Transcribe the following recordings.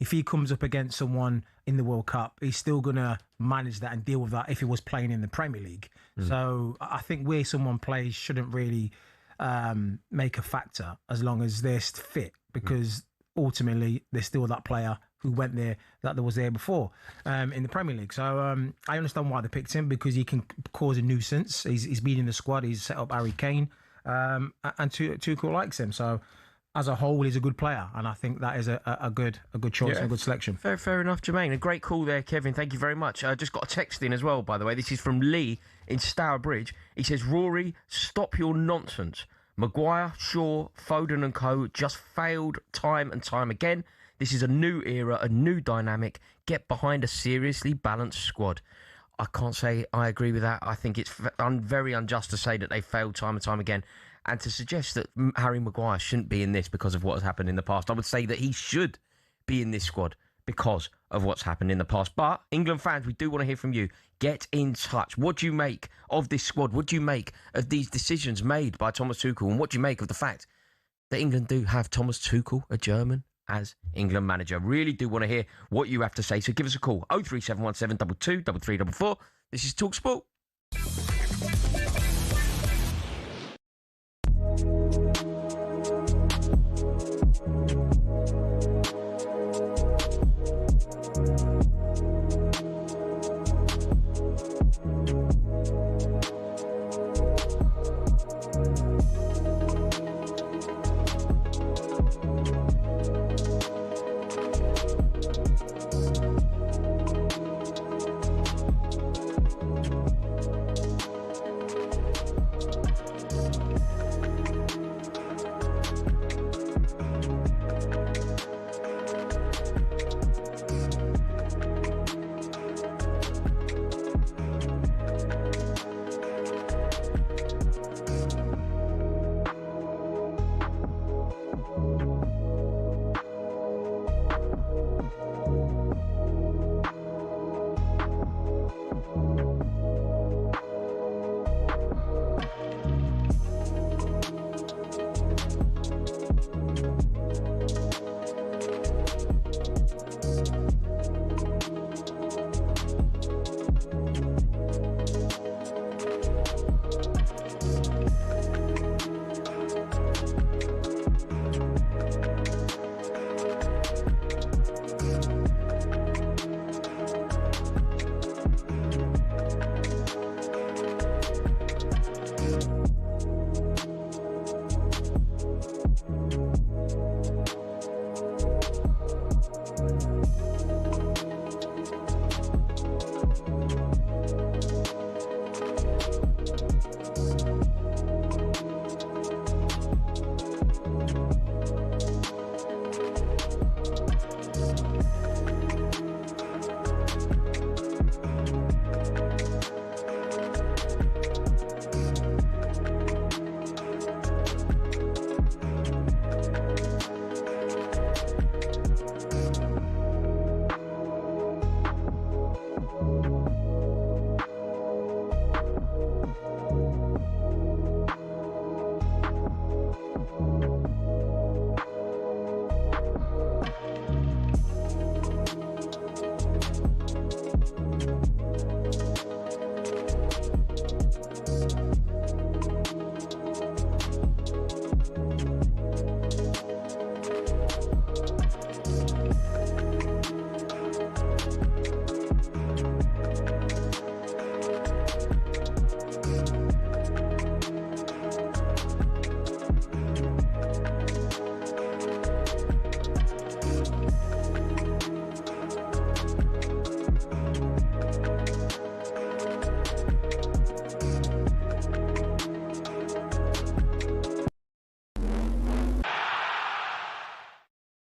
if he comes up against someone in the World Cup, he's still going to manage that and deal with that if he was playing in the Premier League. So I think where someone plays shouldn't really make a factor as long as they're fit, because ultimately they're still that player who went there, that was there before in the Premier League. So I understand why they picked him, because he can cause a nuisance. He's been in the squad. He's set up Harry Kane, and Tuchel likes him. So as a whole, he's a good player, and I think that is a good choice and a good selection. Fair enough, Jermaine. A great call there, Kevin. Thank you very much. I just got a text in as well, by the way. This is from Lee in Stourbridge. He says, Rory, stop your nonsense. Maguire, Shaw, Foden and co. just failed time and time again. This is a new era, a new dynamic. Get behind a seriously balanced squad. I can't say I agree with that. I think it's very unjust to say that they failed time and time again, and to suggest that Harry Maguire shouldn't be in this because of what has happened in the past. I would say that he should be in this squad because of what's happened in the past. But England fans, we do want to hear from you. Get in touch. What do you make of this squad? What do you make of these decisions made by Thomas Tuchel? And what do you make of the fact that England do have Thomas Tuchel, a German, as England manager? Really do want to hear what you have to say. So give us a call. 03717 22 3344. This is talkSPORT.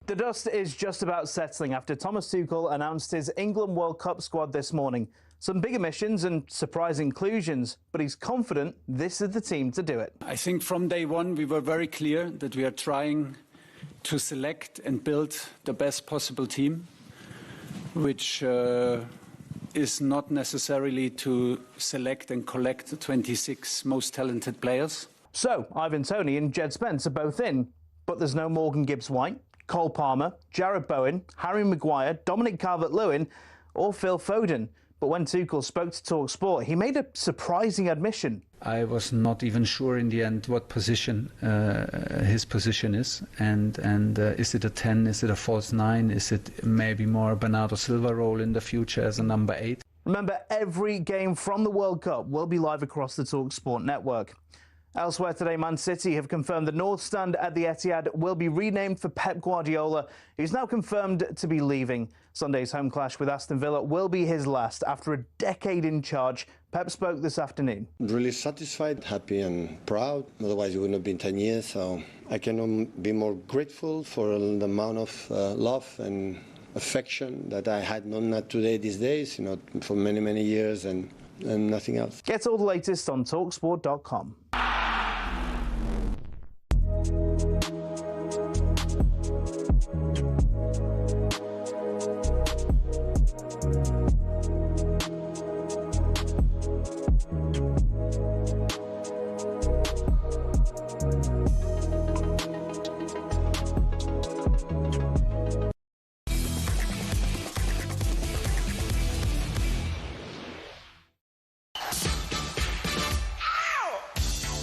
The dust is just about settling after Thomas Tuchel announced his England World Cup squad this morning. Some big omissions and surprise inclusions, but he's confident this is the team to do it. I think from day one we were very clear that we are trying to select and build the best possible team, which is not necessarily to select and collect the 26 most talented players. So, Ivan Toney and Jed Spence are both in, but there's no Morgan Gibbs-White, Cole Palmer, Jarrod Bowen, Harry Maguire, Dominic Calvert-Lewin or Phil Foden. But when Tuchel spoke to talkSPORT, he made a surprising admission. I was not even sure in the end what position his position is, and is it a 10, is it a false 9, is it maybe more a Bernardo Silva role in the future as a number 8? Remember, every game from the World Cup will be live across the talkSPORT network. Elsewhere today, Man City have confirmed the North Stand at the Etihad will be renamed for Pep Guardiola, who's now confirmed to be leaving. Sunday's home clash with Aston Villa will be his last after a decade in charge. Pep spoke this afternoon. Really satisfied, happy and proud. Otherwise, it wouldn't have been 10 years. So I cannot be more grateful for the amount of love and affection that I had not today, these days, for many, many years and nothing else. Get all the latest on talksport.com.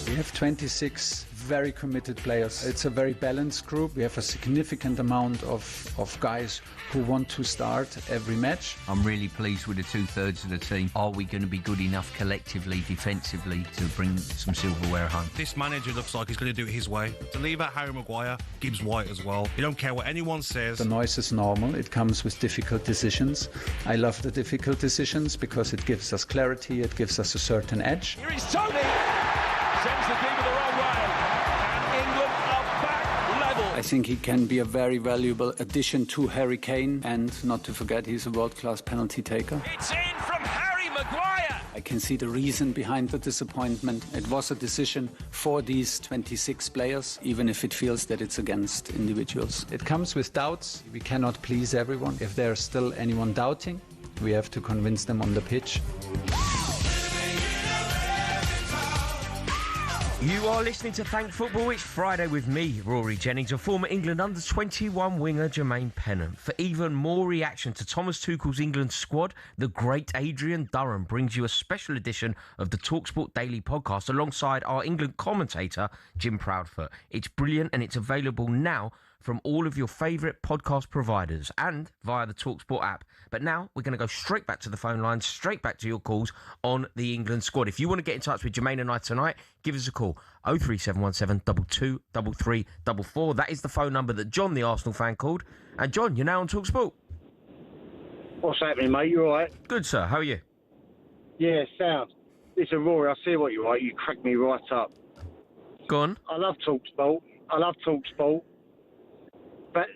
We have 26 very committed players. It's a very balanced group. We have a significant amount of guys who want to start every match. I'm really pleased with the 2/3 of the team. Are we going to be good enough collectively, defensively, to bring some silverware home? This manager looks like he's going to do it his way. To leave out Harry Maguire, Gibbs White as well. You don't care what anyone says. The noise is normal. It comes with difficult decisions. I love the difficult decisions because it gives us clarity. It gives us a certain edge. Here is Tony. Sends the keeper the wrong way. And England are back level. I think he can be a very valuable addition to Harry Kane, and not to forget, he's a world-class penalty taker. It's in from Harry Maguire. I can see the reason behind the disappointment. It was a decision for these 26 players, even if it feels that it's against individuals. It comes with doubts. We cannot please everyone. If there's still anyone doubting, we have to convince them on the pitch. You are listening to Thank Football. It's Friday with me, Rory Jennings, and former England under-21 winger Jermaine Pennant. For even more reaction to Thomas Tuchel's England squad, the great Adrian Durham brings you a special edition of the talkSPORT Daily Podcast alongside our England commentator, Jim Proudfoot. It's brilliant and it's available now from all of your favourite podcast providers and via the talkSPORT app. But now we're going to go straight back to the phone lines, straight back to your calls on the England squad. If you want to get in touch with Jermaine and I tonight, give us a call, 03717 22 33 44. That is the phone number that John, the Arsenal fan, called. And John, you're now on talkSPORT. What's happening, mate? You all right? Good, sir. How are you? Yeah, sound. Listen, Rory, I see what you're right. You cracked me right up. Go on. I love talkSPORT. But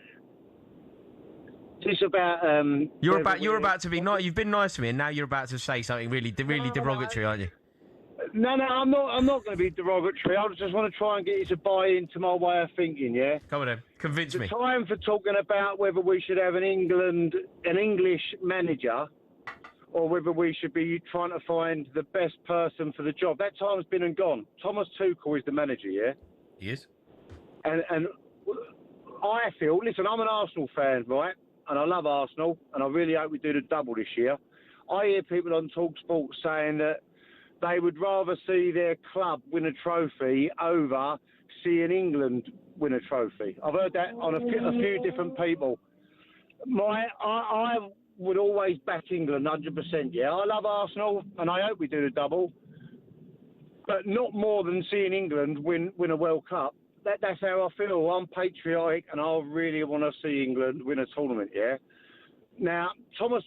it's about you're about to be nice. You've been nice to me, and now you're about to say something really derogatory, aren't you? No, I'm not going to be derogatory. I just want to try and get you to buy into my way of thinking. Yeah. Come on, then. Convince me. The time for talking about whether we should have an English manager, or whether we should be trying to find the best person for the job. That time's been and gone. Thomas Tuchel is the manager. Yeah. He is. And I feel, listen, I'm an Arsenal fan, right? And I love Arsenal, and I really hope we do the double this year. I hear people on talkSPORT saying that they would rather see their club win a trophy over seeing England win a trophy. I've heard that on a few different people. I would always back England 100%, yeah. I love Arsenal, and I hope we do the double. But not more than seeing England win a World Cup. That's how I feel. I'm patriotic, and I really want to see England win a tournament, yeah? Now, Thomas,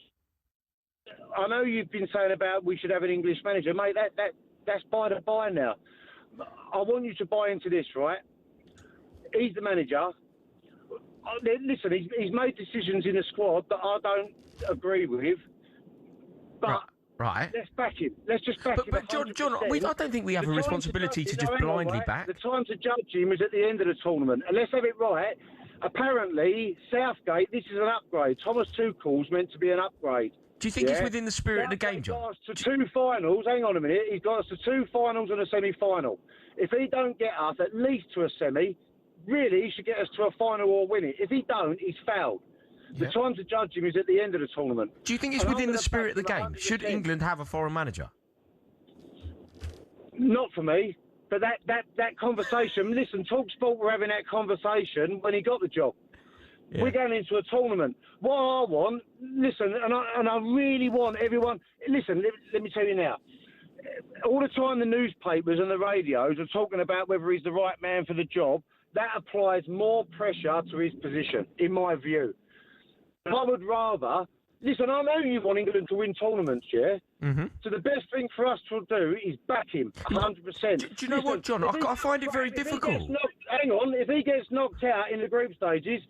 I know you've been saying about we should have an English manager. Mate, that's by the by now. I want you to buy into this, right? He's the manager. Listen, he's made decisions in the squad that I don't agree with, but... Right. Let's back him. Let's just back him. But John, I don't think we have a responsibility to just blindly back. The time to judge him is at the end of the tournament. And let's have it right. Apparently, Southgate, this is an upgrade. Thomas Tuchel's meant to be an upgrade. Do you think it's within the spirit of the game, John? He's got us to 2 finals. Hang on a minute. He's got us to 2 finals and a semi-final. If he don't get us at least to a semi, really, he should get us to a final or win it. If he don't, he's fouled. The time to judge him is at the end of the tournament. Do you think it's within the spirit of the game? Should England have a foreign manager? Not for me. But that conversation, listen, talkSPORT were having that conversation when he got the job. Yeah. We're going into a tournament. What I want, listen, and I really want everyone, listen, let me tell you now. All the time the newspapers and the radios are talking about whether he's the right man for the job. That applies more pressure to his position, in my view. I would rather... Listen, I know you want England to win tournaments, yeah? Mm-hmm. So the best thing for us to do is back him, 100%. Do you know what, John? I find it very difficult. Hang on, if he gets knocked out in the group stages,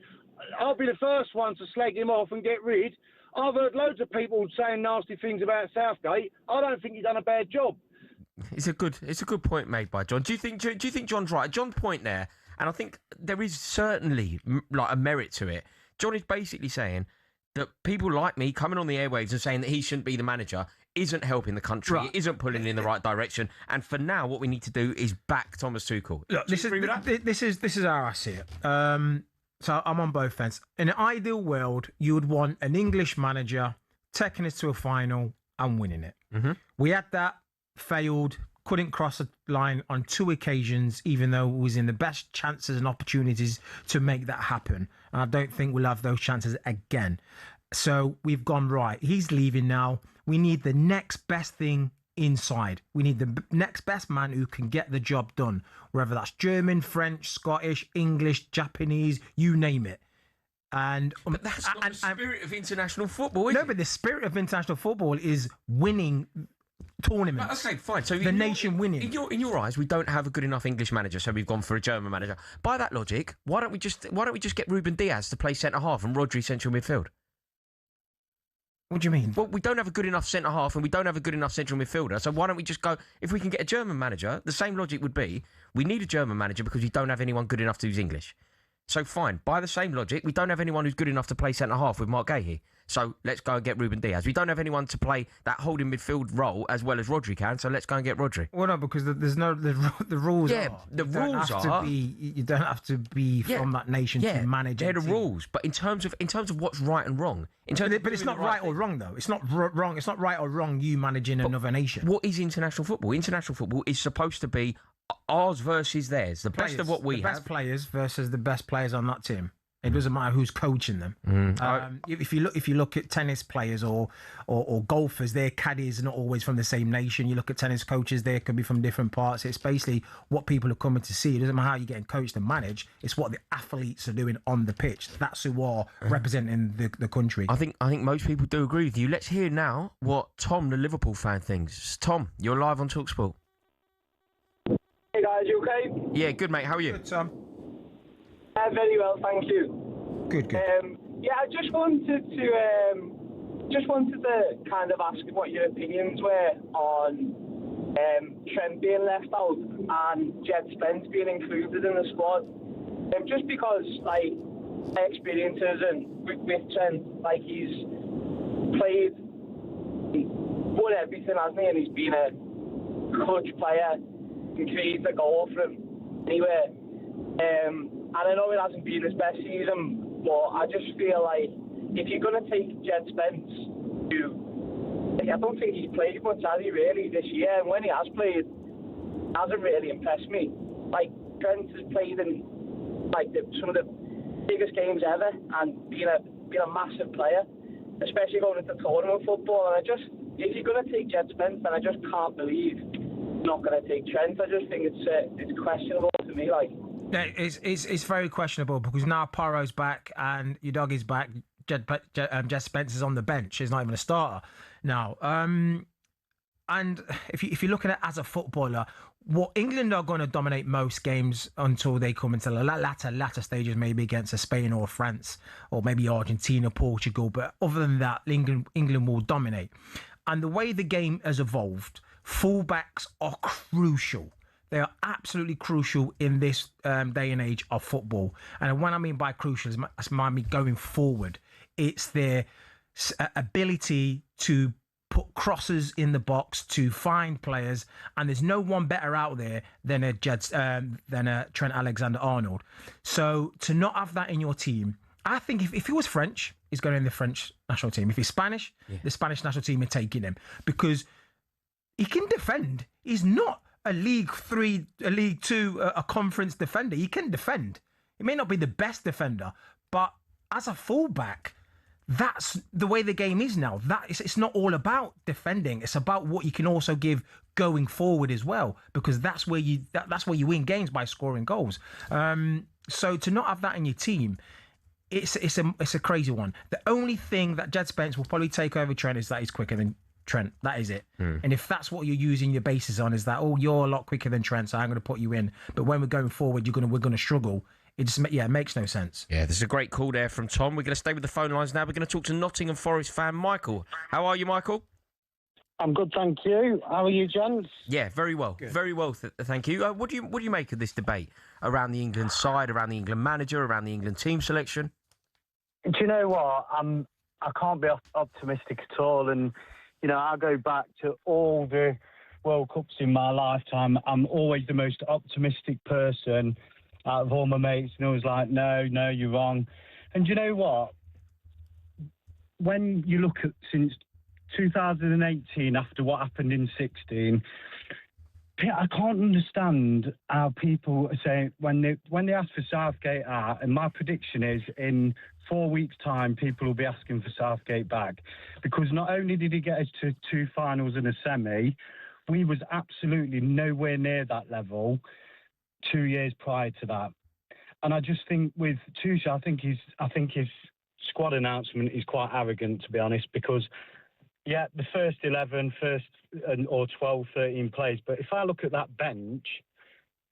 I'll be the first one to slag him off and get rid. I've heard loads of people saying nasty things about Southgate. I don't think he's done a bad job. It's a good point made by John. Do you think John's right? John's point there, and I think there is certainly like a merit to it. John is basically saying that people like me coming on the airwaves and saying that he shouldn't be the manager isn't helping the country, it isn't pulling in the right direction. And for now, what we need to do is back Thomas Tuchel. Look, this is how I see it. So I'm on both ends. In an ideal world, you would want an English manager taking us to a final and winning it. Mm-hmm. We had that, failed, couldn't cross a line on 2 occasions, even though it was in the best chances and opportunities to make that happen. And I don't think we'll have those chances again. So we've gone right. He's leaving now. We need the next best thing inside. We need the next best man who can get the job done, whether that's German, French, Scottish, English, Japanese, you name it. But that's not the spirit of international football, is it? No, but the spirit of international football is winning tournaments. Okay, fine. So the nation winning. In your eyes, we don't have a good enough English manager, so we've gone for a German manager. By that logic, why don't we just get Ruben Diaz to play centre half and Rodri central midfield? What do you mean? Well, we don't have a good enough centre half and we don't have a good enough central midfielder. So why don't we just go? If we can get a German manager, the same logic would be we need a German manager because we don't have anyone good enough who's English. So fine, by the same logic, we don't have anyone who's good enough to play centre half with Mark Gahey. So let's go and get Ruben Diaz. We don't have anyone to play that holding midfield role as well as Rodri can. So let's go and get Rodri. Well, no, because there's no the rules. Yeah, the rules are. You don't have to be from that nation to manage. They're the rules, but in terms of what's right and wrong, but it's not right or wrong though. It's not wrong. It's not right or wrong. You managing another nation. What is international football? International football is supposed to be ours versus theirs. The best of what we have. The best players versus the best players on that team. It doesn't matter who's coaching them. If you look at tennis players or golfers, their caddies are not always from the same nation. You look at tennis coaches, they could be from different parts. It's basically what people are coming to see. It doesn't matter how you're getting coached and managed. It's what the athletes are doing on the pitch. That's who are representing the country. I think most people do agree with you. Let's hear now what Tom, the Liverpool fan, thinks. Tom, you're live on talkSPORT. Hey guys, you okay? Yeah, good mate. How are you? Good, Tom. Very well, thank you. Good. I just wanted to kind of ask what your opinions were on Trent being left out and Jed Spence being included in the squad. Just because, like, my experiences and with Trent, like, he's won everything, hasn't he? And he's been a clutch player and created a goal for him anyway. And I know it hasn't been his best season, but I just feel like if you're going to take Jed Spence, I don't think he's played much, has he, really, this year? And when he has played, it hasn't really impressed me. Like, Trent has played in some of the biggest games ever and been a massive player, especially going into tournament football. And if you're going to take Jed Spence, then I just can't believe you're not going to take Trent. I just think it's questionable to me, like. Yeah, it's very questionable because now Porro's back and your dog is back. Jed Spence is on the bench. He's not even a starter now. And if you're looking at it as a footballer, what England are going to dominate most games until they come into the latter stages, maybe against a Spain or France or maybe Argentina, Portugal. But other than that, England will dominate. And the way the game has evolved, fullbacks are crucial. They are absolutely crucial in this day and age of football. And when I mean by crucial, it's me going forward. It's their ability to put crosses in the box to find players, and there's no one better out there than a Trent Alexander-Arnold. So to not have that in your team, I think if he was French, he's going in the French national team. If he's Spanish, the Spanish national team are taking him because he can defend. He's not a League 3, a League 2, a conference defender. He can defend. He may not be the best defender, but as a fullback, that's the way the game is now. It's not all about defending. It's about what you can also give going forward as well, because that's where you win games, by scoring goals. So to not have that in your team, it's a crazy one. The only thing that Jed Spence will probably take over Trent is that he's quicker than Trent. That is it. And if that's what you're using your basis on, is that, oh, you're a lot quicker than Trent, so I'm going to put you in. But when we're going forward, we're going to struggle. It just, it makes no sense. Yeah, there's a great call there from Tom. We're going to stay with the phone lines now. We're going to talk to Nottingham Forest fan Michael. How are you, Michael? I'm good, thank you. How are you, gents? Yeah, very well. Good. Very well, thank you. What do you make of this debate around the England side, around the England manager, around the England team selection? Do you know what? I can't be optimistic at all. And, I go back to all the World Cups in my lifetime. I'm always the most optimistic person out of all my mates, and I was like, no, you're wrong. And you know what? When you look at since 2018, after what happened in 16, I can't understand how people are saying when they ask for Southgate out, and my prediction is in 4 weeks' time, people will be asking for Southgate back, because not only did he get us to 2 finals and a semi, we was absolutely nowhere near that level 2 years prior to that. And I just think with Tuchel, I think his squad announcement is quite arrogant, to be honest, because the first 11, or 12, 13 players, but if I look at that bench,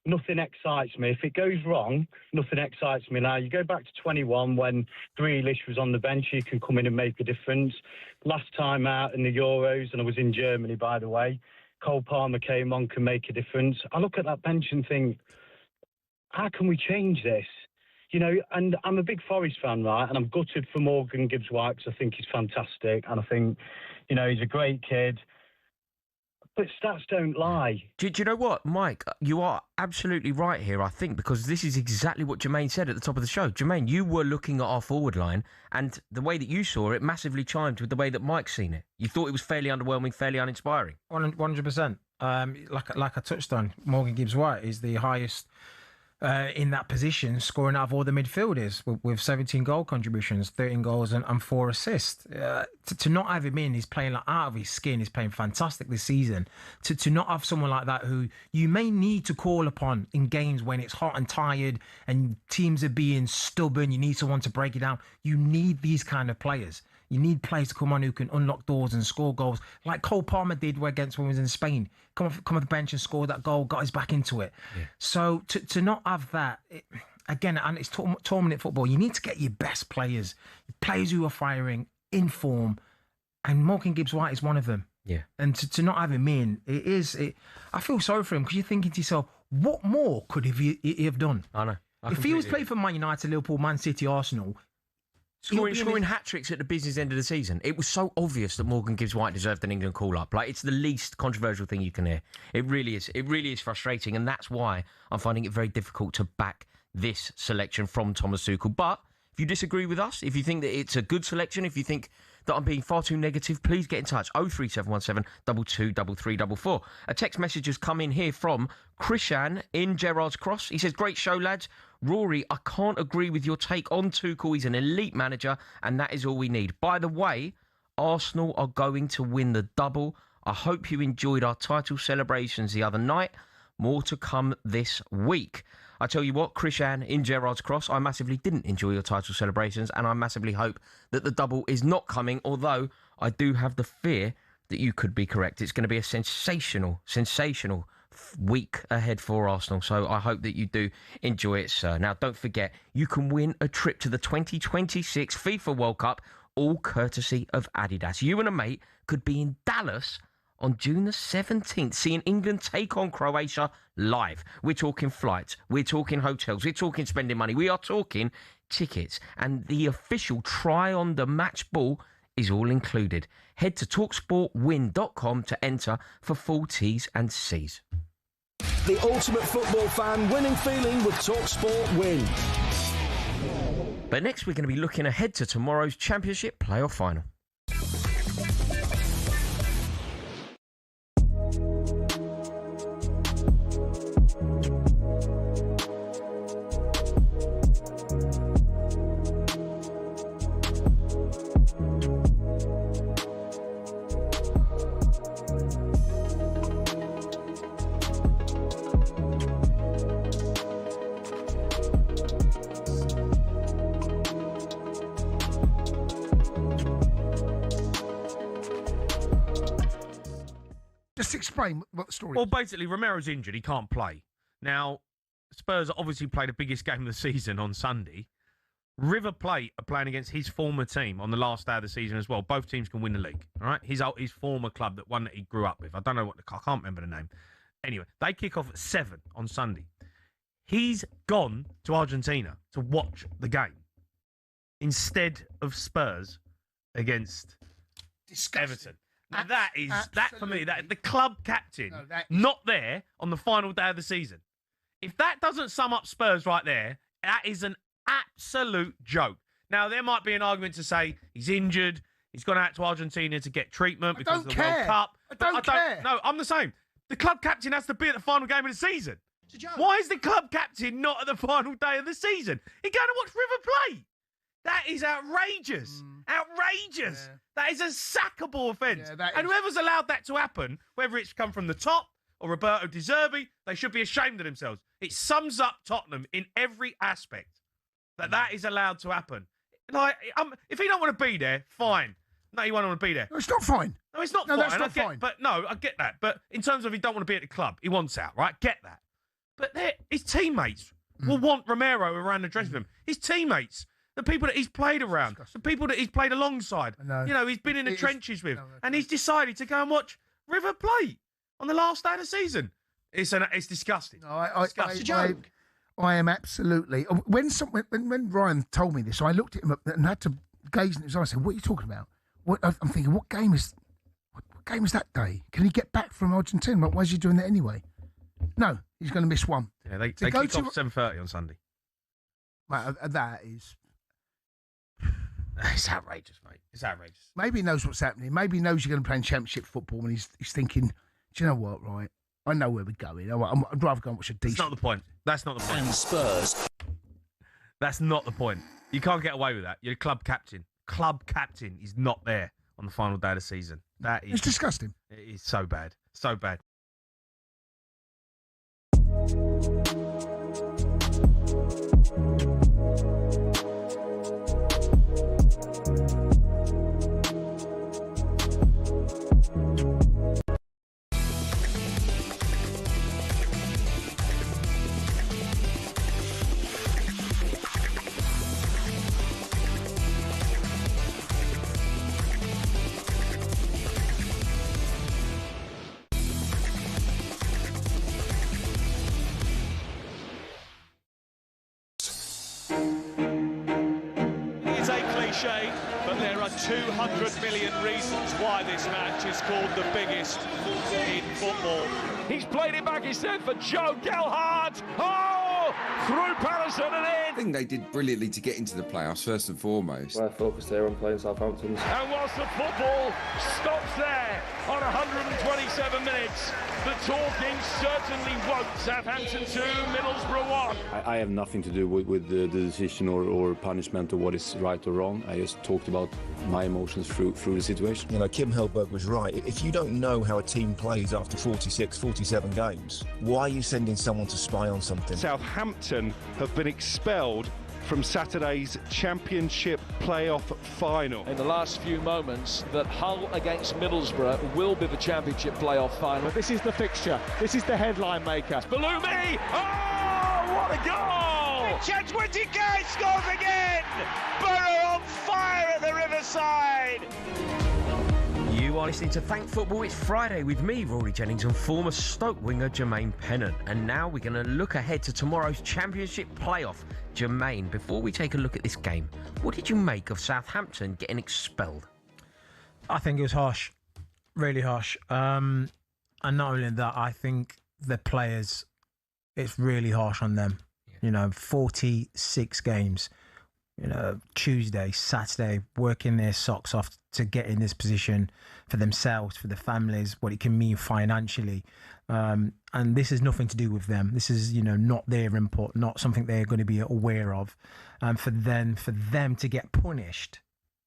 nothing excites me. If it goes wrong, nothing excites me. Now, you go back to 21 when Grealish was on the bench, he can come in and make a difference. Last time out in the Euros, and I was in Germany, by the way, Cole Palmer came on, can make a difference. I look at that bench and think, how can we change this? And I'm a big Forest fan, right? And I'm gutted for Morgan Gibbs-White because I think he's fantastic. And I think, he's a great kid. But stats don't lie. Do you know what, Mike? You are absolutely right here, I think, because this is exactly what Jermaine said at the top of the show. Jermaine, you were looking at our forward line, and the way that you saw it massively chimed with the way that Mike's seen it. You thought it was fairly underwhelming, fairly uninspiring. 100%. Like I touched on, Morgan Gibbs-White is the highest in that position, scoring out of all the midfielders with 17 goal contributions, 13 goals and 4 assists. To not have him in, he's playing like out of his skin. He's playing fantastic this season. To not have someone like that who you may need to call upon in games when it's hot and tired and teams are being stubborn, you need someone to break it down. You need these kind of players. You need players to come on who can unlock doors and score goals, like Cole Palmer did against when he was in Spain. Come off the bench and score that goal, got us back into it. Yeah. So to not have that, again, and it's tournament football, you need to get your best players who are firing, in form, and Morgan Gibbs-White is one of them. Yeah. And to not have him in, I feel sorry for him, because you're thinking to yourself, what more could he have done? I know. If he was playing for Man United, Liverpool, Man City, Arsenal, Scoring hat-tricks at the business end of the season. It was so obvious that Morgan Gibbs-White deserved an England call-up. Like, it's the least controversial thing you can hear. It really is. It really is frustrating, and that's why I'm finding it very difficult to back this selection from Thomas Tuchel. But if you disagree with us, if you think that it's a good selection, if you think that I'm being far too negative, please get in touch. 03717 223344. A text message has come in here from Krishan in Gerrards Cross. He says, great show, lads. Rory, I can't agree with your take on Tuchel. He's an elite manager, and that is all we need. By the way, Arsenal are going to win the double. I hope you enjoyed our title celebrations the other night. More to come this week. I tell you what, Krishan in Gerrards Cross, I massively didn't enjoy your title celebrations, and I massively hope that the double is not coming, although I do have the fear that you could be correct. It's going to be a sensational week ahead for Arsenal, so I hope that you do enjoy it, sir. Now, don't forget, you can win a trip to the 2026 FIFA World Cup, all courtesy of Adidas. You and a mate could be in Dallas on June the 17th, seeing England take on Croatia live. We're talking flights, we're talking hotels, we're talking spending money, we are talking tickets, and the official try on the match ball is all included. Head to talksportwin.com to enter for full T's and C's. The ultimate football fan winning feeling with talkSPORT Win. But next we're going to be looking ahead to tomorrow's Championship playoff final. Just explain what the story is. Well, basically, Romero's injured. He can't play. Now, Spurs obviously played the biggest game of the season on Sunday. River Plate are playing against his former team on the last day of the season as well. Both teams can win the league, all right? His former club, that one that he grew up with. I don't know I can't remember the name. Anyway, they kick off at 7 on Sunday. He's gone to Argentina to watch the game instead of Spurs against Everton. Now that for me, the club captain not there on the final day of the season. If that doesn't sum up Spurs right there, that is an absolute joke. Now, there might be an argument to say he's injured, he's gone out to Argentina to get treatment because of the World Cup. I don't care. No, I'm the same. The club captain has to be at the final game of the season. It's a joke. Why is the club captain not at the final day of the season? He's going to watch River Plate. That is outrageous. Outrageous. Yeah. That is a sackable offence. Yeah, and whoever's allowed that to happen, whether it's come from the top or Roberto De Zerbi, they should be ashamed of themselves. It sums up Tottenham in every aspect. That is allowed to happen. Like, if he don't want to be there, fine. No, you won't want to be there. No, it's not fine. No, it's not fine. That's not fine. But no, I get that. But in terms of he don't want to be at the club, he wants out, right? Get that. But his teammates will want Romero around the dressing room. His teammates, the people that he's played around, the people that he's played alongside, he's been in the trenches with, and he's decided to go and watch River Plate on the last day of the season. It's disgusting. No, it's a joke. I am absolutely. When Ryan told me this, I looked at him and had to gaze in his eyes and said, "What are you talking about?" I'm thinking, what game is that day? Can he get back from Argentina? Why is he doing that anyway? No, he's going to miss one. Yeah, they kick off at 7:30 on Sunday. Right, that is. It's outrageous, mate. It's outrageous. Maybe he knows what's happening. Maybe he knows you're going to play in Championship football, and he's thinking, do you know what? Right, I know where we're going. I'd rather go and watch a decent. That's not the point. That's not the point. And Spurs. That's not the point. You can't get away with that. You're a club captain. Club captain is not there on the final day of the season. That is. It's disgusting. It is so bad. So bad. But there are 200 million reasons why this match is called the biggest in football. He's played it back instead for Joe Gelhardt. Oh, through Patterson and in. I think they did brilliantly to get into the playoffs, first and foremost. We're focused here on playing Southampton. And whilst the football stops there on 127 minutes, the talking certainly won't. Southampton 2, Middlesbrough 1. I have nothing to do with the decision or punishment or what is right or wrong. I just talked about my emotions through the situation. You know, Kim Hellberg was right. If you don't know how a team plays after 46, 47 games, why are you sending someone to spy on something? Southampton have been expelled from Saturday's Championship playoff final. In the last few moments, that Hull against Middlesbrough will be the Championship playoff final. This is the fixture. This is the headline maker. Balumi! Oh, what a goal! Richard Whittaker scores again! Borough on fire at the Riverside! You are listening to Thank Football. It's Friday with me, Rory Jennings, and former Stoke winger Jermaine Pennant. And now we're going to look ahead to tomorrow's Championship playoff. Jermaine, before we take a look at this game, what did you make of Southampton getting expelled? I think it was harsh, really harsh. And not only that, I think the players, it's really harsh on them. Yeah. 46 games, Tuesday, Saturday, working their socks off to get in this position for themselves, for the families, what it can mean financially. And this has nothing to do with them. This is, not their input, not something they're going to be aware of. For them to get punished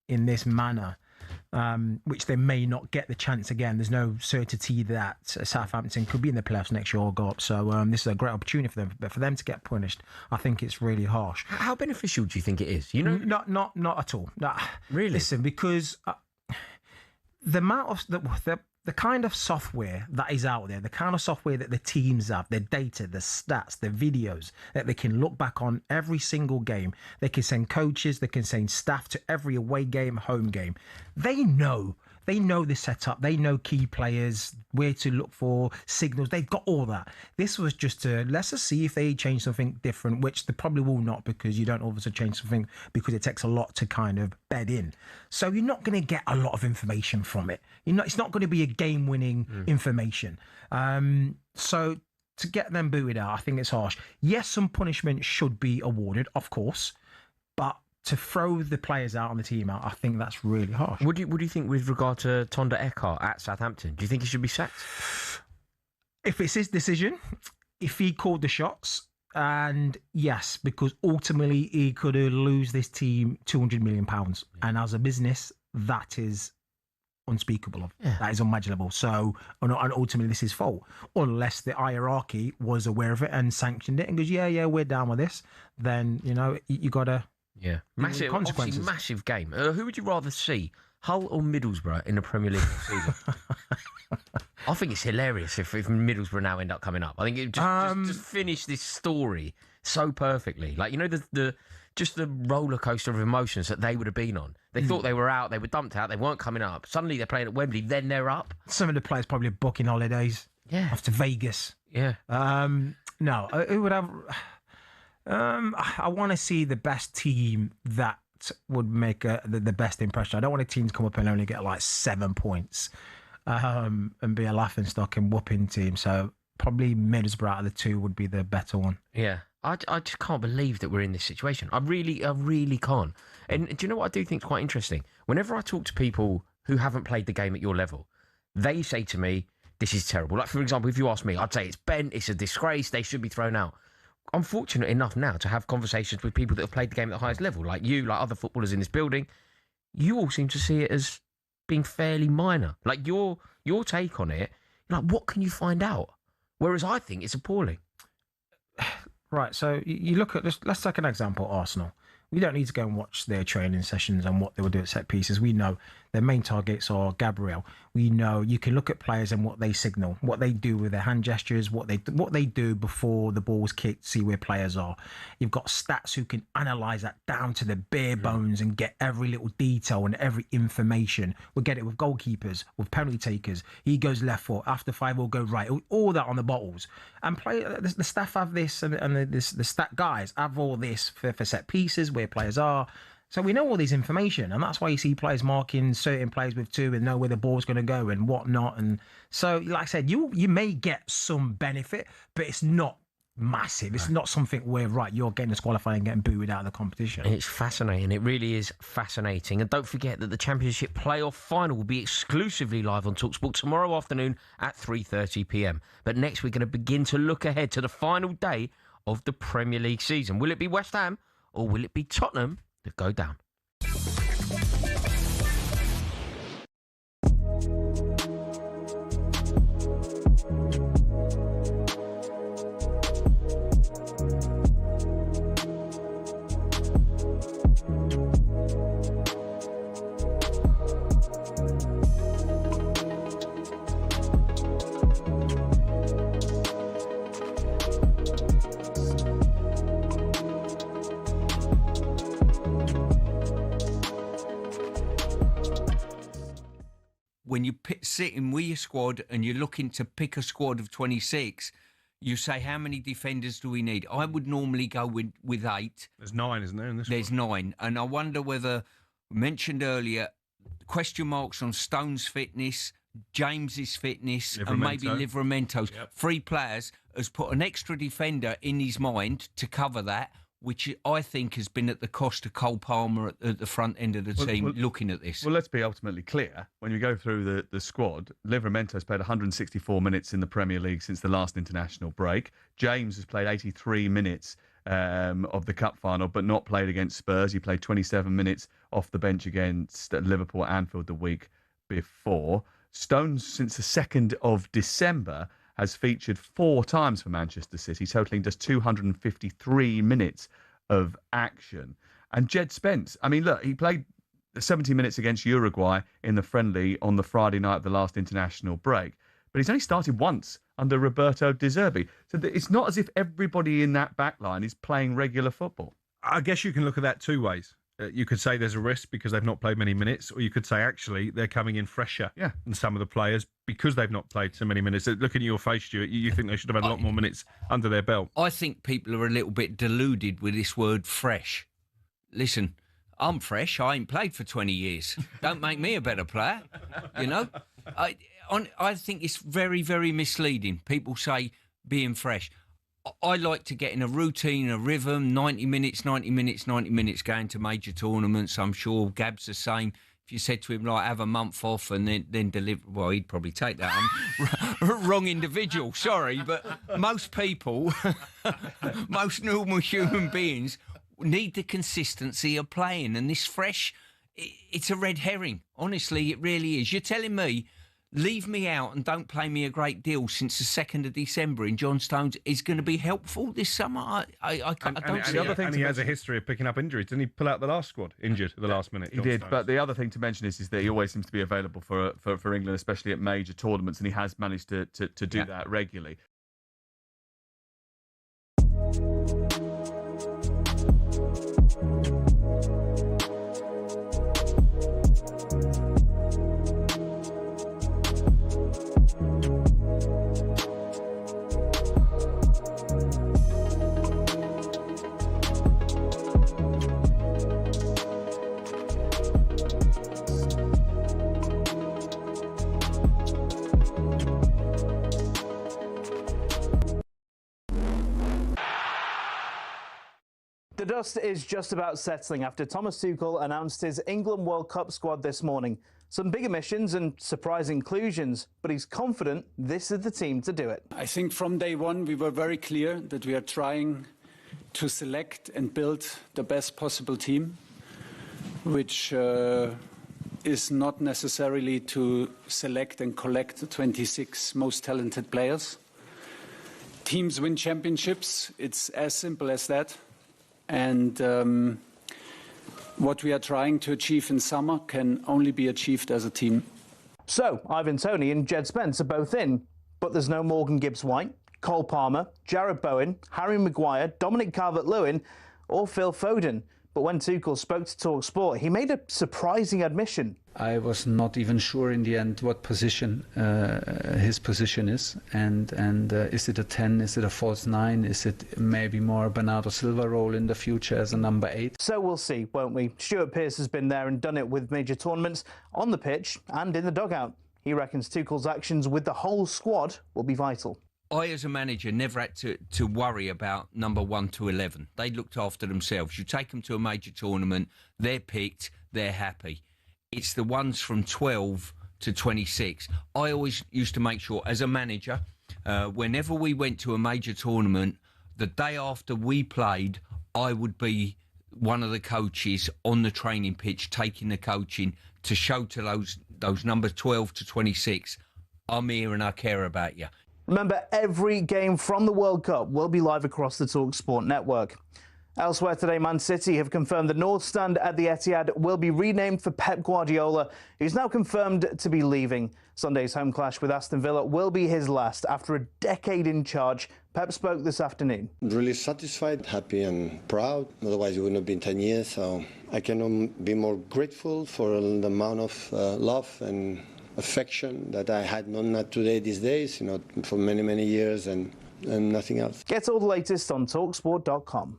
in this manner, which they may not get the chance again. There's no certainty that Southampton could be in the playoffs next year or go up. So this is a great opportunity for them. But for them to get punished, I think it's really harsh. How beneficial do you think it is? Not at all. No. Really? Listen, because the amount of the kind of software that is out there, the kind of software that the teams have, their data, the stats, the videos that they can look back on every single game. They can send coaches, they can send staff to every away game, home game. They know the setup. They know key players, where to look for, signals. They've got all that. This was just let's just see if they change something different, which they probably will not, because you don't obviously change something because it takes a lot to kind of bed in. So you're not going to get a lot of information from it. It's not going to be a game-winning information. So to get them booted out, I think it's harsh. Yes, some punishment should be awarded, of course, but to throw the players out on the team out, I think that's really harsh. What do you think with regard to Tonda Eckhart at Southampton? Do you think he should be sacked? If it's his decision, if he called the shots, and yes, because ultimately he could lose this team £200 million. And as a business, that is unspeakable. That is unimaginable. So, and ultimately this is his fault, unless the hierarchy was aware of it and sanctioned it and goes, yeah, we're down with this. Then, you got to... Yeah, massive consequences. Massive game. Who would you rather see, Hull or Middlesbrough in the Premier League this season? I think it's hilarious if Middlesbrough now end up coming up. I think it just finish this story so perfectly. Like, just the roller coaster of emotions that they would have been on. They thought they were out, they were dumped out, they weren't coming up. Suddenly they're playing at Wembley, then they're up. Some of the players probably booking holidays. Yeah, off to Vegas. Yeah. No, who would have? I want to see the best team that would make the best impression. I don't want a team to come up and only get like 7 points and be a laughingstock and whooping team. So probably Middlesbrough out of the two would be the better one. Yeah, I just can't believe that we're in this situation. I really can't. And do you know what I do think is quite interesting? Whenever I talk to people who haven't played the game at your level, they say to me, this is terrible. Like, for example, if you ask me, I'd say it's bent, it's a disgrace, they should be thrown out. I'm fortunate enough now to have conversations with people that have played the game at the highest level, like you, like other footballers in this building. You all seem to see it as being fairly minor. Like your take on it, like, what can you find out? Whereas I think it's appalling. Right, so you look at this. Let's take an example, Arsenal. We don't need to go and watch their training sessions and what they will do at set pieces. We know their main targets are Gabriel. We know you can look at players and what they signal, what they do with their hand gestures, what they do before the ball's kicked, see where players are. You've got stats who can analyse that down to the bare bones and get every little detail and every information. We'll get it with goalkeepers, with penalty takers. He goes left foot, after 5 will go right. All that on the bottles. And the staff have this, and the stat guys have all this for set pieces, where players are. So we know all this information, and that's why you see players marking certain players with 2 and know where the ball's going to go and whatnot. And so, like I said, you may get some benefit, but it's not massive. It's not something where, right, you're getting disqualified and getting booed out of the competition. It's fascinating. It really is fascinating. And don't forget that the Championship playoff final will be exclusively live on talkSPORT tomorrow afternoon at 3:30 p.m. But next we're going to begin to look ahead to the final day of the Premier League season. Will it be West Ham or will it be Tottenham that go down? When you're sitting with your squad and you're looking to pick a squad of 26, you say, how many defenders do we need? I would normally go with 8. There's 9, isn't there? In this There's 9. And I wonder whether, mentioned earlier, question marks on Stone's fitness, James's fitness, and maybe Livramento. Livramento's. 3 players has put an extra defender in his mind to cover that, which I think has been at the cost of Cole Palmer at the front end of the team looking at this. Well, let's be ultimately clear. When you go through the squad, Livramento's played 164 minutes in the Premier League since the last international break. James has played 83 minutes of the Cup final, but not played against Spurs. He played 27 minutes off the bench against Liverpool at Anfield the week before. Stones, since the 2nd of December, has featured 4 times for Manchester City, totalling just 253 minutes of action. And Jed Spence, I mean, look, he played 70 minutes against Uruguay in the friendly on the Friday night of the last international break, but he's only started once under Roberto De Zerbi. So it's not as if everybody in that back line is playing regular football. I guess you can look at that 2 ways. You could say there's a risk because they've not played many minutes, or you could say actually they're coming in fresher than some of the players because they've not played so many minutes. Looking at your face, Stuart, you think they should have had a lot more minutes under their belt. I think people are a little bit deluded with this word fresh. Listen, I'm fresh. I ain't played for 20 years. Don't make me a better player, you know? I think it's very, very misleading. People say being fresh. I like to get in a routine, a rhythm, 90 minutes, going to major tournaments. I'm sure Gab's the same. If you said to him, like, have a month off and then deliver, well, he'd probably take that. I'm wrong individual, sorry, but most people, most normal human beings need the consistency of playing. And this fresh, it's a red herring. Honestly, it really is. You're telling me, leave me out and don't play me a great deal since the 2nd of December in John Stones is going to be helpful this summer. I don't see it. And he has a history of picking up injuries. Didn't he pull out the last squad injured at the last minute? He did, but the other thing to mention is that he always seems to be available for England, especially at major tournaments, and he has managed to do that regularly. The dust is just about settling after Thomas Tuchel announced his England World Cup squad this morning. Some big omissions and surprise inclusions, but he's confident this is the team to do it. I think from day one we were very clear that we are trying to select and build the best possible team, which is not necessarily to select and collect the 26 most talented players. Teams win championships, it's as simple as that. And what we are trying to achieve in summer can only be achieved as a team. So, Ivan Toney and Jed Spence are both in, but there's no Morgan Gibbs-White, Cole Palmer, Jarrod Bowen, Harry Maguire, Dominic Calvert-Lewin or Phil Foden. But when Tuchel spoke to talkSPORT, he made a surprising admission. I was not even sure in the end what position his position is, and is it a 10, is it a false 9, is it maybe more a Bernardo Silva role in the future as a number 8? So we'll see, won't we? Stuart Pearce has been there and done it with major tournaments, on the pitch and in the dugout. He reckons Tuchel's actions with the whole squad will be vital. I, as a manager, never had to worry about number 1 to 11. They looked after themselves. You take them to a major tournament, they're picked, they're happy. It's the ones from 12 to 26. I always used to make sure, as a manager, whenever we went to a major tournament, the day after we played, I would be one of the coaches on the training pitch, taking the coaching to show to those numbers 12 to 26, I'm here and I care about you. Remember, every game from the World Cup will be live across the talkSPORT network. Elsewhere today, Man City have confirmed the North Stand at the Etihad will be renamed for Pep Guardiola, who's now confirmed to be leaving. Sunday's home clash with Aston Villa will be his last. After a decade in charge, Pep spoke this afternoon. Really satisfied, happy and proud. Otherwise, it wouldn't have been 10 years. So I cannot be more grateful for the amount of love and affection that I had, not today, these days, for many, many years and nothing else. Get all the latest on talksport.com.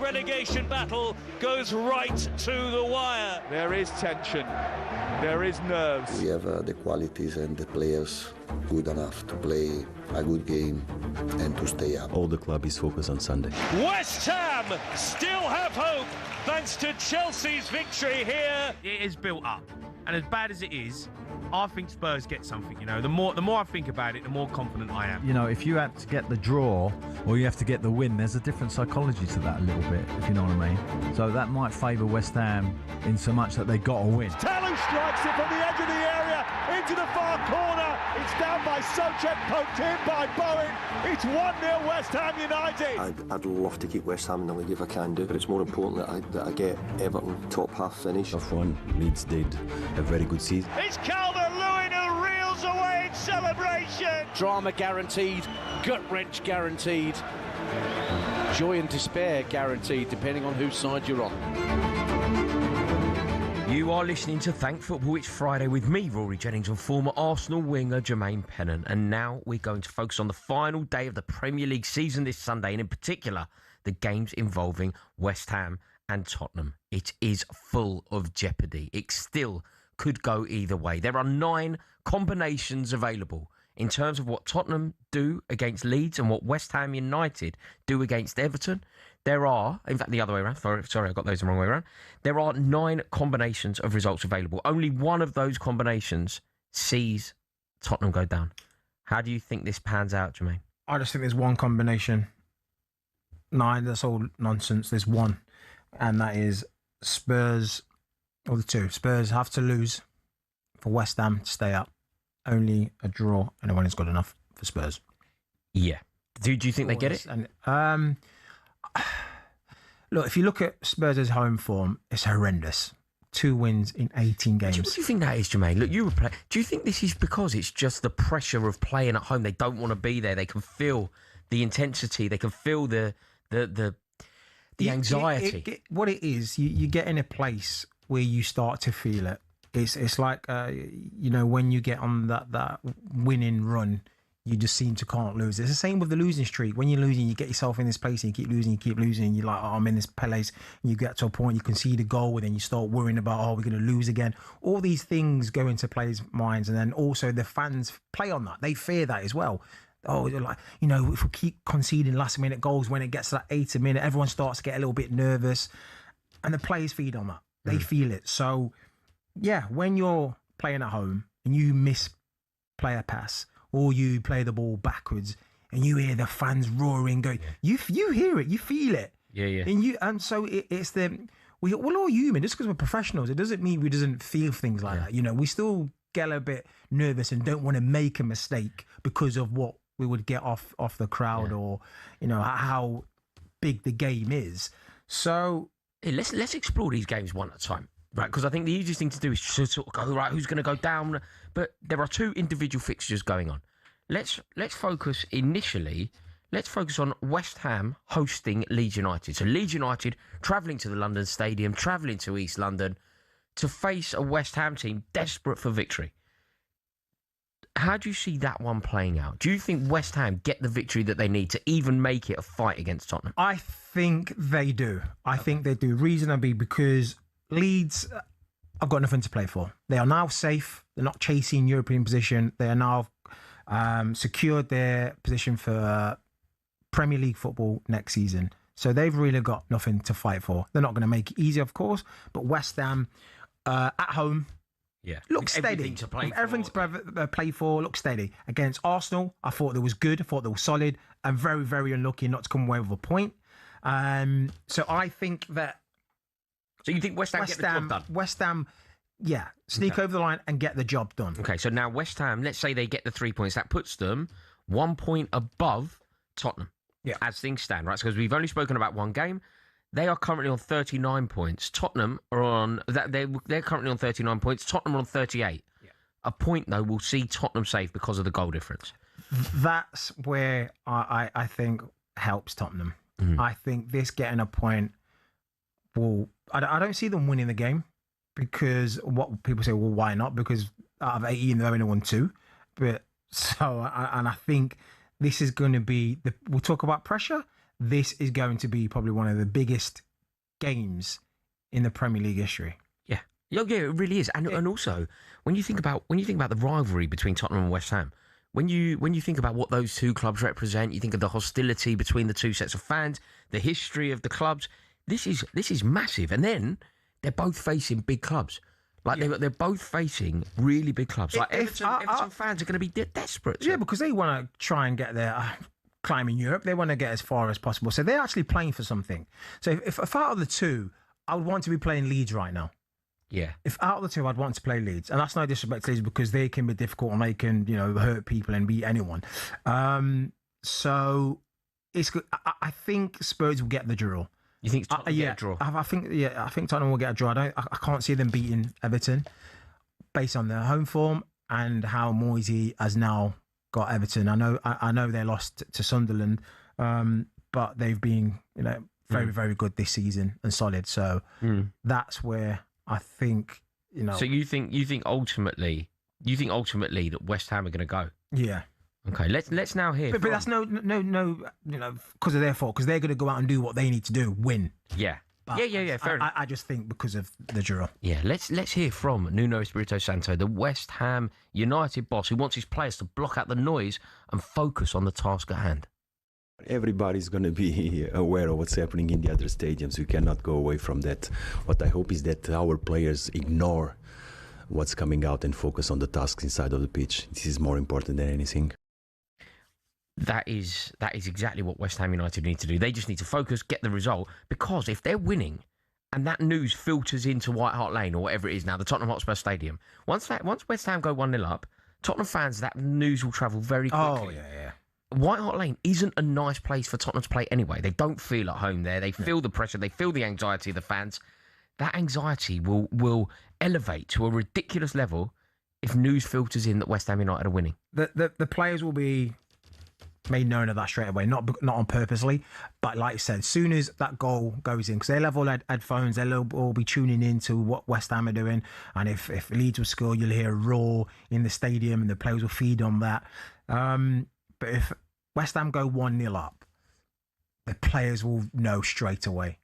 relegation battle goes right to the wire. There is tension. There is nerves. We have the qualities and the players good enough to play a good game and to stay up. All the club is focused on Sunday. West Ham still have hope thanks to Chelsea's victory here. It is built up. And as bad as it is, I think Spurs get something, you know. The more I think about it, the more confident I am. You know, if you have to get the draw or you have to get the win, there's a different psychology to that a little bit, if you know what I mean. So that might favour West Ham in so much that they got to win. Talu strikes it from the edge of the area into the far corner. It's down by Soucek, poked in by Bowen. It's 1-0 West Ham United. I'd love to keep West Ham in the league if I can do, but it's more important that I get Everton top half finish. Tough one. Leeds did a very good season. It's Calvert-Lewin who reels away in celebration. Drama guaranteed, gut wrench guaranteed, joy and despair guaranteed, depending on whose side you're on. You are listening to Thank Football. It's Friday with me, Rory Jennings, and former Arsenal winger Jermaine Pennant. And now we're going to focus on the final day of the Premier League season this Sunday, and in particular, the games involving West Ham and Tottenham. It is full of jeopardy. It still could go either way. There are 9 combinations available in terms of what Tottenham do against Leeds and what West Ham United do against Everton. There are, in fact, the other way around. Sorry, I got those the wrong way around. There are 9 combinations of results available. Only one of those combinations sees Tottenham go down. How do you think this pans out, Jermaine? I just think there's one combination. 9, that's all nonsense. There's one, and that is Spurs, or the 2. Spurs have to lose for West Ham to stay up. Only a draw and a win is good enough for Spurs. Yeah. Do you think they get it? And, look, if you look at Spurs' home form, it's horrendous. 2 wins in 18 games. What do you think that is, Jermaine? Look, you were playing. Do you think this is because it's just the pressure of playing at home? They don't want to be there. They can feel the intensity. They can feel the anxiety. What it is, you get in a place where you start to feel it. It's like, when you get on that winning run, you just seem to can't lose. It's the same with the losing streak. When you're losing, you get yourself in this place and you keep losing. And you're like, I'm in this place. And you get to a point, you concede a goal, and then you start worrying about, we're going to lose again. All these things go into players' minds. And then also the fans play on that. They fear that as well. Oh, like, if we keep conceding last-minute goals, when it gets to that 80th minute, everyone starts to get a little bit nervous. And the players feed on that. They feel it. So, yeah, when you're playing at home and you miss play a pass or you play the ball backwards and you hear the fans roaring, going, you hear it, you feel it. Yeah. And so we're all human. Just because we're professionals, it doesn't mean we doesn't feel things like that. We still get a bit nervous and don't want to make a mistake because of what we would get off the crowd or, how big the game is. So let's explore these games one at a time. Right, because I think the easiest thing to do is to sort of go, right, who's going to go down? But there are 2 individual fixtures going on. Let's focus initially, let's focus on West Ham hosting Leeds United. So Leeds United travelling to the London Stadium, travelling to East London to face a West Ham team desperate for victory. How do you see that one playing out? Do you think West Ham get the victory that they need to even make it a fight against Tottenham? I think they do. I think they do reasonably because Leeds have got nothing to play for. They are now safe. They're not chasing European position. They are now secured their position for Premier League football next season. So they've really got nothing to fight for. They're not going to make it easy, of course, but West Ham at home, look steady. Everything to play for. Look steady. Against Arsenal, I thought they was good. I thought they were solid and very, very unlucky not to come away with a point. So I think that. So you think West Ham get the job done? West Ham, sneak over the line and get the job done. Okay, so now West Ham, let's say they get the 3 points. That puts them 1 point above Tottenham as things stand, right? Because we've only spoken about one game. They are currently on 39 points. Tottenham are on... They're currently on 39 points. Tottenham are on 38. Yeah. A point, though, will see Tottenham safe because of the goal difference. That's where I think helps Tottenham. I think this getting a point will... I don't see them winning the game because what people say, well, why not? Because out of 18, they've only won 2. But so, and I think this is going to be, we'll talk about pressure. This is going to be probably one of the biggest games in the Premier League history. Yeah, it really is. And also, when you think about the rivalry between Tottenham and West Ham, when you think about what those two clubs represent, you think of the hostility between the two sets of fans, the history of the clubs. This is massive. And then they're both facing big clubs. Like they're both facing really big clubs. Like Everton fans are going to be desperate. Yeah, because they want to try and get their climb in Europe. They want to get as far as possible. So they're actually playing for something. So if out of the two, I would want to be playing Leeds right now. Yeah. If out of the two, I'd want to play Leeds. And that's no disrespect to Leeds because they can be difficult and they can, hurt people and beat anyone. So it's good. I think Spurs will get the draw. You think Tottenham will get a draw? I think Tottenham will get a draw. I can't see them beating Everton based on their home form and how Moisey has now got Everton. I know they lost to Sunderland, but they've been very, very good this season and solid. So that's where I think So you think ultimately that West Ham are going to go? Yeah. Okay. Let's now hear. But that's no, because of their fault. Because they're going to go out and do what they need to do, win. Yeah. But Yeah. Fair enough. I just think because of the draw. Yeah. Let's hear from Nuno Espirito Santo, the West Ham United boss, who wants his players to block out the noise and focus on the task at hand. Everybody's going to be aware of what's happening in the other stadiums. We cannot go away from that. What I hope is that our players ignore what's coming out and focus on the tasks inside of the pitch. This is more important than anything. That is exactly what West Ham United need to do. They just need to focus, get the result, because if they're winning and that news filters into White Hart Lane or whatever it is now, the Tottenham Hotspur Stadium, once West Ham go 1-0 up, Tottenham fans, that news will travel very quickly. Oh, yeah. White Hart Lane isn't a nice place for Tottenham to play anyway. They don't feel at home there. They feel the pressure. They feel the anxiety of the fans. That anxiety will elevate to a ridiculous level if news filters in that West Ham United are winning. The players will be made known of that straight away, not on purposely, but like I said, as soon as that goal goes in, because they'll have all headphones, they'll all be tuning in to what West Ham are doing, and if Leeds will score, you'll hear a roar in the stadium, and the players will feed on that. But if West Ham go 1-0 up, the players will know straight away,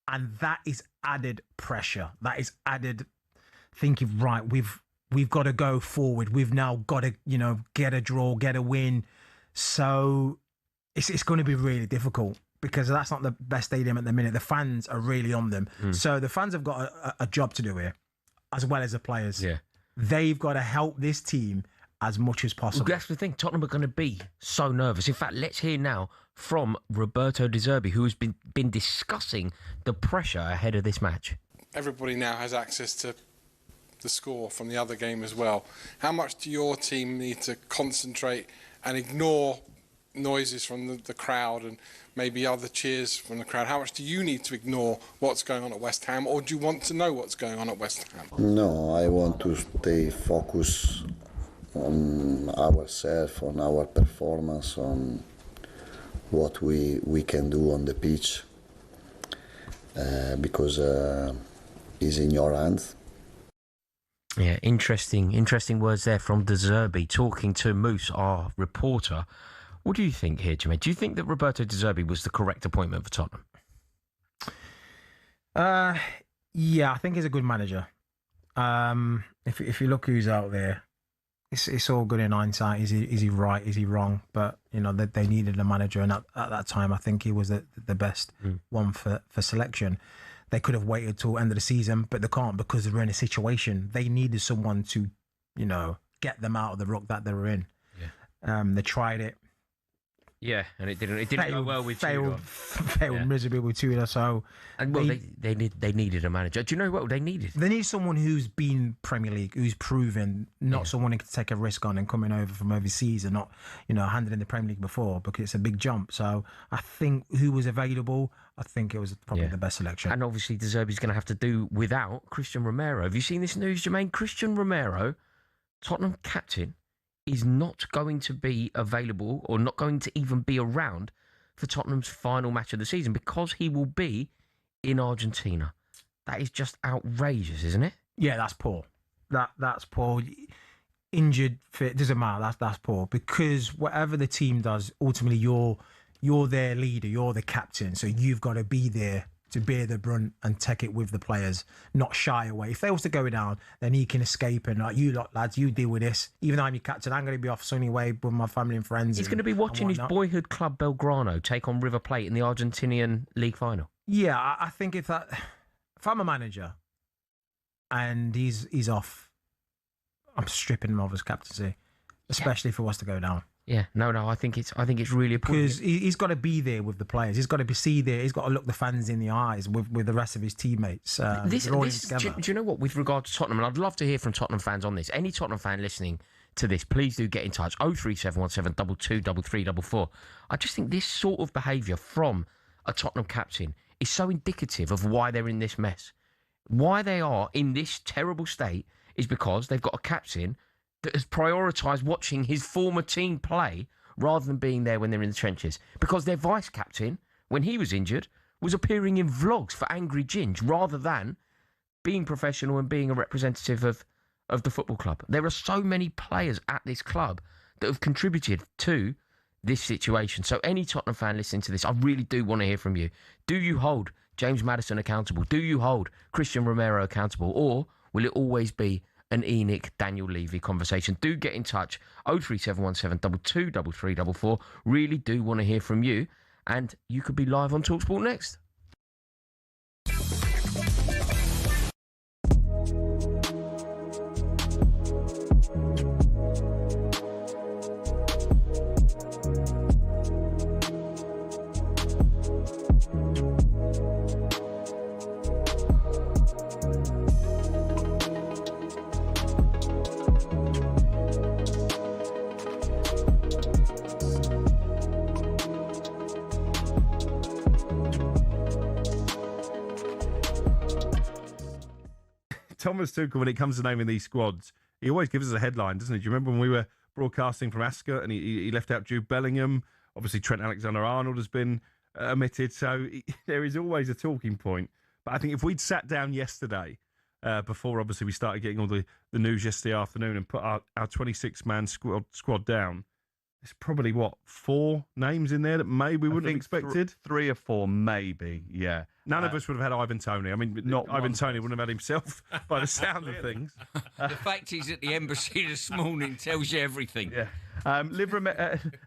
and that is added pressure. That is added thinking, right, we've got to go forward. We've now got to get a draw, get a win. So it's going to be really difficult because that's not the best stadium at the minute. The fans are really on them. So the fans have got a job to do here, as well as the players. Yeah. They've got to help this team as much as possible. Well, that's the thing. Tottenham are going to be so nervous. In fact, let's hear now from Roberto De Zerbi, who has been discussing the pressure ahead of this match. Everybody now has access to the score from the other game as well. How much do your team need to concentrate and ignore noises from the crowd and maybe other cheers from the crowd? How much do you need to ignore what's going on at West Ham, or do you want to know what's going on at West Ham? No, I want to stay focused on ourselves, on our performance, on what we can do on the pitch, because it's in your hands. Yeah, interesting words there from De Zerbi talking to Moose, our reporter. What do you think here, Jermaine? Do you think that Roberto De Zerbi was the correct appointment for Tottenham? Yeah, I think he's a good manager. If you look who's out there, it's all good in hindsight. Is he right? Is he wrong? But they needed a manager, and at that time, I think he was the best one for selection. They could have waited till end of the season, but they can't because they're in a situation. They needed someone to, get them out of the rut that they were in. Yeah. They tried it. Yeah, and it didn't go well with Tudor. Failed miserably with Tudor. So, and they needed a manager. Do you know what they needed? They need someone who's been Premier League, who's proven, not someone who can take a risk on and coming over from overseas and not, handled in the Premier League before, because it's a big jump. So I think who was available, I think it was probably the best selection. And obviously De Zerbi's going to have to do without Christian Romero. Have you seen this news, Jermaine? Christian Romero, Tottenham captain, is not going to be available or not going to even be around for Tottenham's final match of the season because he will be in Argentina. That is just outrageous, isn't it? Yeah, that's poor. That's poor. injured, fit, doesn't matter. That's poor, because whatever the team does, ultimately you're their leader, you're the captain, so you've got to be there to bear the brunt and take it with the players, not shy away. If they was to go down, then he can escape and like, you lot lads, you deal with this. Even though I'm your captain, I'm going to be off sunny way with my family and friends. He's going to be watching his boyhood club Belgrano take on River Plate in the Argentinian league final. Yeah, I think if I'm a manager and he's off, I'm stripping him of his captaincy, especially if it was to go down. Yeah, no, I think it's really important because he's got to be there with the players. He's got to see there. He's got to look the fans in the eyes with the rest of his teammates. Do you know what? With regard to Tottenham, and I'd love to hear from Tottenham fans on this. Any Tottenham fan listening to this, please do get in touch. 03717 223344. I just think this sort of behaviour from a Tottenham captain is so indicative of why they're in this mess. Why they are in this terrible state is because they've got a captain that has prioritised watching his former team play rather than being there when they're in the trenches. Because their vice-captain, when he was injured, was appearing in vlogs for Angry Ginge rather than being professional and being a representative of the football club. There are so many players at this club that have contributed to this situation. So any Tottenham fan listening to this, I really do want to hear from you. Do you hold James Maddison accountable? Do you hold Christian Romero accountable? Or will it always be an Enoch Daniel Levy conversation? Do get in touch. 03717 223344. Really do want to hear from you, and you could be live on talkSPORT next. Thomas Tuchel, when it comes to naming these squads, he always gives us a headline, doesn't he? Do you remember when we were broadcasting from Ascot and he left out Jude Bellingham? Obviously, Trent Alexander-Arnold has been omitted, so there is always a talking point. But I think if we'd sat down yesterday, before obviously we started getting all the news yesterday afternoon, and put our 26-man squad down, there's probably, 4 names in there that maybe we wouldn't have expected? 3 or 4, maybe, yeah. None of us would have had Ivan Toney. I mean, not Ivan Toney wouldn't have had himself by the sound of things. The fact he's at the embassy this morning tells you everything. Yeah.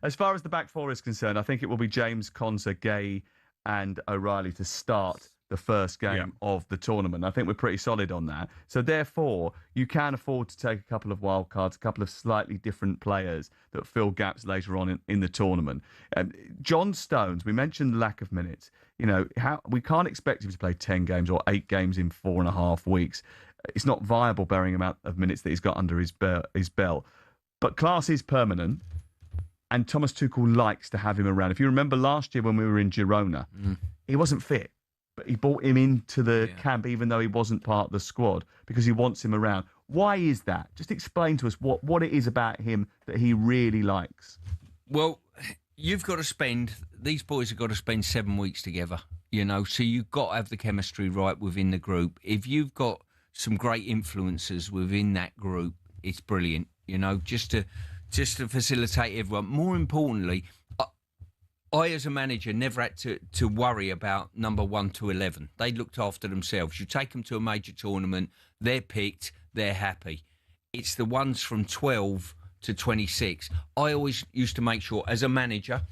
As far as the back four is concerned, I think it will be James, Konsa, Gay and O'Reilly to start the first game of the tournament. I think we're pretty solid on that. So therefore, you can afford to take a couple of wild cards, a couple of slightly different players that fill gaps later on in the tournament. John Stones, we mentioned the lack of minutes. You know, we can't expect him to play 10 games or 8 games in 4.5 weeks. It's not viable bearing the amount of minutes that he's got under his belt. But class is permanent, and Thomas Tuchel likes to have him around. If you remember last year when we were in Girona, he wasn't fit. But he brought him into the camp even though he wasn't part of the squad because he wants him around. Why is that? Just explain to us what it is about him that he really likes. Well, these boys have got to spend 7 weeks together, you know, so you've got to have the chemistry right within the group. If you've got some great influences within that group, it's brilliant, you know, just to facilitate everyone. More importantly, I, as a manager, never had to worry about number 1 to 11. They looked after themselves. You take them to a major tournament, they're picked, they're happy. It's the ones from 12 to 26. I always used to make sure, as a manager,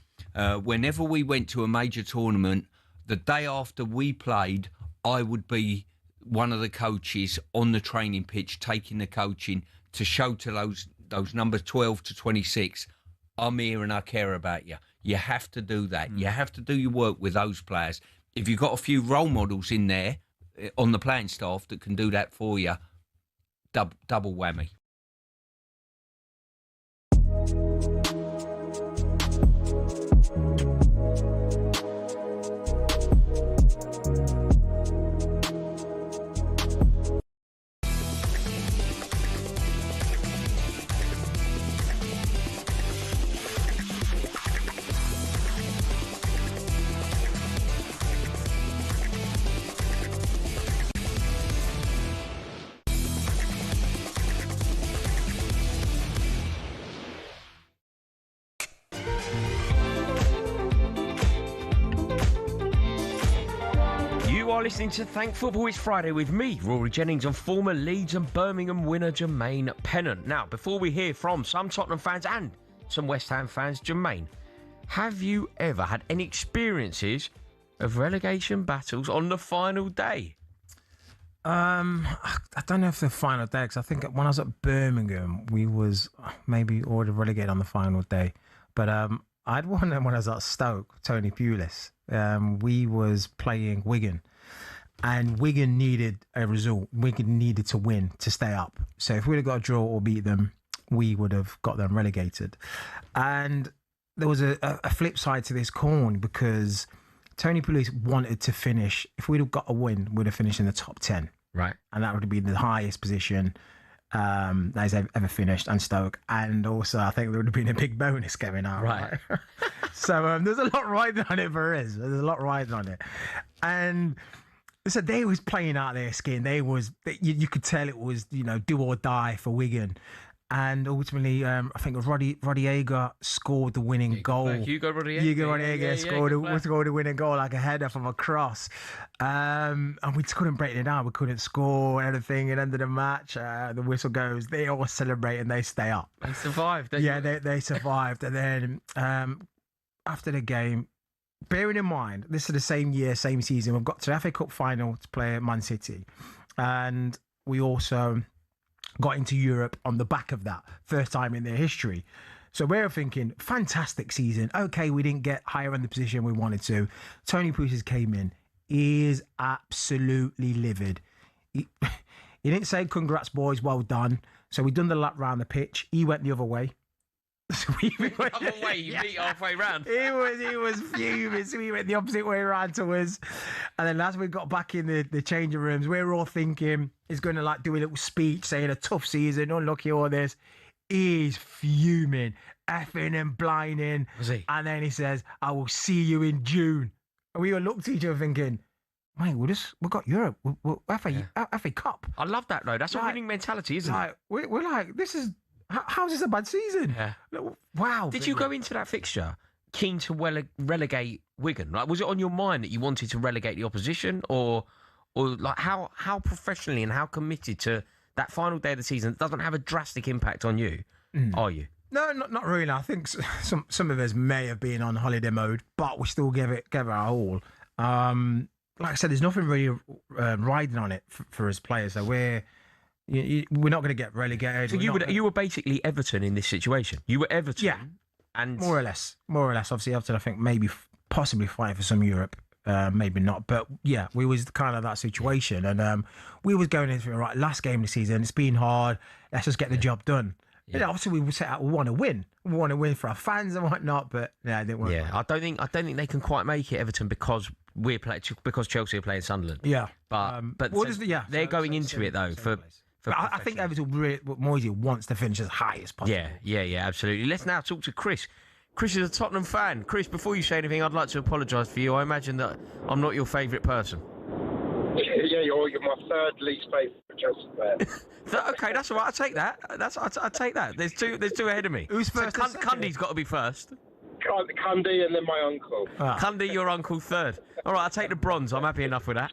whenever we went to a major tournament, the day after we played, I would be one of the coaches on the training pitch, taking the coaching to show to those numbers 12 to 26, I'm here and I care about you. You have to do that. You have to do your work with those players. If you've got a few role models in there on the playing staff that can do that for you, double whammy. are listening to Thank Football. It's Friday with me, Rory Jennings, and former Leeds and Birmingham winner Jermaine Pennant. Now, before we hear from some Tottenham fans and some West Ham fans, Jermaine, have you ever had any experiences of relegation battles on the final day? I don't know if the final day, because I think when I was at Birmingham, we was maybe already relegated on the final day. But I had one when I was at Stoke, Tony Pulis. We was playing Wigan, and Wigan needed a result. Wigan needed to win to stay up. So if we'd have got a draw or beat them, we would have got them relegated. And there was a flip side to this coin, because Tony Pulis wanted to finish. If we'd have got a win, we'd have finished in the top 10. Right. And that would have been the highest position that he's ever finished, and Stoke. And also, I think there would have been a big bonus going out. Right. So there's a lot riding on it for us. There's a lot riding on it. And so they was playing out their skin. You could tell it was, do or die for Wigan. And ultimately, I think it was Rodriguez scored the winning goal. Hugo Rodriguez scored the winning goal, like a header from a cross. And we just couldn't break it down. We couldn't score anything. At the end of the match, the whistle goes. They all celebrate and they stay up. They survived. They survived. And then after the game, bearing in mind, this is the same year, same season, we've got to the FA Cup final to play at Man City. And we also got into Europe on the back of that, first time in their history. So we're thinking, fantastic season. Okay, we didn't get higher in the position we wanted to. Tony Pulis came in. He is absolutely livid. He didn't say, congrats, boys, well done. So we done the lap round the pitch. He went the other way. So we went the other way, you beat halfway round. He was fuming, so we went the opposite way around to us. And then as we got back in the changing rooms, we were all thinking he's going to do a little speech saying a tough season, unlucky, all this. He's fuming, effing and blinding. Was he? And then he says, I will see you in June. And we all looked at each other thinking, mate, we got Europe. We're FA Cup. I love that, though. That's a winning mentality, isn't it? We're like, this is... How's this a bad season? Yeah. Wow. Did you go into that fixture keen to relegate Wigan? Was it on your mind that you wanted to relegate the opposition, or how professionally and how committed to that final day of the season that doesn't have a drastic impact on you are you? No, not really. I think some of us may have been on holiday mode, but we still gave it our all. Like I said, there's nothing really riding on it for us players. So we're not going to get relegated. So you were basically Everton in this situation. You were Everton, yeah, and more or less. Obviously, Everton, I think maybe possibly fighting for some Europe, maybe not. But yeah, we was kind of that situation, and we was going into right last game of the season. It's been hard. Let's just get the job done. Yeah. Obviously, we set out. We want to win. We want to win for our fans and whatnot. But yeah, it didn't work. Yeah, I don't think they can quite make it, Everton, because Chelsea are playing Sunderland. Yeah, but they're going into it though for. I think Everton, Moisey wants to finish as high as possible. Yeah, absolutely. Let's now talk to Chris. Chris is a Tottenham fan. Chris, before you say anything, I'd like to apologise for you. I imagine that I'm not your favourite person. Yeah, you're my third least favourite Chelsea player. Okay, that's all right. I take that. I take that. There's two ahead of me. Who's first? So Cundy's got to be first. Cundy and then my uncle. Cundy, your uncle third. All right, I'll take the bronze. I'm happy enough with that.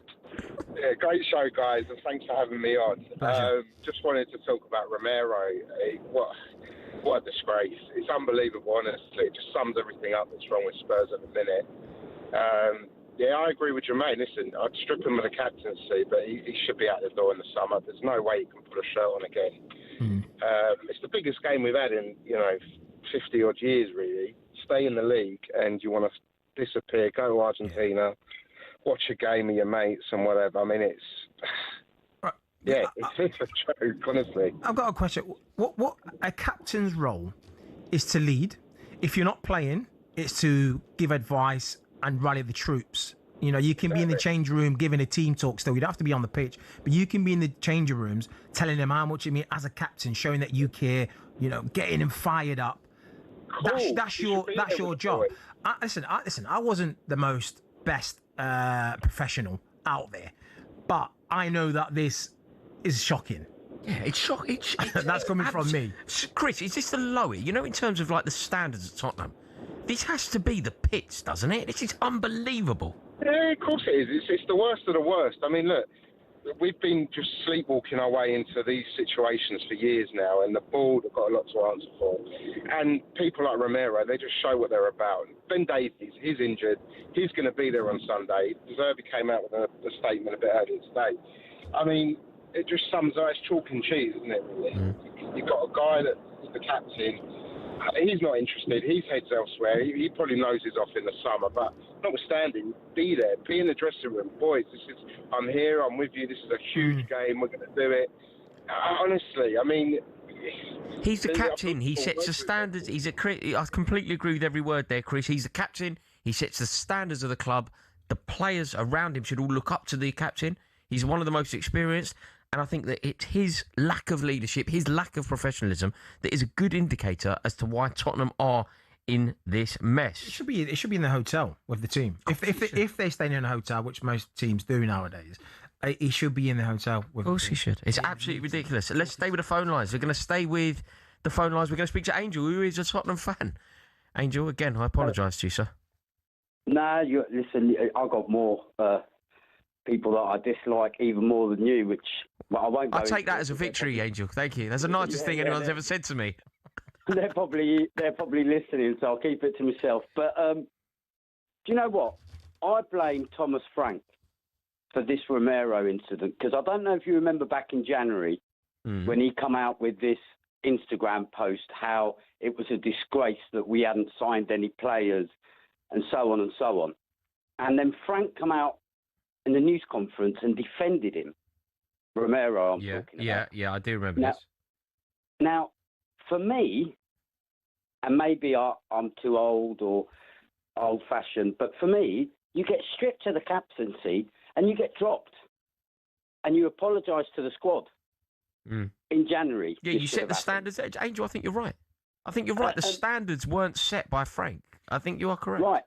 Yeah, great show, guys, and thanks for having me on. Just wanted to talk about Romero. What a disgrace. It's unbelievable, honestly. It just sums everything up that's wrong with Spurs at the minute. Yeah, I agree with Jermaine. Listen, I'd strip him of the captaincy, but he should be out the door in the summer. There's no way he can put a shirt on again. It's the biggest game we've had in 50-odd years, really. Stay in the league, and you want to disappear, go to Argentina, watch a game of your mates and whatever. I mean, it's it's a joke, honestly. I've got a question. What a captain's role is to lead. If you're not playing, it's to give advice and rally the troops. You can be in the change room giving a team talk still. You don't have to be on the pitch, but you can be in the changing rooms telling them how much you mean as a captain, showing that you care. Getting them fired up. Cool. That's your job. Listen, I wasn't the best professional out there, but I know that this is shocking. Yeah, it's shocking. That's coming from me. Chris, is this the lowest? In terms of the standards at Tottenham, This has to be the pits, doesn't it? This is unbelievable. Yeah, of course it is. It's the worst of the worst. I mean, look, we've been just sleepwalking our way into these situations for years now, and the board have got a lot to answer for. And people like Romero, they just show what they're about. Ben Davies, he's injured. He's going to be there on Sunday. Xabi came out with a statement a bit earlier today. I mean, it just sums up. It's chalk and cheese, isn't it, really? You've got a guy that's the captain. He's not interested. His head's elsewhere. He probably knows he's off in the summer. But notwithstanding, be there. Be in the dressing room. Boys, I'm here. I'm with you. This is a huge game. We're going to do it. Honestly, I mean... He's the captain. He sets the standards. I completely agree with every word there, Chris. He's the captain. He sets the standards of the club. The players around him should all look up to the captain. He's one of the most experienced. And I think that it's his lack of leadership, his lack of professionalism, that is a good indicator as to why Tottenham are in this mess. It should be in the hotel with the team. If they're staying in a hotel, which most teams do nowadays, he should be in the hotel with. Of course, he should. It's absolutely ridiculous. Let's stay with the phone lines. We're going to stay with the phone lines. We're going to speak to Angel, who is a Tottenham fan. Angel, again, I apologise to you, sir. Nah, listen, I've got more people that I dislike even more than you, which I won't go I'll take that as a victory, Angel. Thank you. That's the nicest thing anyone's ever said to me. They're probably listening, so I'll keep it to myself. But do you know what? I blame Thomas Frank for this Romero incident, because I don't know if you remember back in January when he come out with this Instagram post how it was a disgrace that we hadn't signed any players and so on and so on. And then Frank come out in the news conference and defended him. Romero, I'm talking about. Yeah, I do remember this. Now, for me, and maybe I'm too old or old-fashioned, but for me, you get stripped of the captaincy and you get dropped. And you apologise to the squad in January. Yeah, you set the standards. Angel, I think you're right. The standards weren't set by Frank. I think you are correct. Right.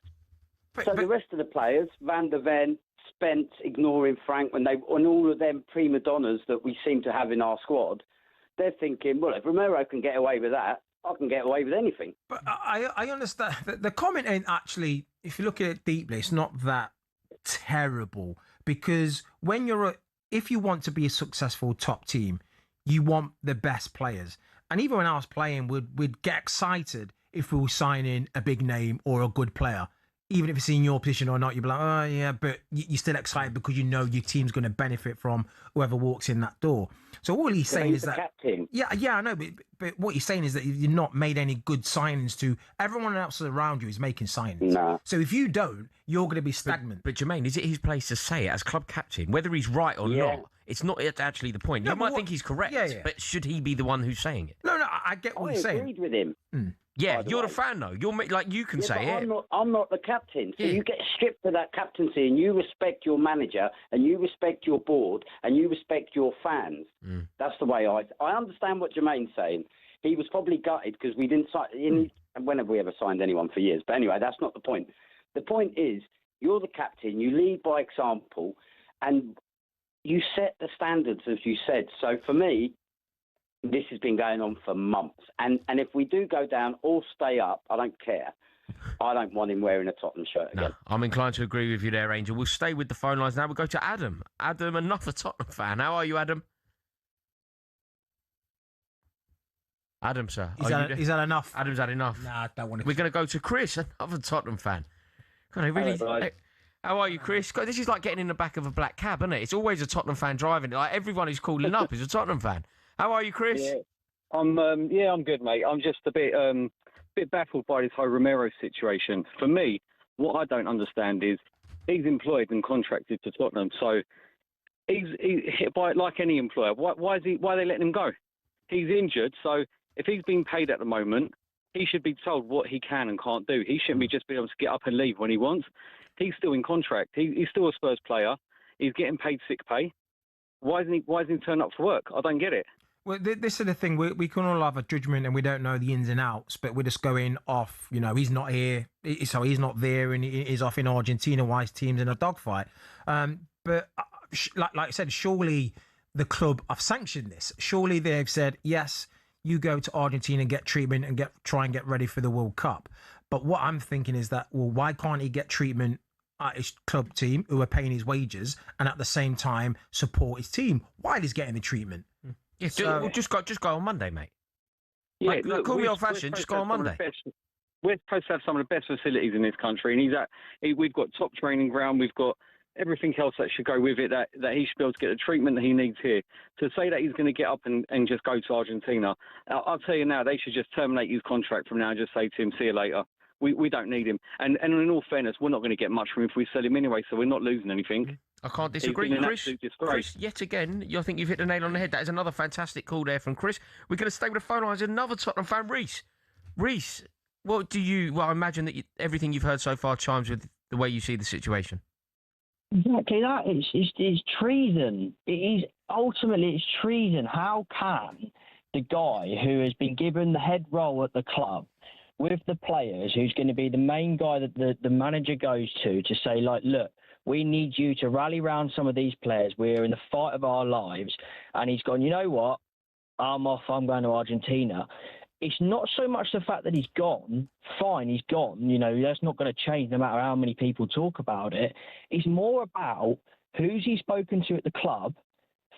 So the rest of the players, Van der Ven, Spence, ignoring Frank, and all of them prima donnas that we seem to have in our squad, they're thinking, well, if Romero can get away with that, I can get away with anything. But I understand that the comment ain't actually, if you look at it deeply, it's not that terrible, because if you want to be a successful top team, you want the best players. And even when I was playing, we'd get excited if we were signing a big name or a good player. Even if it's in your position or not, you'd be like, oh, yeah, but you're still excited because you know your team's going to benefit from whoever walks in that door. So all he's saying is that... captain. Yeah, I know, but what he's saying is that you've not made any good signings to... Everyone else around you is making signings. Nah. So if you don't, you're going to be stagnant. But Jermaine, is it his place to say it as club captain? Whether he's right or not, it's not actually the point. No, you might think he's correct, but should he be the one who's saying it? No, I get what he's saying. I agreed with him. Yeah, you're the fan, though. You can say it. I'm not the captain. So you get stripped of that captaincy and you respect your manager and you respect your board and you respect your fans. That's the way I understand what Jermaine's saying. He was probably gutted because we didn't sign... When have we ever signed anyone for years? But anyway, that's not the point. The point is, you're the captain, you lead by example, and you set the standards, as you said. So for me... This has been going on for months. And if we do go down or stay up, I don't care. I don't want him wearing a Tottenham shirt again. No, I'm inclined to agree with you there, Angel. We'll stay with the phone lines now. We'll go to Adam. Adam, another Tottenham fan. How are you, Adam? Adam, sir. He's had enough. Adam's had enough. Nah, I don't want to. We're going to go to Chris, another Tottenham fan. God, I really... How are you, Chris? God, this is like getting in the back of a black cab, isn't it? It's always a Tottenham fan driving. Like everyone who's calling up is a Tottenham fan. How are you, Chris? Yeah, I'm good, mate. I'm just a bit baffled by this whole Romero situation. For me, what I don't understand is he's employed and contracted to Tottenham, so he's hit by like any employer. Why are they letting him go? He's injured, so if he's being paid at the moment, he should be told what he can and can't do. He shouldn't be just be able to get up and leave when he wants. He's still in contract. He's still a Spurs player. He's getting paid sick pay. Why isn't he turning up for work? I don't get it. Well, this is the thing. We can all have a judgment and we don't know the ins and outs, but we're just going off, he's not here, so he's not there and he's off in Argentina while his team's in a dogfight. But like I said, surely the club have sanctioned this. Surely they've said, yes, you go to Argentina and get treatment and try and get ready for the World Cup. But what I'm thinking is that, well, why can't he get treatment at his club team who are paying his wages and at the same time support his team while he's getting the treatment? Yeah, just go on Monday, mate. Yeah, like, call me old-fashioned, just go on Monday. We're supposed to have some of the best facilities in this country, and we've got top training ground, we've got everything else that should go with it, that he should be able to get the treatment that he needs here. To say that he's going to get up and just go to Argentina, I'll tell you now, they should just terminate his contract from now and just say to him, see you later. We don't need him. And in all fairness, we're not going to get much from him if we sell him anyway, so we're not losing anything. I can't disagree, Chris, yet again, I think you've hit the nail on the head. That is another fantastic call there from Chris. We're going to stay with the phone lines. Another Tottenham fan, Reese. Reese, what do you... Well, I imagine that everything you've heard so far chimes with the way you see the situation. Exactly that. It's treason. Ultimately, it's treason. How can the guy who has been given the head role at the club with the players, who's going to be the main guy that the manager goes to say, like, look, we need you to rally around some of these players. We're in the fight of our lives. And he's gone, you know what? I'm off. I'm going to Argentina. It's not so much the fact that he's gone. Fine, he's gone. You know, that's not going to change no matter how many people talk about it. It's more about who's he spoken to at the club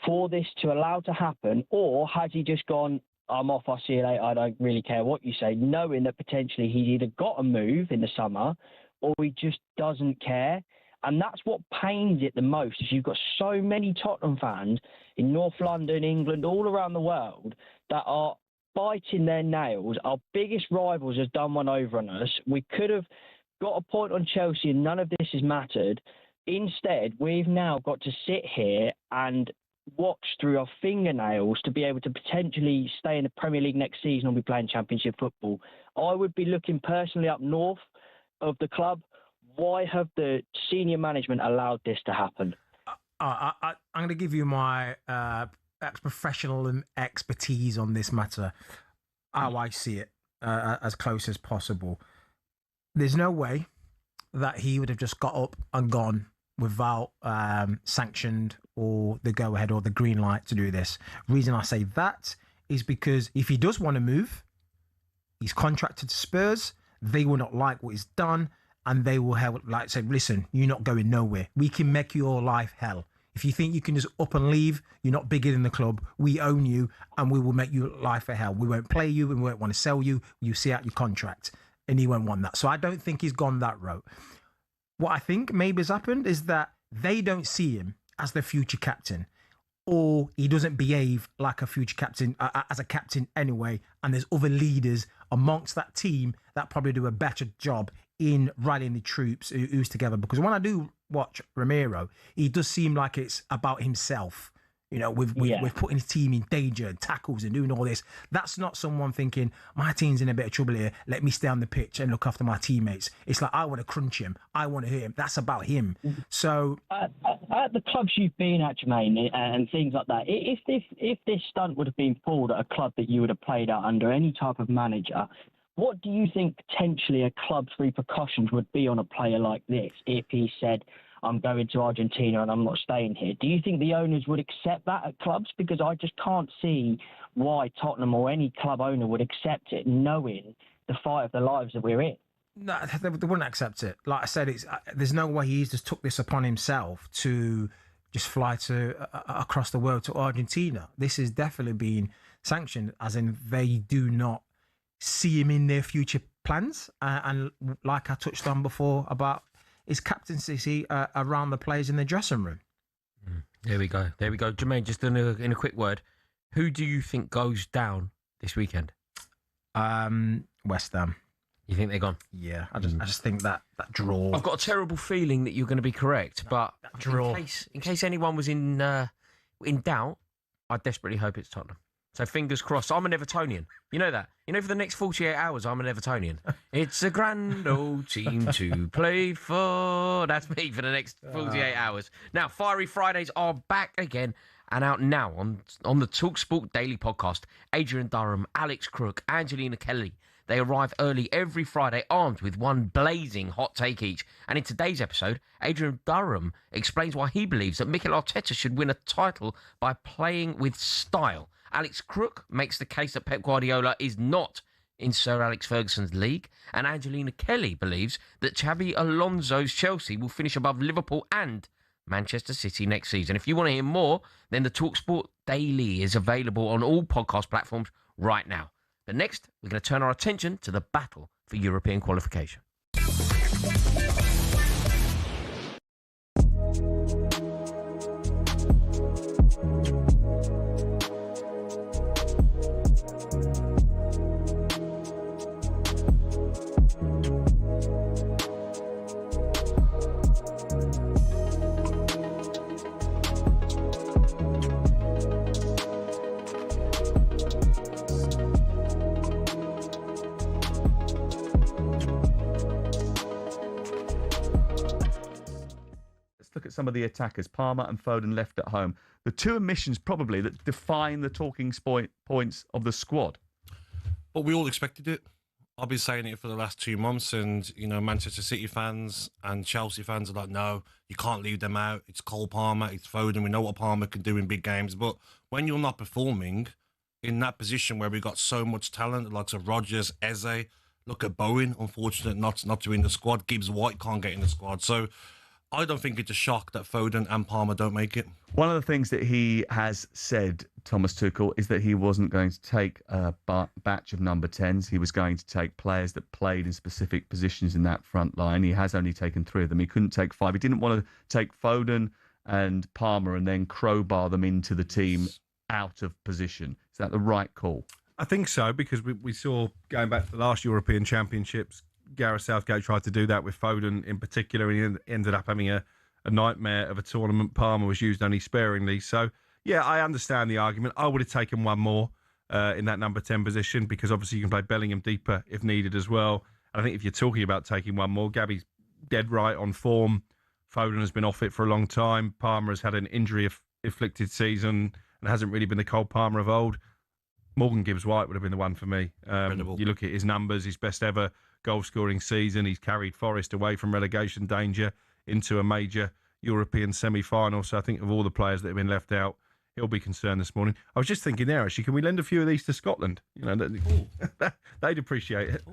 for this to allow to happen, or has he just gone, I'm off, I'll see you later, I don't really care what you say, knowing that potentially he's either got to move in the summer or he just doesn't care. And that's what pains it the most, is you've got so many Tottenham fans in North London, England, all around the world that are biting their nails. Our biggest rivals has done one over on us. We could have got a point on Chelsea and none of this has mattered. Instead, we've now got to sit here and watch through our fingernails to be able to potentially stay in the Premier League next season or be playing Championship football. I would be looking personally up north of the club. Why have the senior management allowed this to happen? I'm going to give you my professional expertise on this matter, how I see it, as close as possible. There's no way that he would have just got up and gone without sanctioned or the go-ahead or the green light to do this. Reason I say that is because if he does want to move, he's contracted to Spurs, they will not like what he's done, and they will have, like, say, listen, you're not going nowhere. We can make your life hell. If you think you can just up and leave, you're not bigger than the club. We own you, and we will make your life a hell. We won't play you, and we won't want to sell you. You see out your contract, and he won't want that. So I don't think he's gone that route. What I think maybe has happened is that they don't see him as the future captain, or he doesn't behave like a future captain, as a captain anyway, and there's other leaders amongst that team that probably do a better job in rallying the troops who's together. Because when I do watch Romero, he does seem like it's about himself. You know, with putting his team in danger and tackles and doing all this. That's not someone thinking, my team's in a bit of trouble here, let me stay on the pitch and look after my teammates. It's like, I want to crunch him. I want to hit him. That's about him. So at the clubs you've been at, Jermaine, and things like that, if this stunt would have been pulled at a club that you would have played at under any type of manager, what do you think potentially a club's repercussions would be on a player like this if he said, I'm going to Argentina and I'm not staying here? Do you think the owners would accept that at clubs? Because I just can't see why Tottenham or any club owner would accept it, knowing the fight of their lives that we're in. No, they wouldn't accept it. Like I said, there's no way he's just took this upon himself to just fly across the world to Argentina. This is definitely being sanctioned, as in they do not see him in their future plans. And like I touched on before about his captaincy around the players in the dressing room. There we go. Jermaine, just in a quick word, who do you think goes down this weekend? West Ham. You think they're gone? Yeah, I just think that draw. I've got a terrible feeling that you're going to be correct, but that draw. In case anyone was in doubt, I desperately hope it's Tottenham. So fingers crossed. I'm an Evertonian. You know that. You know, for the next 48 hours, I'm an Evertonian. It's a grand old team to play for. That's me for the next 48 hours. Now, Fiery Fridays are back again and out now on the talkSPORT Daily Podcast. Adrian Durham, Alex Crook, Angelina Kelly. They arrive early every Friday armed with one blazing hot take each. And in today's episode, Adrian Durham explains why he believes that Mikel Arteta should win a title by playing with style. Alex Crook makes the case that Pep Guardiola is not in Sir Alex Ferguson's league, and Angelina Kelly believes that Xabi Alonso's Chelsea will finish above Liverpool and Manchester City next season. If you want to hear more, then the talkSPORT Daily is available on all podcast platforms right now. But next, we're going to turn our attention to the battle for European qualification. Look at some of the attackers, Palmer and Foden left at home. The two omissions probably that define the talking points of the squad. But we all expected it. I've been saying it for the last 2 months, and Manchester City fans and Chelsea fans are like, no, you can't leave them out. It's Cole Palmer, it's Foden. We know what Palmer can do in big games, but when you're not performing in that position where we've got so much talent, the likes of Rodgers, Eze, look at Bowen, unfortunate not to in the squad. Gibbs White can't get in the squad, so I don't think it's a shock that Foden and Palmer don't make it. One of the things that he has said, Thomas Tuchel, is that he wasn't going to take a batch of number 10s. He was going to take players that played in specific positions in that front line. He has only taken 3 of them. He couldn't take 5. He didn't want to take Foden and Palmer and then crowbar them into the team out of position. Is that the right call? I think so, because we saw, going back to the last European Championships, Gareth Southgate tried to do that with Foden in particular, and he ended up having a nightmare of a tournament. Palmer was used only sparingly. So, yeah, I understand the argument. I would have taken one more in that number 10 position, because obviously you can play Bellingham deeper if needed as well. And I think if you're talking about taking one more, Gabby's dead right on form. Foden has been off it for a long time. Palmer has had an injury-afflicted season and hasn't really been the Cole Palmer of old. Morgan Gibbs-White would have been the one for me. You look at his numbers, his best ever goal-scoring season. He's carried Forest away from relegation danger into a major European semi-final. So I think of all the players that have been left out, he'll be concerned this morning. I was just thinking there, actually, can we lend a few of these to Scotland? They'd appreciate it.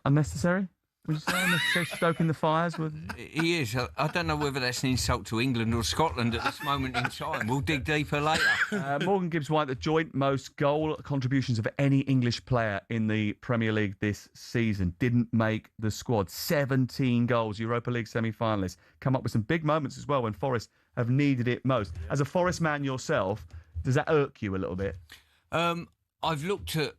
Unnecessary? Would you say unnecessary stoking the fires? He is. I don't know whether that's an insult to England or Scotland at this moment in time. We'll dig deeper later. Morgan Gibbs-White, the joint most goal contributions of any English player in the Premier League this season, didn't make the squad. 17 goals, Europa League semi-finalists. Come up with some big moments as well when Forest have needed it most. As a Forest man yourself, does that irk you a little bit? I've looked at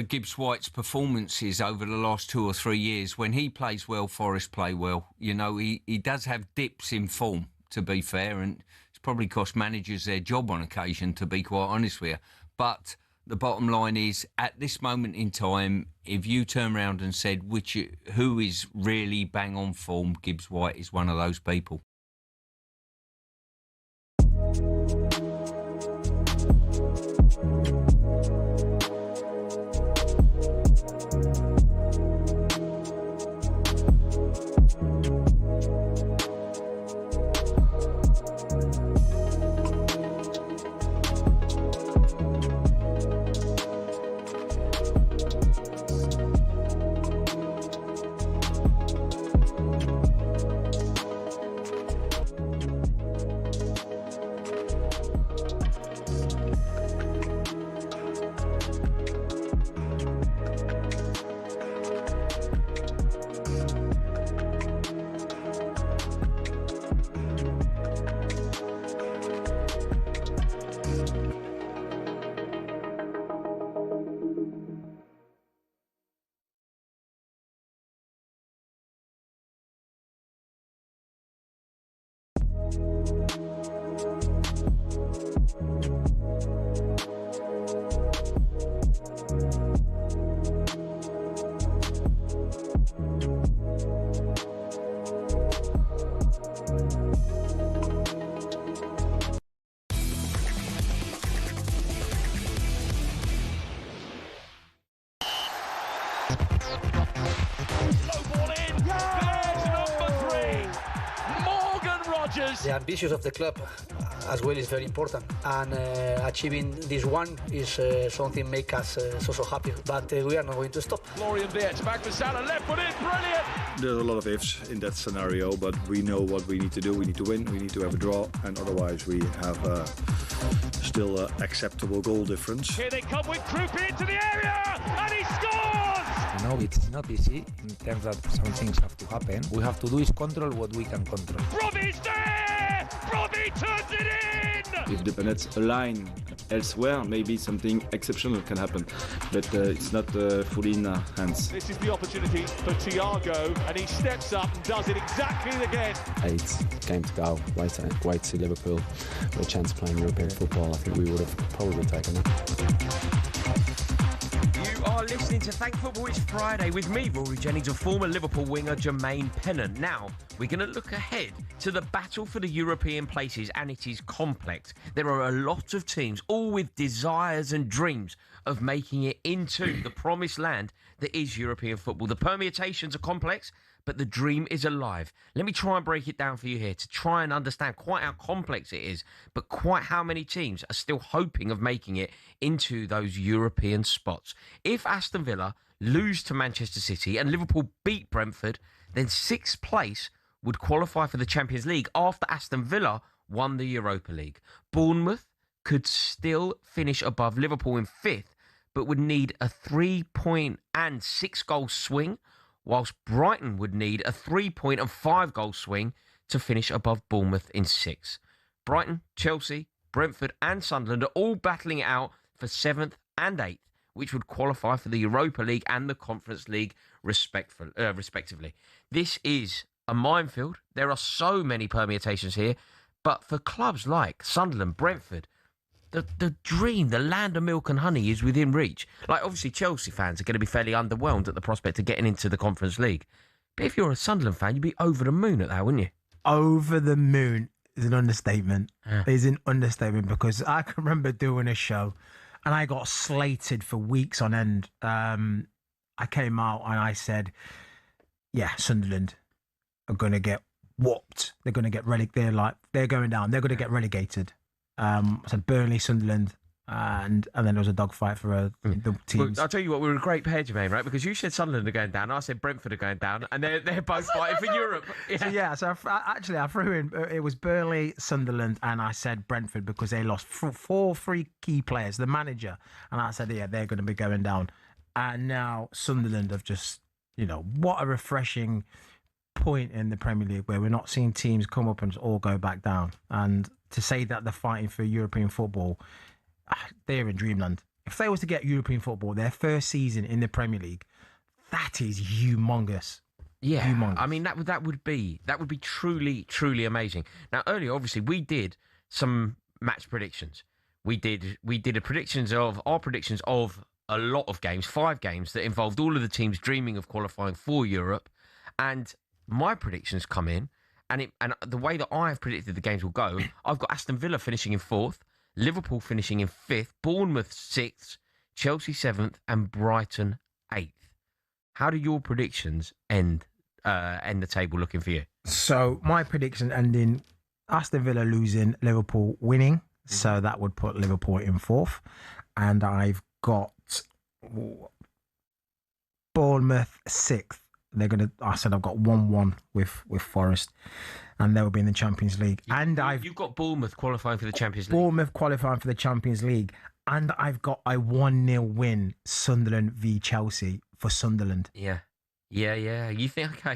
Gibbs-White's performances over the last 2 or 3 years. When he plays well, Forest play well. He does have dips in form, to be fair, and it's probably cost managers their job on occasion, to be quite honest with you. But the bottom line is, at this moment in time, if you turn around and said who is really bang on form, Gibbs-White is one of those people. The ambitions of the club as well is very important. And achieving this one is something make us so happy. But we are not going to stop. Florian Wirtz back for Salah, left foot in, brilliant! There's a lot of ifs in that scenario, but we know what we need to do. We need to win, we need to have a draw, and otherwise we have still an acceptable goal difference. Here they come with Krupi into the area, and he scores! You know, it's not easy in terms that some things have to happen. We have to do is control what we can control. Robbie's there! Robbie turns it in! If the Pennants align elsewhere, maybe something exceptional can happen, but it's not fully in our hands. This is the opportunity for Thiago, and he steps up and does it exactly again. 8 games to go, wait to see Liverpool with a chance of playing European football. I think we would have probably taken it. You are listening to Thank Football. It's Friday with me, Rory Jennings, and former Liverpool winger Jermaine Pennant. Now, we're going to look ahead to the battle for the European places, and it is complex. There are a lot of teams, all with desires and dreams of making it into the promised land that is European football. The permutations are complex, but the dream is alive. Let me try and break it down for you here to try and understand quite how complex it is, but quite how many teams are still hoping of making it into those European spots. If Aston Villa lose to Manchester City and Liverpool beat Brentford, then 6th place would qualify for the Champions League after Aston Villa won the Europa League. Bournemouth could still finish above Liverpool in 5th, but would need a 3-point and 6-goal swing, whilst Brighton would need a 3-point and 5-goal swing to finish above Bournemouth in 6th. Brighton, Chelsea, Brentford and Sunderland are all battling it out for 7th and 8th, which would qualify for the Europa League and the Conference League respectively. This is a minefield. There are so many permutations here, but for clubs like Sunderland, Brentford, the dream, the land of milk and honey is within reach. Like, obviously, Chelsea fans are going to be fairly underwhelmed at the prospect of getting into the Conference League. But if you're a Sunderland fan, you'd be over the moon at that, wouldn't you? Over the moon is an understatement. Yeah. Is an understatement, because I can remember doing a show and I got slated for weeks on end. I came out and I said, yeah, Sunderland are going to get whopped. They're going to get relegated. They're going down. They're going to get relegated. So Burnley, Sunderland, and then there was a dogfight for the teams. Well, I'll tell you what, we were a great pair, Jermaine, right? Because you said Sunderland are going down, I said Brentford are going down, and they're both fighting for Europe. Yeah. So I threw in, it was Burnley, Sunderland, and I said Brentford because they lost 3 key players, the manager, and I said, yeah, they're going to be going down. And now Sunderland have just, what a refreshing point in the Premier League where we're not seeing teams come up and just all go back down. And to say that they're fighting for European football, they're in dreamland. If they was to get European football, their first season in the Premier League, that is humongous. Yeah, humongous. I mean that would be truly, truly amazing. Now, earlier, obviously, we did some match predictions. We did our predictions of a lot of games, 5 games that involved all of the teams dreaming of qualifying for Europe, and my predictions come in. And the way that I've predicted the games will go, I've got Aston Villa finishing in 4th, Liverpool finishing in 5th, Bournemouth 6th, Chelsea 7th, and Brighton 8th. How do your predictions end the table looking for you? So my prediction ending Aston Villa losing, Liverpool winning. So that would put Liverpool in 4th. And I've got Bournemouth 6th. I said I've got 1-1 with Forest, and they will be in the Champions League. You've got Bournemouth qualifying for the Champions League. Bournemouth qualifying for the Champions League, and I've got a 1-0 win, Sunderland v Chelsea for Sunderland. Yeah. You think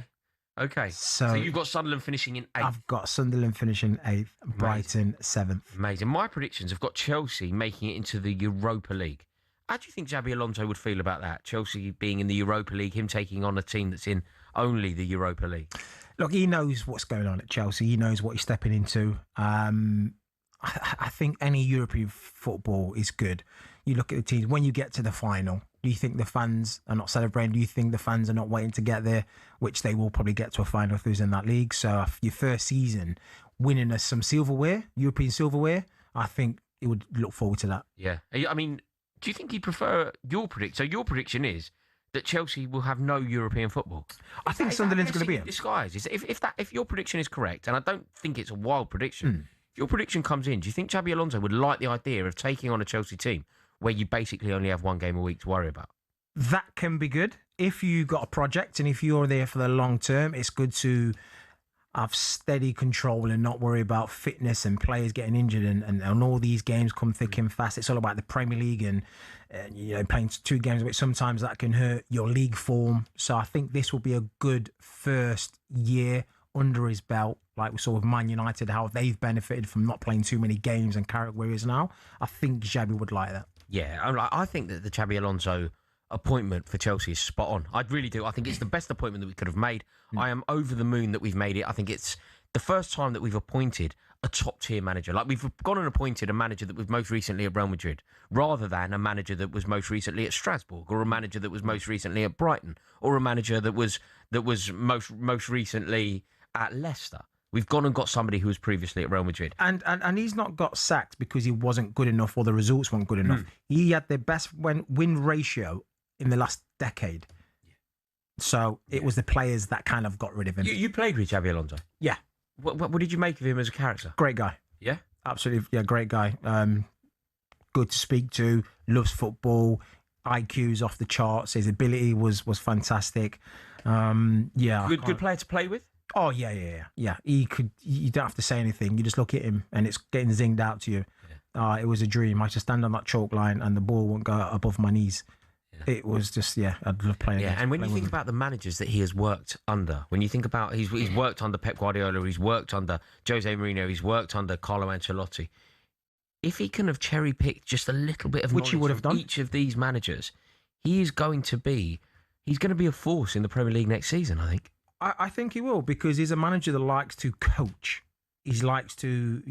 okay. So you've got Sunderland finishing in 8th. I've got Sunderland finishing 8th, Brighton 7th. Amazing. My predictions have got Chelsea making it into the Europa League. How do you think Xabi Alonso would feel about that? Chelsea being in the Europa League, him taking on a team that's in only the Europa League. Look, he knows what's going on at Chelsea. He knows what he's stepping into. I think any European football is good. You look at the teams, when you get to the final, do you think the fans are not celebrating? Do you think the fans are not waiting to get there? Which they will probably get to a final if who's in that league. So your first season, winning us some silverware, European silverware, I think he would look forward to that. Yeah. I mean, do you think he'd prefer your prediction? So your prediction is that Chelsea will have no European football. I think Sunderland's going to be in disguise. If your prediction is correct, and I don't think it's a wild prediction, If your prediction comes in, do you think Xabi Alonso would like the idea of taking on a Chelsea team where you basically only have one game a week to worry about? That can be good. If you got a project and if you're there for the long term, it's good to have steady control and not worry about fitness and players getting injured and all these games come thick and fast. It's all about the Premier League and playing 2 games a week. Sometimes that can hurt your league form. So I think this will be a good first year under his belt, like we saw with Man United, how they've benefited from not playing too many games and Carrick where he is now. I think Xabi would like that. Yeah, I think that the Xabi Alonso appointment for Chelsea is spot on. I really do. I think it's the best appointment that we could have made. I am over the moon that we've made it. I think it's the first time that we've appointed a top-tier manager. Like, we've gone and appointed a manager that was most recently at Real Madrid, rather than a manager that was most recently at Strasbourg, or a manager that was most recently at Brighton, or a manager that was most recently at Leicester. We've gone and got somebody who was previously at Real Madrid. And he's not got sacked because he wasn't good enough or the results weren't good enough. He had the best win ratio in the last decade. So it was the players that kind of got rid of him. You played with Xabi Alonso? Yeah. What did you make of him as a character? Great guy. Yeah? Absolutely. Yeah, great guy. Good to speak to, loves football, IQ's off the charts, his ability was fantastic. Good player to play with? Oh, yeah. You don't have to say anything. You just look at him and it's getting zinged out to you. Yeah. It was a dream. I used to stand on that chalk line and the ball wouldn't go above my knees. Yeah. It was just, I'd love playing. Yeah, and when you think about the managers that he has worked under, when you think about he's worked under Pep Guardiola, he's worked under Jose Mourinho, he's worked under Carlo Ancelotti. If he can have cherry-picked just a little bit of which he would have done, each of these managers, he's going to be a force in the Premier League next season, I think. I think he will, because he's a manager that likes to coach. He likes to,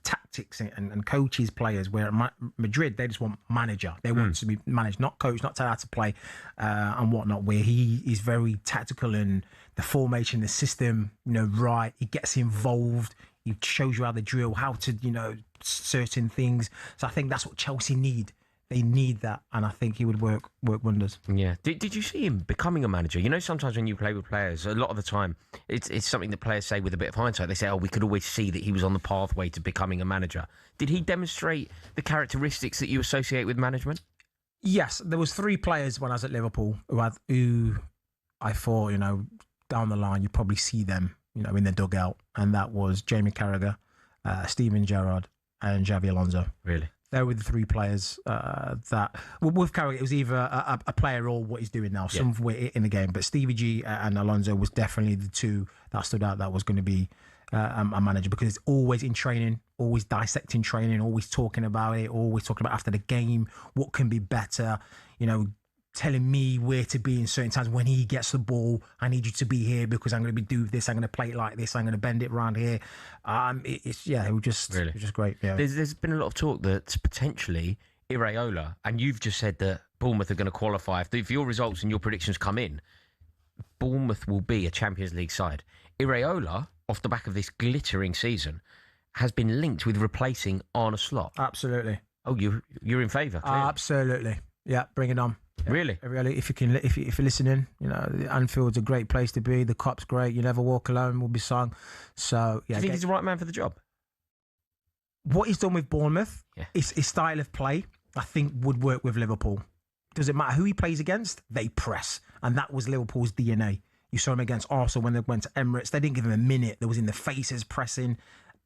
tactics and coach his players, where at Madrid, they just want manager. They want to be managed, not coach, not tell how to play and whatnot, where he is very tactical in the formation, the system, right. He gets involved. He shows you how to drill, how to, certain things. So I think that's what Chelsea need. They need that, and I think he would work wonders. Yeah. Did you see him becoming a manager? Sometimes when you play with players, a lot of the time, it's something that players say with a bit of hindsight. They say, we could always see that he was on the pathway to becoming a manager. Did he demonstrate the characteristics that you associate with management? Yes. There was 3 players when I was at Liverpool who I thought, down the line, you'd probably see them, in the dugout, and that was Jamie Carragher, Steven Gerrard, and Xabi Alonso. Really? They were the 3 players that... with Carrick, it was either a player or what he's doing now. Some were in the game. But Stevie G and Alonso was definitely the 2 that stood out that was going to be a manager, because it's always in training, always dissecting training, always talking about it, always talking about after the game, what can be better, telling me where to be in certain times. When he gets the ball, I need you to be here because I'm going to do this, I'm going to play it like this, I'm going to bend it around here. It was just great. Yeah. There's been a lot of talk that potentially Iraola, and you've just said that Bournemouth are going to qualify. If your results and your predictions come in, Bournemouth will be a Champions League side. Iraola, off the back of this glittering season, has been linked with replacing Arne Slot. Absolutely. Oh, you're in favour? Absolutely. Yeah, bring it on. Yeah. Really? If you're listening, Anfield's a great place to be. The Cop's great. You Never Walk Alone will be sung. So do you think he's the right man for the job? What he's done with Bournemouth, his style of play, I think would work with Liverpool. Doesn't matter who he plays against, they press, and that was Liverpool's DNA. You saw him against Arsenal when they went to Emirates. They didn't give him a minute. They was in the faces pressing.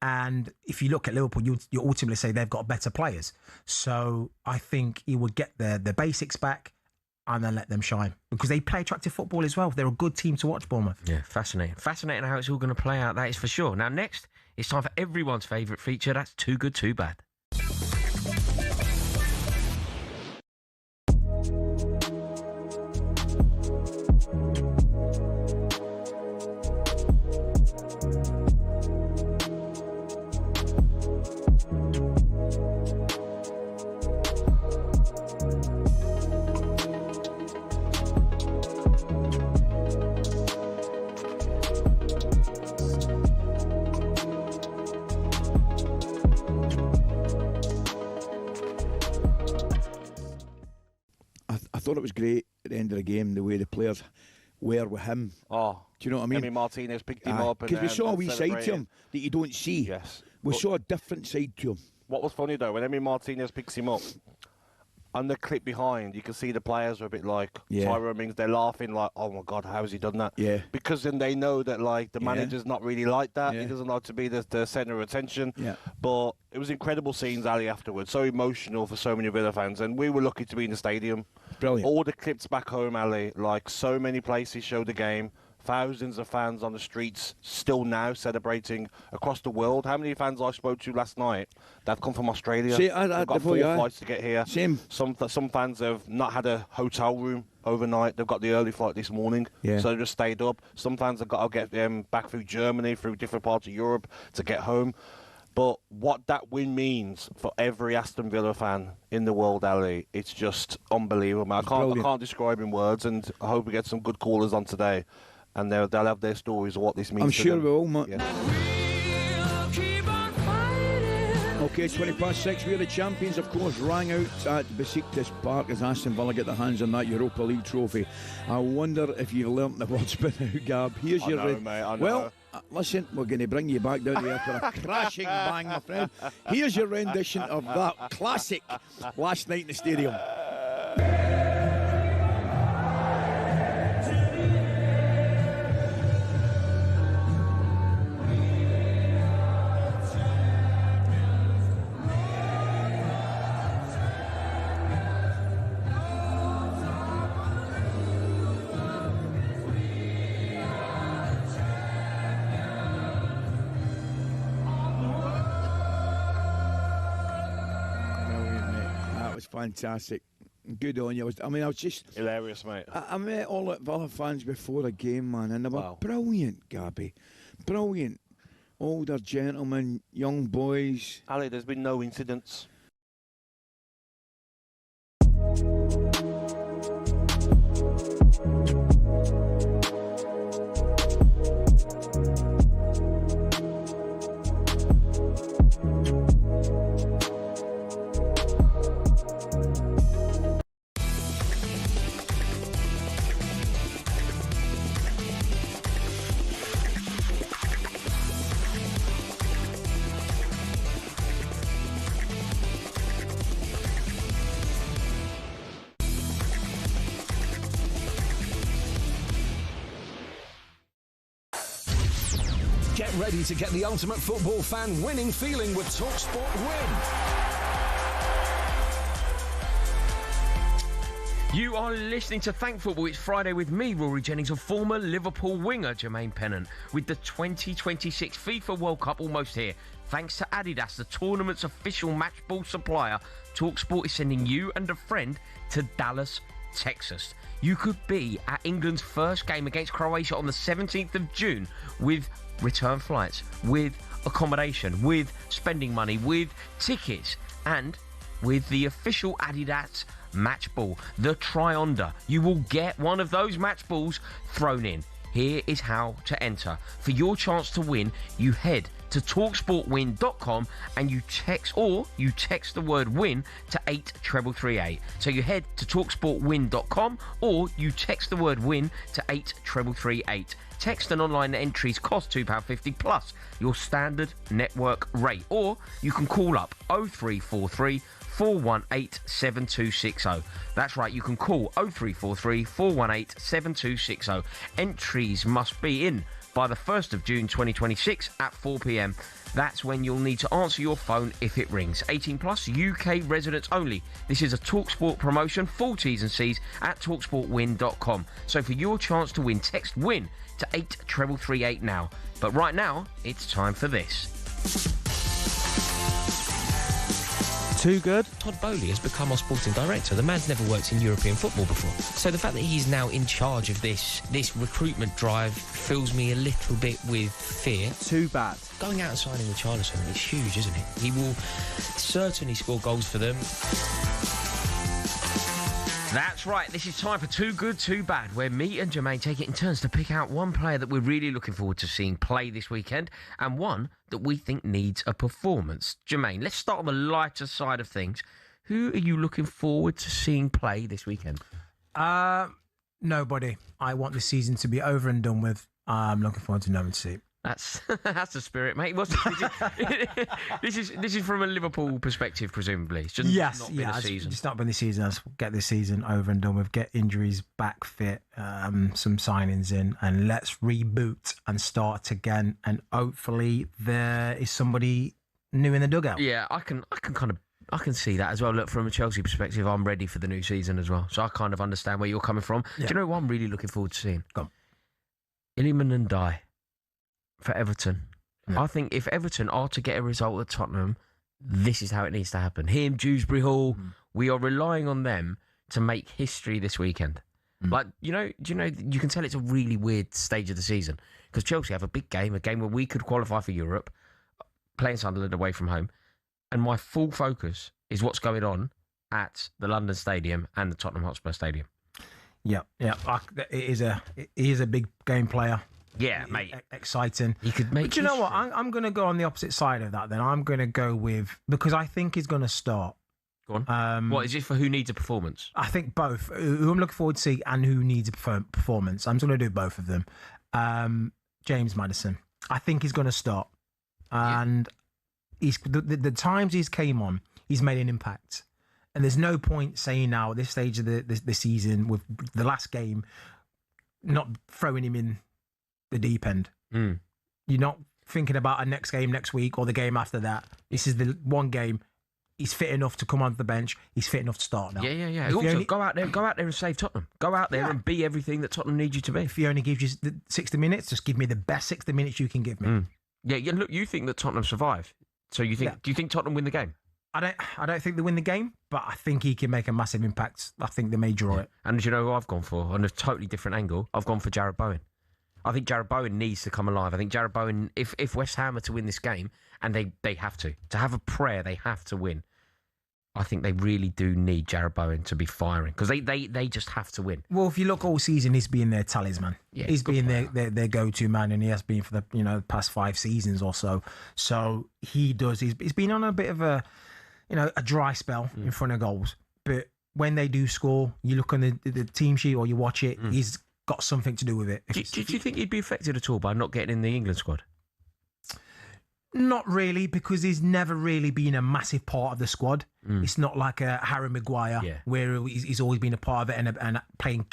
And if you look at Liverpool, you ultimately say they've got better players. So I think he would get the basics back and then let them shine, because they play attractive football as well. They're a good team to watch, Bournemouth. Yeah, fascinating. Fascinating how it's all going to play out, that is for sure. Now, next, it's time for everyone's favourite feature. That's Too Good, Too Bad. I thought it was great at the end of the game, the way the players were with him. Oh, do you know what I mean? Emi Martinez picked him up. Because we saw a wee side to him that you don't see. Yes. We saw a different side to him. What was funny though, when Emi Martinez picks him up, on the clip behind, you can see the players are a bit like Tyrone Mings. They're laughing like, "Oh my God, how has he done that?" Yeah. Because then they know that like the manager's not really like that. He doesn't like to be the centre of attention. Yeah. But it was incredible scenes, Ali, afterwards. So emotional for so many Villa fans, and we were lucky to be in the stadium. Brilliant. All the clips back home, Ali, like so many places showed the game. Thousands of fans on the streets still now celebrating across the world. How many fans I spoke to last night that come from Australia? See, They've got 4 flights to get here. Same. Some fans have not had a hotel room overnight. They've got the early flight this morning, so they just stayed up. Some fans have got to get them back through Germany, through different parts of Europe to get home. But what that win means for every Aston Villa fan in the world, Ali, it's just unbelievable. I can't describe in words, and I hope we get some good callers on today. And they'll have their stories of what this means. I'm to sure them. we will, mate. Okay, 6:20. We're the champions, of course, rang out at Besiktas Park as Aston Villa get their hands on that Europa League trophy. I wonder if you've learnt the words by now, Gab. Here's I know, mate, I know. Well, listen, we're going to bring you back down here for a crashing bang, my friend. Here's your rendition of that classic last night in the stadium. Fantastic. Good on you. I was just... Hilarious, mate. I met all the Villa fans before the game, man, and they were brilliant, Gabby. Brilliant. Older gentlemen, young boys. Ali, there's been no incidents. Get ready to get the ultimate football fan winning feeling with talkSPORT Win. You are listening to Thank Football. It's Friday with me, Rory Jennings, and former Liverpool winger Jermaine Pennant, with the 2026 FIFA World Cup almost here. Thanks to Adidas, the tournament's official match ball supplier, talkSPORT is sending you and a friend to Dallas, Texas. You could be at England's first game against Croatia on the 17th of June with return flights, with accommodation, with spending money, with tickets, and with the official Adidas match ball, the Tri-Onda. You will get one of those match balls thrown in. Here is how to enter. For your chance to win, you head to talksportwin.com and you text the word win to 83338. So you head to talksportwin.com or you text the word win to 83338. Text and online entries cost £2.50 plus your standard network rate, or you can call up 0343 418 7260. That's right, you can call 0343 418 7260. Entries must be in by the 1st of June 2026 at 4 p.m. That's when you'll need to answer your phone if it rings. 18 plus, UK residents only. This is a TalkSPORT promotion. Full T's and C's at talksportwin.com. So for your chance to win, text WIN to 83338 now. But right now, it's time for this. Too good? Todd Bowley has become our sporting director. The man's never worked in European football before. So the fact that he's now in charge of this recruitment drive fills me a little bit with fear. Too bad. Going out and signing with Charleston is huge, isn't it? He will certainly score goals for them. That's right, this is time for Too Good, Too Bad, where me and Jermaine take it in turns to pick out one player that we're really looking forward to seeing play this weekend and one that we think needs a performance. Jermaine, let's start on the lighter side of things. Who are you looking forward to seeing play this weekend? Nobody. I want the season to be over and done with. I'm looking forward to no one to see. That's the spirit, mate. This is from a Liverpool perspective, presumably. It's just not been a season. It's not been the season. Let's get this season over and done with. Get injuries back fit, some signings in, and let's reboot and start again. And hopefully there is somebody new in the dugout. Yeah, I can see that as well. Look, from a Chelsea perspective, I'm ready for the new season as well. So I kind of understand where you're coming from. Yeah. Do you know what I'm really looking forward to seeing? Go on. Iliman and Dye for Everton. Yeah. I think if Everton are to get a result at Tottenham, this is how it needs to happen. Him, Dewsbury Hall, we are relying on them to make history this weekend. Like, you can tell it's a really weird stage of the season because Chelsea have a big game, a game where we could qualify for Europe, playing Sunderland away from home. And my full focus is what's going on at the London Stadium and the Tottenham Hotspur Stadium. Yeah. He is a big game player. Yeah, mate. Exciting. He could make. But you know what? I'm going to go on the opposite side of that. Then I'm going to go with, because I think he's going to start. Go on. What is it for? Who needs a performance? I think both. Who I'm looking forward to see and who needs a performance. I'm just going to do both of them. James Maddison. I think he's going to start, and he's the times he's came on, he's made an impact. And there's no point saying now at this stage of the season with the last game, not throwing him in the deep end. You're not thinking about a next game next week or the game after that. This is the one game. He's fit enough to come onto the bench. He's fit enough to start now. Yeah. Also, go out there and save Tottenham. Go out there and be everything that Tottenham needs you to be. If he only gives you the 60 minutes, just give me the best 60 minutes you can give me. Yeah. Look, you think that Tottenham survive. So you think? Do you think Tottenham win the game? I don't think they win the game, but I think he can make a massive impact. I think they may draw it. And do you know who I've gone for? On a totally different angle, I've gone for Jarrod Bowen. I think Jarrod Bowen needs to come alive. I think Jarrod Bowen, if West Ham are to win this game, and they have to have a prayer, they have to win. I think they really do need Jarrod Bowen to be firing because they just have to win. Well, if you look all season, he's been their talisman. Yeah, he's been their go-to man, and he has been for the past 5 seasons or so. So he does. He's been on a bit of a dry spell in front of goals. But when they do score, you look on the team sheet or you watch it, he's got something to do with it. Do you think he'd be affected at all by not getting in the England squad? Not really, because he's never really been a massive part of the squad. It's not like a Harry Maguire, where he's always been a part of it and playing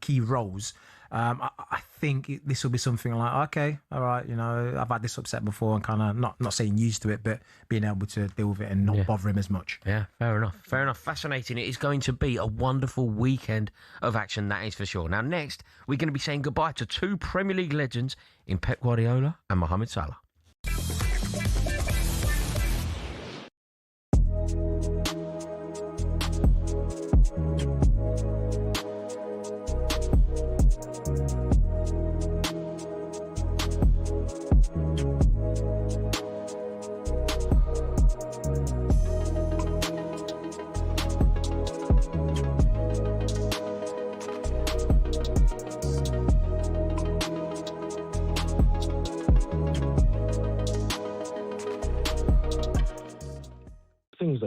key roles. I think this will be something like, okay, all right, I've had this upset before and kind of not saying used to it, but being able to deal with it and not bother him as much. Yeah, fair enough. Fascinating. It is going to be a wonderful weekend of action, that is for sure. Now, next, we're going to be saying goodbye to 2 Premier League legends in Pep Guardiola and Mohamed Salah.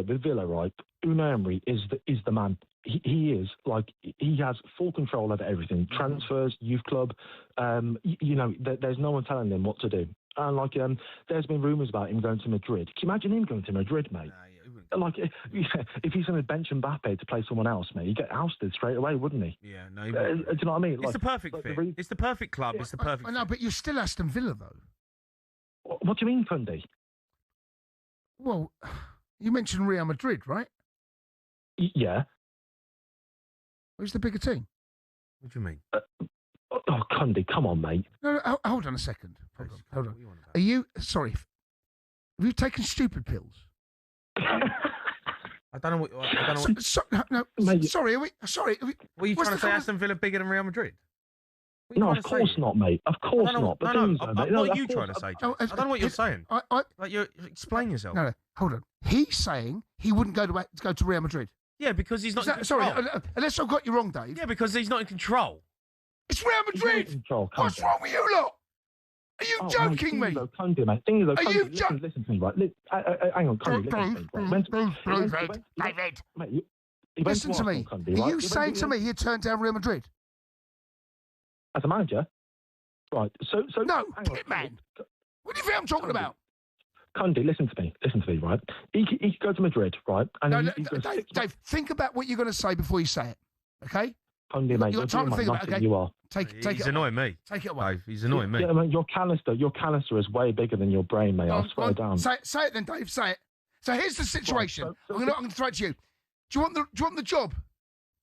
With Villa, right? Unai Emery is the man. He is like, he has full control over everything. Transfers, youth club. There's no one telling him what to do. And there's been rumours about him going to Madrid. Can you imagine him going to Madrid, mate? If he's going to bench Mbappe to play someone else, mate, he'd get ousted straight away, wouldn't he? Yeah, no. Do you know what I mean? It's the perfect fit. It's the perfect club. It's the perfect. I know, but you're still Aston Villa, though. What do you mean, Fundy? Well, you mentioned Real Madrid, right? Yeah. Who's the bigger team? What do you mean? Cundy, come on, mate. No, hold on a second. Hold on. Are you, sorry, have you taken stupid pills? I don't know what. Sorry. Were you trying to say Aston Villa bigger than Real Madrid? No, of course not, mate. Of course not. What are you trying to say, James? I don't know what you're saying. Explain yourself. No, hold on. He's saying he wouldn't go to Real Madrid. Yeah, because he's not in control. Sorry, unless I've got you wrong, Dave. Yeah, because he's not in control. It's Real Madrid. What's wrong with you lot? Are you joking me? Are you joking? Listen to me, right? Hang on, David. Listen to me. Are you saying to me he'd turn down Real Madrid? As a manager? Right. So no, Pitman. What do you think I'm talking about? Cundy, listen to me, right? He could go to Madrid, right? And No, he goes Dave, think about what you're going to say before you say it, okay? Cundy, mate, you've got time to think about it, okay? You are. He's annoying me. Take it away. Dave, he's annoying me. Yeah, mate, your canister is way bigger than your brain, mate. I swear down. Say it then, Dave. Say it. So here's the situation. I'm going to throw it to you. Do you want the job?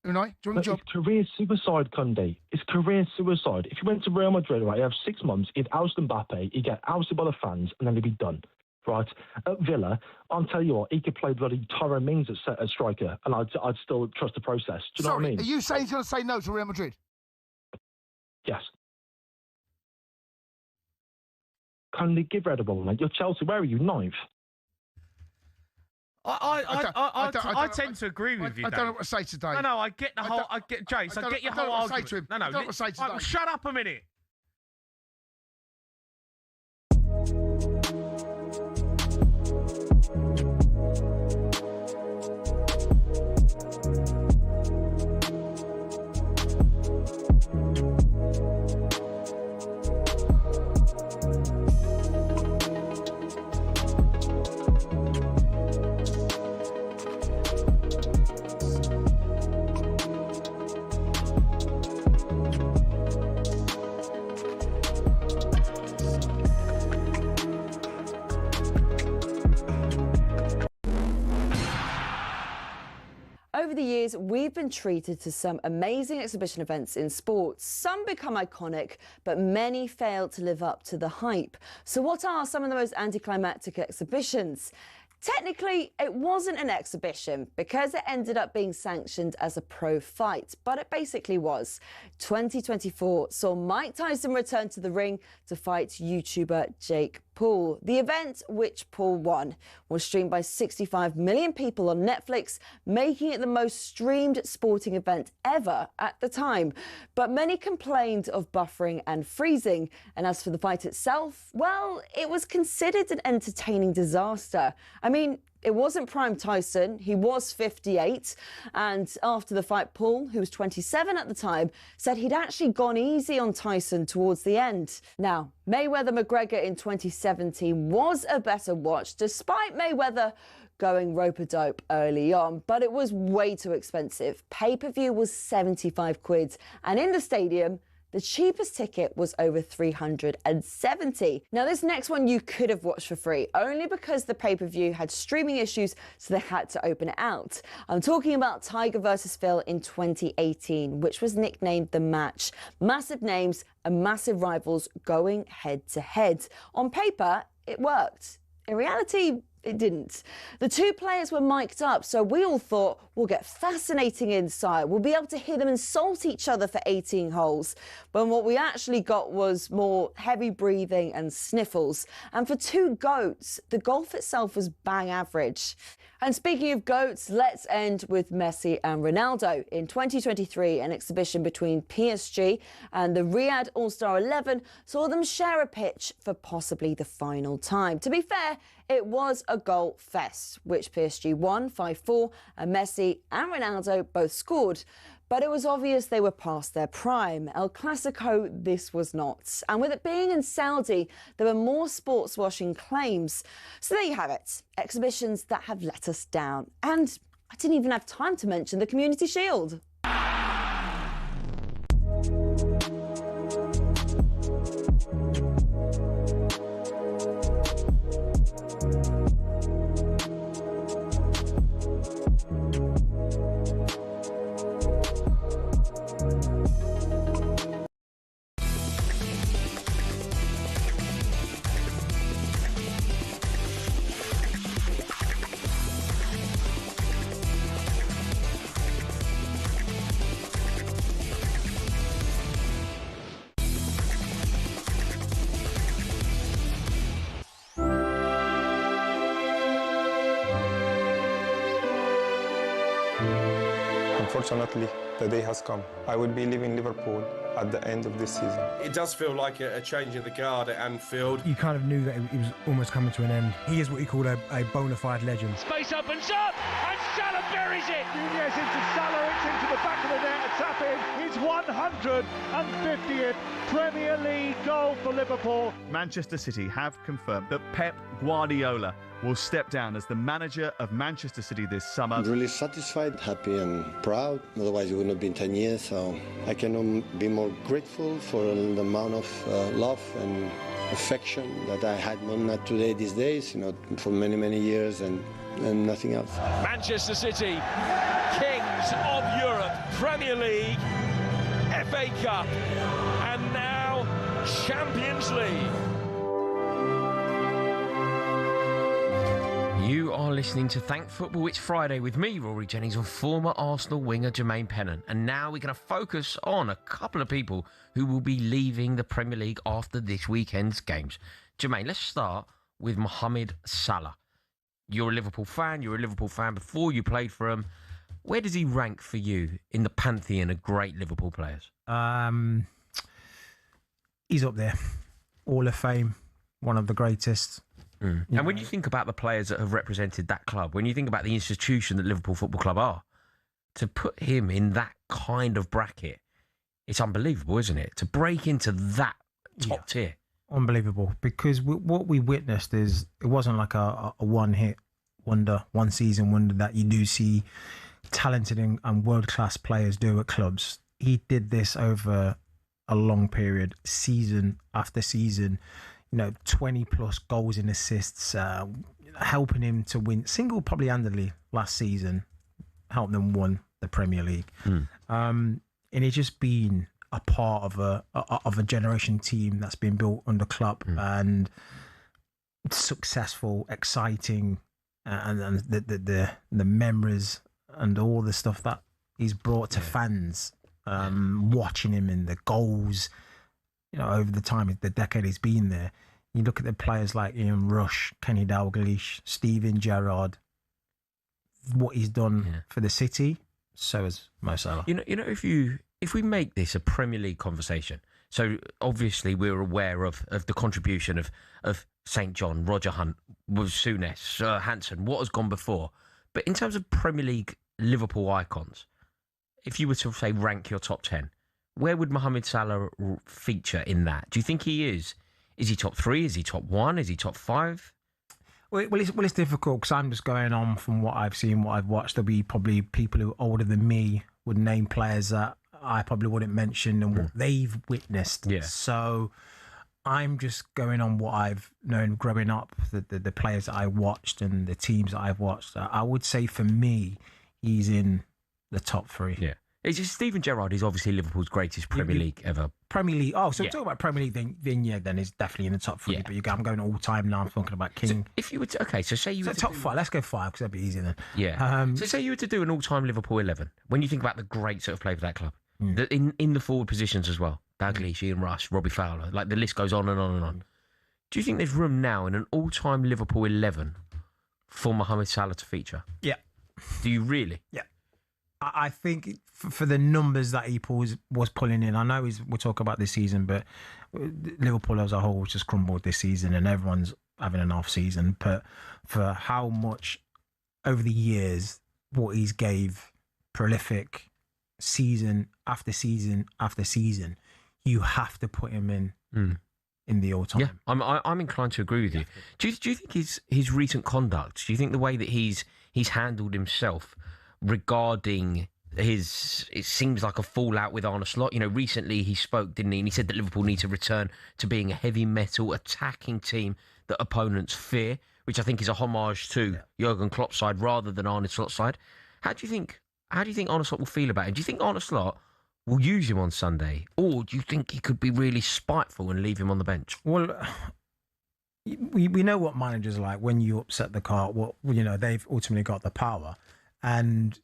Unai, do you want the job? It's career suicide, Cundy. It's career suicide. If you went to Real Madrid, right, you have 6 months, he'd oust Mbappe, he'd get ousted by the fans, and then he'd be done. Right? At Villa, I'll tell you what, he could play bloody Tyrone Mings at striker, and I'd still trust the process. Do you know what I mean? Are you saying he's going to say no to Real Madrid? Yes. Cundy, give Red a ball, mate. You're Chelsea. Where are you? 9th? I tend to agree with you. I don't know what to say today. No, I get the whole. I get James. I get your whole argument. Say to him. No, I don't know what to say today. Shut up a minute. Over the years, we've been treated to some amazing exhibition events in sports. Some become iconic, but many fail to live up to the hype. So what are some of the most anticlimactic exhibitions? Technically, it wasn't an exhibition because it ended up being sanctioned as a pro fight, but it basically was. 2024 saw Mike Tyson return to the ring to fight YouTuber Jake Paul. The event, which Paul won, was streamed by 65 million people on Netflix, making it the most streamed sporting event ever at the time. But many complained of buffering and freezing. And as for the fight itself, well, it was considered an entertaining disaster. I mean, it wasn't prime Tyson. He was 58. And after the fight, Paul, who was 27 at the time, said he'd actually gone easy on Tyson towards the end. Now, Mayweather-McGregor in 2017 was a better watch, despite Mayweather going rope-a-dope early on, but it was way too expensive. Pay-per-view was 75 quid, and in the stadium, the cheapest ticket was over 370. Now, this next one you could have watched for free, only because the pay-per-view had streaming issues, so they had to open it out. I'm talking about Tiger versus Phil in 2018, which was nicknamed The Match. Massive names and massive rivals going head-to-head. On paper, it worked. In reality, it didn't. The two players were mic'd up, so we all thought we'll get fascinating insight. We'll be able to hear them insult each other for 18 holes. But what we actually got was more heavy breathing and sniffles. And for two GOATs, the golf itself was bang average. And speaking of GOATs, let's end with Messi and Ronaldo. In 2023, an exhibition between PSG and the Riyadh All-Star 11 saw them share a pitch for possibly the final time. To be fair, it was a goal fest, which PSG won 5-4, and Messi and Ronaldo both scored. But it was obvious they were past their prime. El Clasico, this was not. And with it being in Saudi, there were more sports washing claims. So there you have it, exhibitions that have let us down. And I didn't even have time to mention the Community Shield. Unfortunately, the day has come. I will be leaving Liverpool at the end of this season. It does feel like a change of the guard at Anfield. You kind of knew that it was almost coming to an end. He is what you call a bona fide legend. Space opens up, and Salah buries it. Nunez into Salah, it's into the back of the net, a tap in. His 150th Premier League goal for Liverpool. Manchester City have confirmed that Pep Guardiola will step down as the manager of Manchester City this summer. I'm really satisfied, happy and proud. Otherwise it wouldn't have been 10 years. So I cannot be more grateful for the amount of love and affection that I had, not today, these days, for many, many years and nothing else. Manchester City, kings of Europe, Premier League, FA Cup, and now Champions League. You are listening to Thank Football. It's Friday with me, Rory Jennings, and former Arsenal winger Jermaine Pennant. And now we're going to focus on a couple of people who will be leaving the Premier League after this weekend's games. Jermaine, let's start with Mohamed Salah. You're a Liverpool fan. You were a Liverpool fan before you played for him. Where does he rank for you in the pantheon of great Liverpool players? He's up there. Hall of Fame, one of the greatest. And when you think about the players that have represented that club, when you think about the institution that Liverpool Football Club are, to put him in that kind of bracket, it's unbelievable, isn't it? To break into that top tier. Unbelievable. Because what we witnessed is it wasn't like a one-hit wonder, one-season wonder that you do see talented and world-class players do at clubs. He did this over a long period, season after season. 20 plus goals and assists, helping him to win single-handedly last season, helped them win the Premier League. And it's just been a part of a generation team that's been built under Klopp and successful, exciting, and the memories and all the stuff that he's brought to fans, watching him in the goals. Over the time, the decade he's been there, you look at the players like Ian Rush, Kenny Dalglish, Steven Gerrard, what he's done for the city, so has Mo Salah. If we make this a Premier League conversation, so obviously we're aware of the contribution of St. John, Roger Hunt, Souness, Hansen, what has gone before. But in terms of Premier League Liverpool icons, if you were to say rank your top 10, where would Mohamed Salah feature in that? Do you think he is? Is he top 3? Is he top 1? Is he top 5? Well, it's difficult because I'm just going on from what I've seen, what I've watched. There'll be probably people who are older than me would name players that I probably wouldn't mention and what they've witnessed. Yeah. So I'm just going on what I've known growing up, the players that I watched and the teams that I've watched. I would say for me, he's in the top 3. Yeah. It's just Steven Gerrard is obviously Liverpool's greatest Premier League ever. Premier League. Oh, so talking about Premier League, then he's definitely in the top 3. Yeah. But I'm going all time now. I'm talking about King. So if you were to, so say you were to top 5. Let's go 5 because that'd be easier then. Yeah. So say you were to do an all-time Liverpool 11. When you think about the greats that have played for that club, in the forward positions as well, Dalglish, Ian Rush, Robbie Fowler, like the list goes on and on and on. Do you think there's room now in an all-time Liverpool 11 for Mohamed Salah to feature? Yeah. Do you really? Yeah. I think for the numbers that he was pulling in, I know we're talking about this season, but Liverpool as a whole just crumbled this season and everyone's having an off season. But for how much over the years, what he's gave, prolific, season after season after season, you have to put him in the all time. Yeah, I'm inclined to agree with you. Do you think his recent conduct? Do you think the way that he's handled himself regarding it seems like a fallout with Arne Slot? Recently he spoke, didn't he? And he said that Liverpool need to return to being a heavy metal attacking team that opponents fear, which I think is a homage to Jurgen Klopp's side rather than Arne Slot's side. How do you think Arne Slot will feel about it? Do you think Arne Slot will use him on Sunday, or do you think he could be really spiteful and leave him on the bench? Well, we know what managers are like. When you upset the cart, they've ultimately got the power. And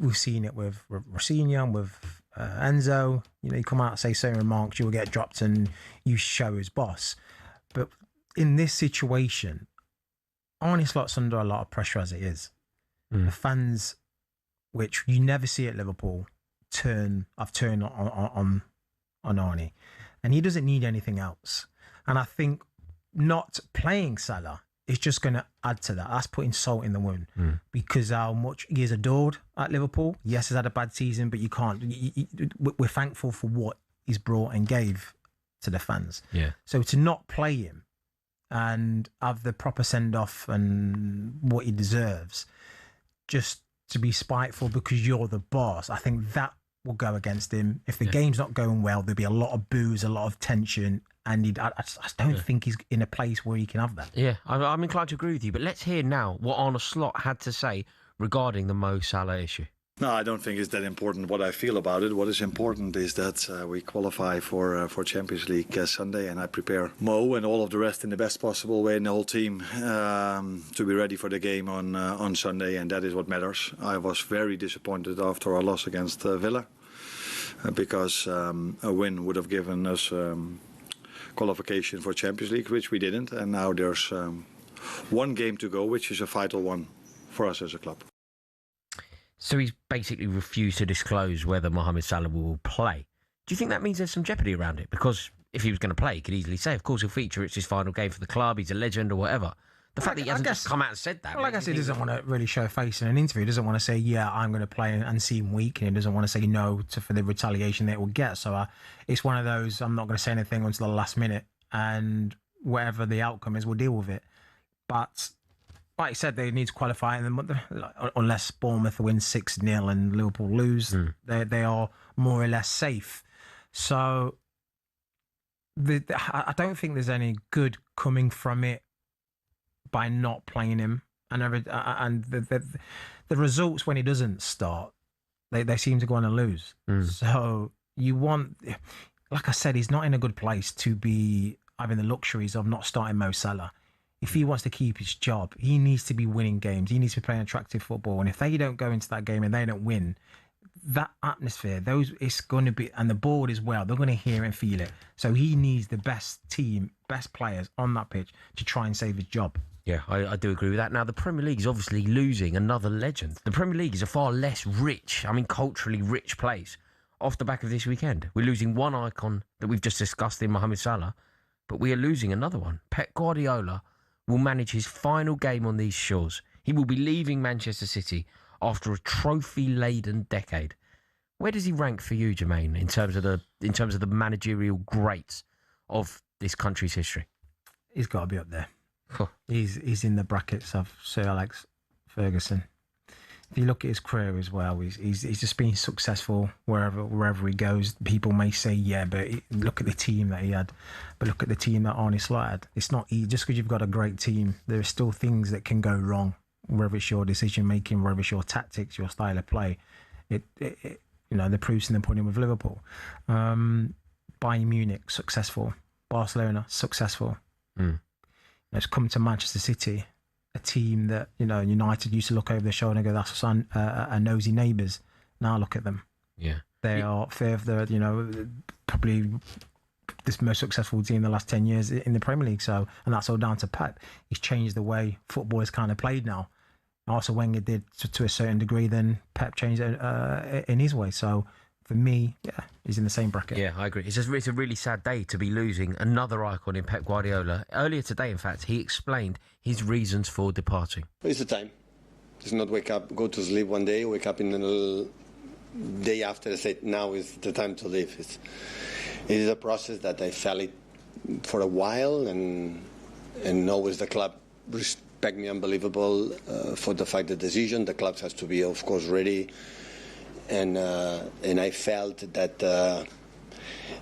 we've seen it with Rosinha and with Enzo. You come out and say certain remarks, you will get dropped and you show his boss. But in this situation, Arne Slot's under a lot of pressure as it is. The fans, which you never see at Liverpool, have turned on on Arnie, and he doesn't need anything else. And I think not playing Salah is just going to add to that. That's putting salt in the wound because how much he is adored at Liverpool. Yes, he's had a bad season, but you can't. We're thankful for what he's brought and gave to the fans. Yeah. So to not play him and have the proper send off and what he deserves, just to be spiteful because you're the boss, I think that will go against him. If the game's not going well, there'll be a lot of boos, a lot of tension. And I just don't think he's in a place where he can have that. Yeah, I'm inclined to agree with you. But let's hear now what Arne Slot had to say regarding the Mo Salah issue. No, I don't think it's that important what I feel about it. What is important is that we qualify for Champions League Sunday, and I prepare Mo and all of the rest in the best possible way, and the whole team to be ready for the game on Sunday, and that is what matters. I was very disappointed after our loss against Villa because a win would have given us qualification for Champions League, which we didn't, and now there's one game to go, which is a vital one for us as a club. So he's basically refused to disclose whether Mohamed Salah will play. Do you think that means there's some jeopardy around it? Because if he was going to play, he could easily say, of course he'll feature, it's his final game for the club, he's a legend or whatever. The fact that he hasn't just come out and said that. Well, I guess he doesn't want to really show face in an interview. He doesn't want to say, yeah, I'm going to play and seem weak. And he doesn't want to say no for the retaliation that it will get. So it's one of those, I'm not going to say anything until the last minute. And whatever the outcome is, we'll deal with it. But like I said, they need to qualify. And unless Bournemouth win 6-0 and Liverpool lose, they are more or less safe. So I don't think there's any good coming from it by not playing him, and the results when he doesn't start, they seem to go on and lose. So you want, like I said, he's not in a good place to be having the luxuries of not starting Mo Salah. If he wants to keep his job, he needs to be winning games. He needs to be playing attractive football, and if they don't go into that game and they don't win, that atmosphere, it's going to be, and the board as well, they're going to hear and feel it. So he needs the best team, best players on that pitch to try and save his job. Yeah, I do agree with that. Now, the Premier League is obviously losing another legend. The Premier League is a far less rich, culturally rich place off the back of this weekend. We're losing one icon that we've just discussed in Mohamed Salah, but we are losing another one. Pep Guardiola will manage his final game on these shores. He will be leaving Manchester City after a trophy-laden decade. Where does he rank for you, Jermaine, in terms of the managerial greats of this country's history? He's got to be up there. He's in the brackets of Sir Alex Ferguson. If you look at his career as well, he's just been successful wherever he goes. People may say, yeah, but look at the team that he had. But look at the team that Arne Slot had. It's not easy. Just because you've got a great team, there are still things that can go wrong. Whether it's your decision making, whether it's your tactics, your style of play. The proof's in the pudding with Liverpool. Bayern Munich, successful. Barcelona, successful. It's come to Manchester City, a team that, United used to look over their shoulder and go, that's our nosy neighbours. Now look at them. Yeah. They are further, probably this most successful team in the last 10 years in the Premier League. So, and that's all down to Pep. He's changed the way football is kind of played now. Also, Wenger did to a certain degree, then Pep changed it in his way. So, for me, yeah, he's in the same bracket. Yeah, I agree. It's a really sad day to be losing another icon in Pep Guardiola. Earlier today, in fact, he explained his reasons for departing. It's the time. It's not wake up, go to sleep one day, wake up in the day after and say, now is the time to leave. It is a process that I felt it for a while, and always the club respect me unbelievable for the fact the decision. The club has to be, of course, ready. And I felt that,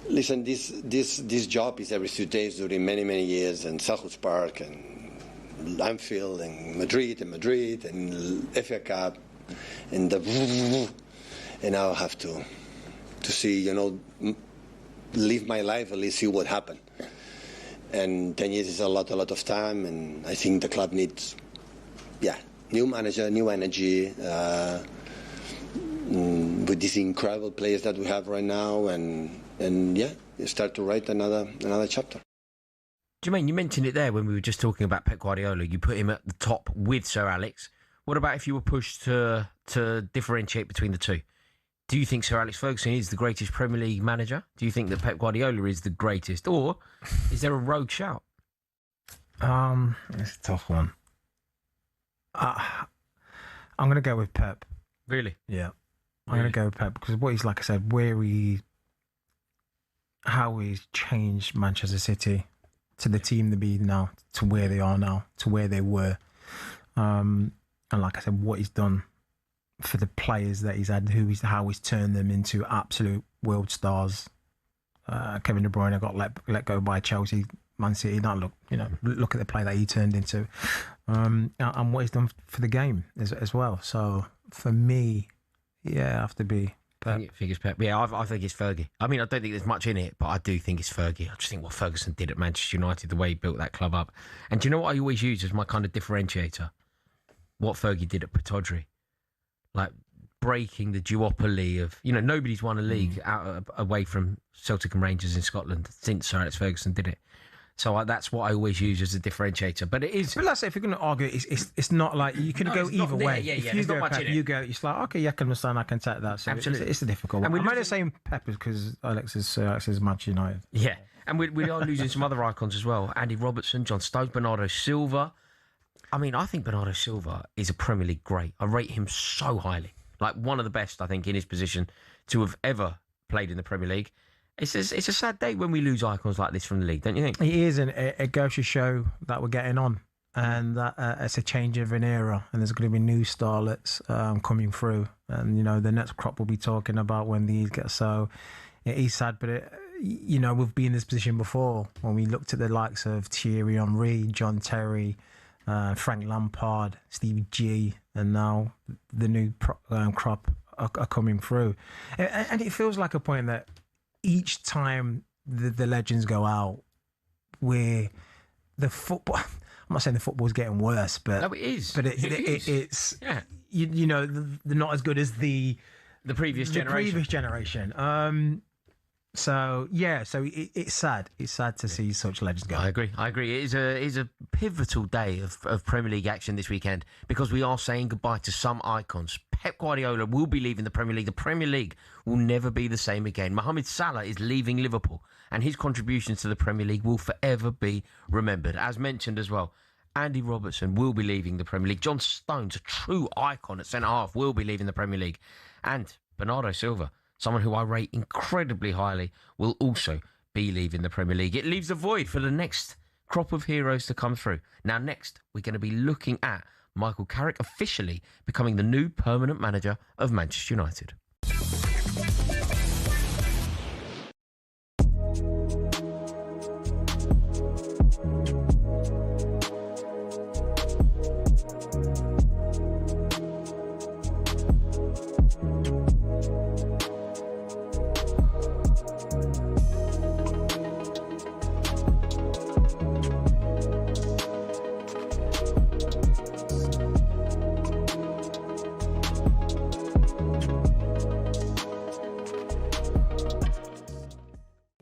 listen, this job is every 2 days during many years, and Selhurst Park and Anfield and Madrid and FA Cup and now I have to see, live my life, at least see what happened. And 10 years is a lot of time, and I think the club needs, new manager, new energy. With these incredible players that we have right now, and start to write another chapter. Jermaine, you mentioned it there when we were just talking about Pep Guardiola. You put him at the top with Sir Alex. What about if you were pushed to differentiate between the two? Do you think Sir Alex Ferguson is the greatest Premier League manager? Do you think that Pep Guardiola is the greatest? Or is there a rogue shout? It's a tough one. I'm going to go with Pep. Really? Yeah. I'm going to go with Pep because what he's, like I said, how he's changed Manchester City to the team they be now, to where they are now, to where they were. And like I said, what he's done for the players that he's had, how he's turned them into absolute world stars. Kevin De Bruyne got let go by Chelsea, Man City. Now look at the player that he turned into, and what he's done for the game as well. So for me, yeah, I have to be Pep. I think it's Pep. Yeah, I think it's Fergie. I mean, I don't think there's much in it, but I do think it's Fergie. I just think what Ferguson did at Manchester United, the way he built that club up. And do you know what I always use as my kind of differentiator? What Fergie did at Pittodrie. Like breaking the duopoly of, nobody's won a league away from Celtic and Rangers in Scotland since Sir Alex Ferguson did it. So that's what I always use as a differentiator. But it is. But let's say if you're going to argue, it's not like you can go either way. Yeah, if yeah. you There's not much in it. You go, it's like, okay, yeah, I can understand, I can take that. So absolutely, it's a difficult one. I'm only saying Peppers because Alex is Manchester United. Yeah, and we are losing some other icons as well. Andy Robertson, John Stones, Bernardo Silva. I mean, I think Bernardo Silva is a Premier League great. I rate him so highly. Like one of the best, I think, in his position to have ever played in the Premier League. It's a sad day when we lose icons like this from the league, don't you think? It is, and it goes to show that we're getting on, and that it's a change of an era, and there's going to be new starlets coming through, and the next crop will be talking about when these get. So it is sad, but we've been in this position before when we looked at the likes of Thierry Henry, John Terry, Frank Lampard, Stevie G, and now the new crop are coming through, and it feels like a point that each time the legends go out, where the football, I'm not saying the football's getting worse, but no, it is. But it's yeah, they're not as good as the previous generation. So it's sad. It's sad to see such legends go. I agree. It is a pivotal day of Premier League action this weekend because we are saying goodbye to some icons. Pep Guardiola will be leaving the Premier League. The Premier League will never be the same again. Mohamed Salah is leaving Liverpool, and his contributions to the Premier League will forever be remembered. As mentioned as well, Andy Robertson will be leaving the Premier League. John Stones, a true icon at centre-half, will be leaving the Premier League. And Bernardo Silva, someone who I rate incredibly highly, will also be leaving the Premier League. It leaves a void for the next crop of heroes to come through. Now, next, we're going to be looking at Michael Carrick officially becoming the new permanent manager of Manchester United.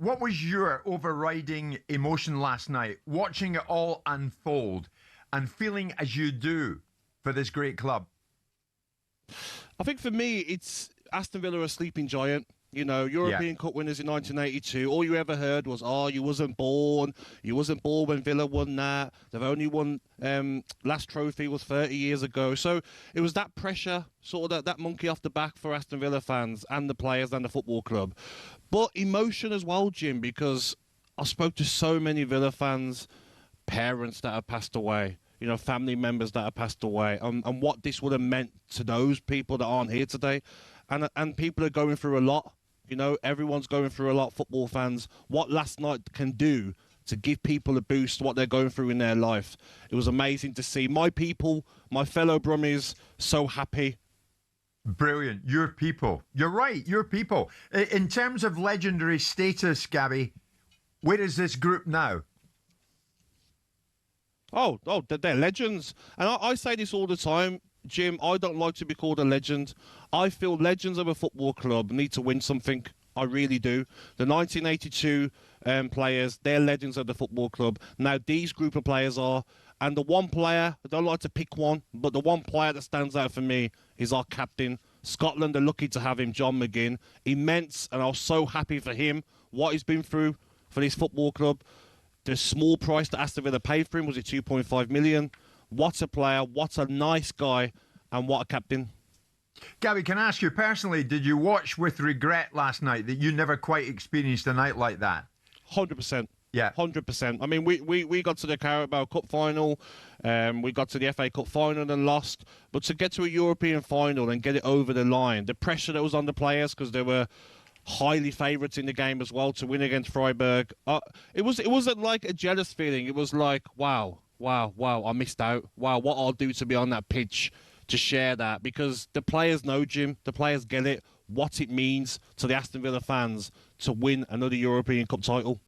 What was your overriding emotion last night, watching it all unfold and feeling as you do for this great club? I think for me, it's Aston Villa, a sleeping giant. European Cup winners in 1982. All you ever heard was, you wasn't born. You wasn't born when Villa won that. They've only won, last trophy was 30 years ago. So it was that pressure, sort of that monkey off the back for Aston Villa fans and the players and the football club. But emotion as well, Jim, because I spoke to so many Villa fans, parents that have passed away, family members that have passed away, and what this would have meant to those people that aren't here today. And people are going through a lot. Everyone's going through a lot, football fans. What last night can do to give people a boost, what they're going through in their life. It was amazing to see my people, my fellow Brummies, so happy. Brilliant. Your people. You're right, your people. In terms of legendary status, Gabby, where is this group now? Oh, they're legends. And I say this all the time, Jim, I don't like to be called a legend. I feel legends of a football club need to win something. I really do. The 1982 players, they're legends of the football club. Now, these group of players are, and the one player, I don't like to pick one, but the one player that stands out for me is our captain, Scotland are lucky to have him, John McGinn. Immense, and I was so happy for him, what he's been through for this football club. The small price that Aston Villa paid for him, was it 2.5 million? What a player, what a nice guy, and what a captain. Gabby, can I ask you personally, did you watch with regret last night that you never quite experienced a night like that? 100%. Yeah. 100%. I mean, we got to the Carabao Cup final, we got to the FA Cup final and lost, but to get to a European final and get it over the line, the pressure that was on the players, because they were highly favourites in the game as well, to win against Freiburg, it wasn't like a jealous feeling. It was like, wow, I missed out. Wow, what I'll do to be on that pitch to share that, because the players know, Jim, the players get it, what it means to the Aston Villa fans to win another European Cup title.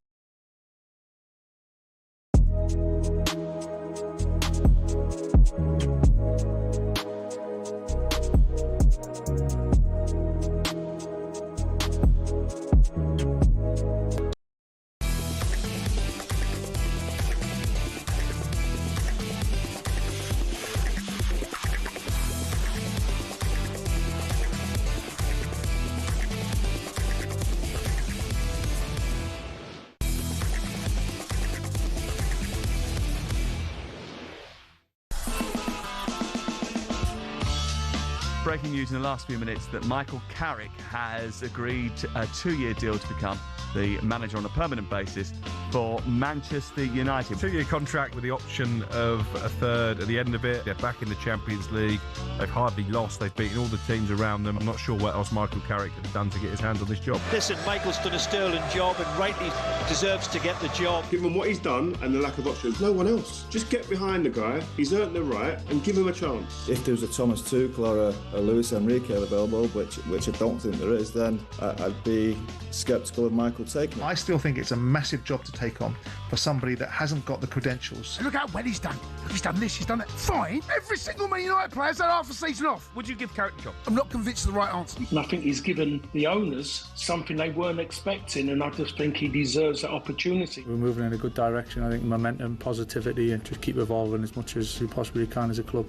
Breaking news in the last few minutes that Michael Carrick has agreed a 2-year deal to become the manager on a permanent basis for Manchester United. 2-year contract with the option of a third at the end of it. They're back in the Champions League. They've hardly lost. They've beaten all the teams around them. I'm not sure what else Michael Carrick has done to get his hands on this job. Listen, Michael's done a sterling job and rightly deserves to get the job. Given what he's done and the lack of options, no one else. Just get behind the guy. He's earned the right and give him a chance. If there was a Thomas Tuchel or a Luis Enrique available, which I don't think there is, then I'd be sceptical of Michael taking it. I still think it's a massive job to take on for somebody that hasn't got the credentials. Look how well he's done. He's done this, he's done that. Fine. Every single Man United player's had half a season off. Would you give Carrick a job? I'm not convinced of the right answer. And I think he's given the owners something they weren't expecting, and I just think he deserves that opportunity. We're moving in a good direction. I think momentum, positivity, and just keep evolving as much as we possibly can as a club.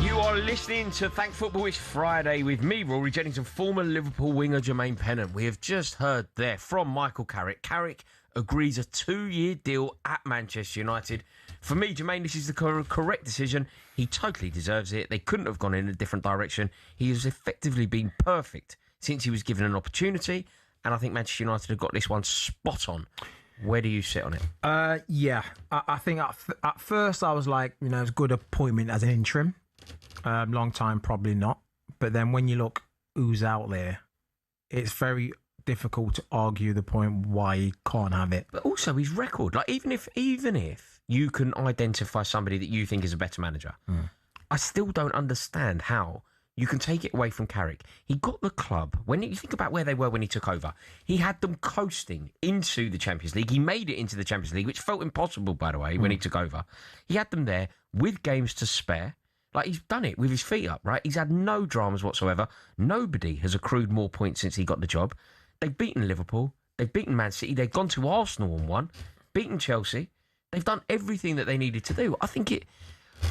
You are listening to Thank Football It's Friday with me, Rory Jennings, and former Liverpool winger Jermaine Pennant. We have just heard there from Michael Carrick. Carrick agrees a 2-year deal at Manchester United. For me, Jermaine, this is the correct decision. He totally deserves it. They couldn't have gone in a different direction. He has effectively been perfect since he was given an opportunity, and I think Manchester United have got this one spot on. Where do you sit on it? Yeah, I think at first I was like, it's a good appointment as an interim. Long time, probably not. But then when you look who's out there, it's very difficult to argue the point why he can't have it. But also his record, like even if you can identify somebody that you think is a better manager, I still don't understand how you can take it away from Carrick. He got the club, when you think about where they were when he took over, he had them coasting into the Champions League. He made it into the Champions League, which felt impossible, by the way, when he took over. He had them there with games to spare. Like, he's done it with his feet up, right? He's had no dramas whatsoever. Nobody has accrued more points since he got the job. They've beaten Liverpool. They've beaten Man City. They've gone to Arsenal and won. Beaten Chelsea. They've done everything that they needed to do. I think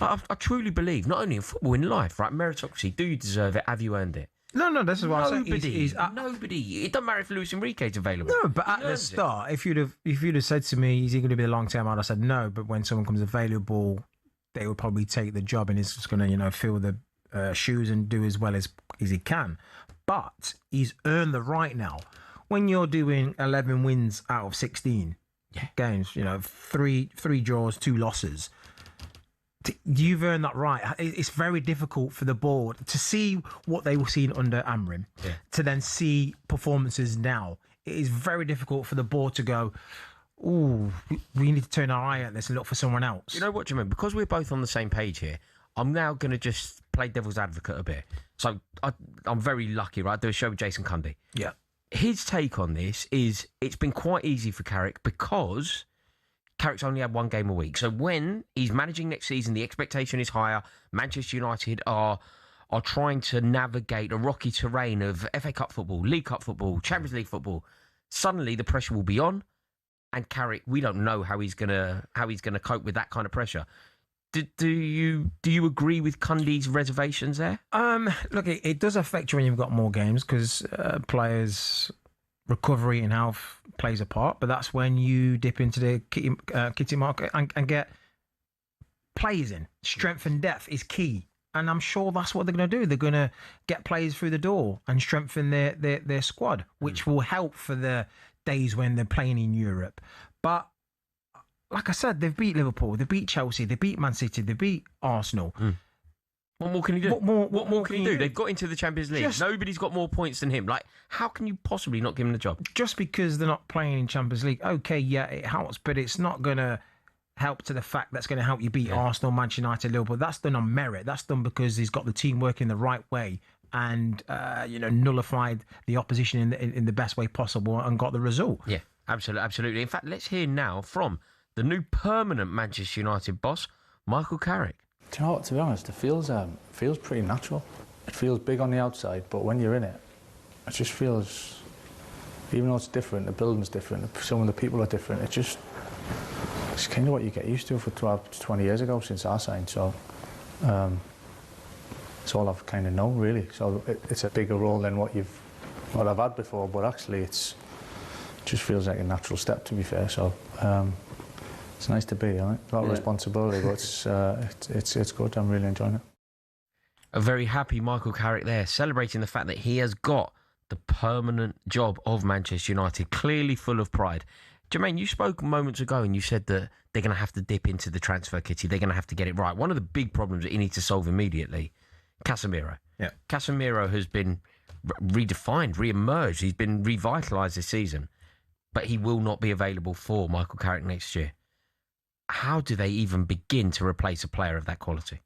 I truly believe, not only in football, in life, right? Meritocracy. Do you deserve it? Have you earned it? No, this is what I'm saying. Nobody. It doesn't matter if Luis Enrique's available. No, but at the start, if you'd have said to me, is he going to be the long term? I'd have said no. But when someone comes available, they will probably take the job, and he's just going to, fill the shoes and do as well as he can. But he's earned the right now. When you're doing 11 wins out of 16 games, three draws, 2 losses, you've earned that right. It's very difficult for the board to see what they were seeing under Amrin, to then see performances now. It is very difficult for the board to go, ooh, we need to turn our eye at this and look for someone else. You know what, Jermaine? Because we're both on the same page here, I'm now going to just play devil's advocate a bit. So I'm very lucky, right? I do a show with Jason Cundy. Yeah. His take on this is it's been quite easy for Carrick because Carrick's only had 1 game a week. So when he's managing next season, the expectation is higher. Manchester United are trying to navigate a rocky terrain of FA Cup football, League Cup football, Champions League football. Suddenly the pressure will be on. And Carrick, we don't know how he's gonna cope with that kind of pressure. Do you agree with Cundy's reservations there? Look, it does affect you when you've got more games because players' recovery and health plays a part. But that's when you dip into the kitty market and get players in. Strength and depth is key. And I'm sure that's what they're going to do. They're going to get players through the door and strengthen their squad, which will help for the days when they're playing in Europe. But like I said, they've beat Liverpool, they beat Chelsea, they beat Man City, they beat Arsenal. What more can he do? What more can he do? They've got into the Champions League. Nobody's got more points than him. Like, how can you possibly not give him the job? Just because they're not playing in Champions League, okay, yeah, it helps, but it's not going to help to the fact that's going to help you beat Arsenal, Manchester United, Liverpool. That's done on merit. That's done because he's got the team working the right way and nullified the opposition in the best way possible and got the result. Yeah, absolutely. In fact, let's hear now from the new permanent Manchester United boss, Michael Carrick. Do you know what? To be honest, it feels pretty natural. It feels big on the outside, but when you're in it, it just feels, even though it's different, the building's different, some of the people are different. It's kind of what you get used to for 12 to 20 years ago since I signed. So it's all I've kind of known, really. So it's a bigger role than what I've had before, but actually it just feels like a natural step, to be fair. So it's nice to be, right? A lot of responsibility, but it's good. I'm really enjoying it. A very happy Michael Carrick there, celebrating the fact that he has got the permanent job of Manchester United, clearly full of pride. Jermaine, you spoke moments ago and you said that they're going to have to dip into the transfer kitty. They're going to have to get it right. One of the big problems that he needs to solve immediately, Casemiro. Yeah. Casemiro has been redefined, re-emerged. He's been revitalised this season, but he will not be available for Michael Carrick next year. How do they even begin to replace a player of that quality?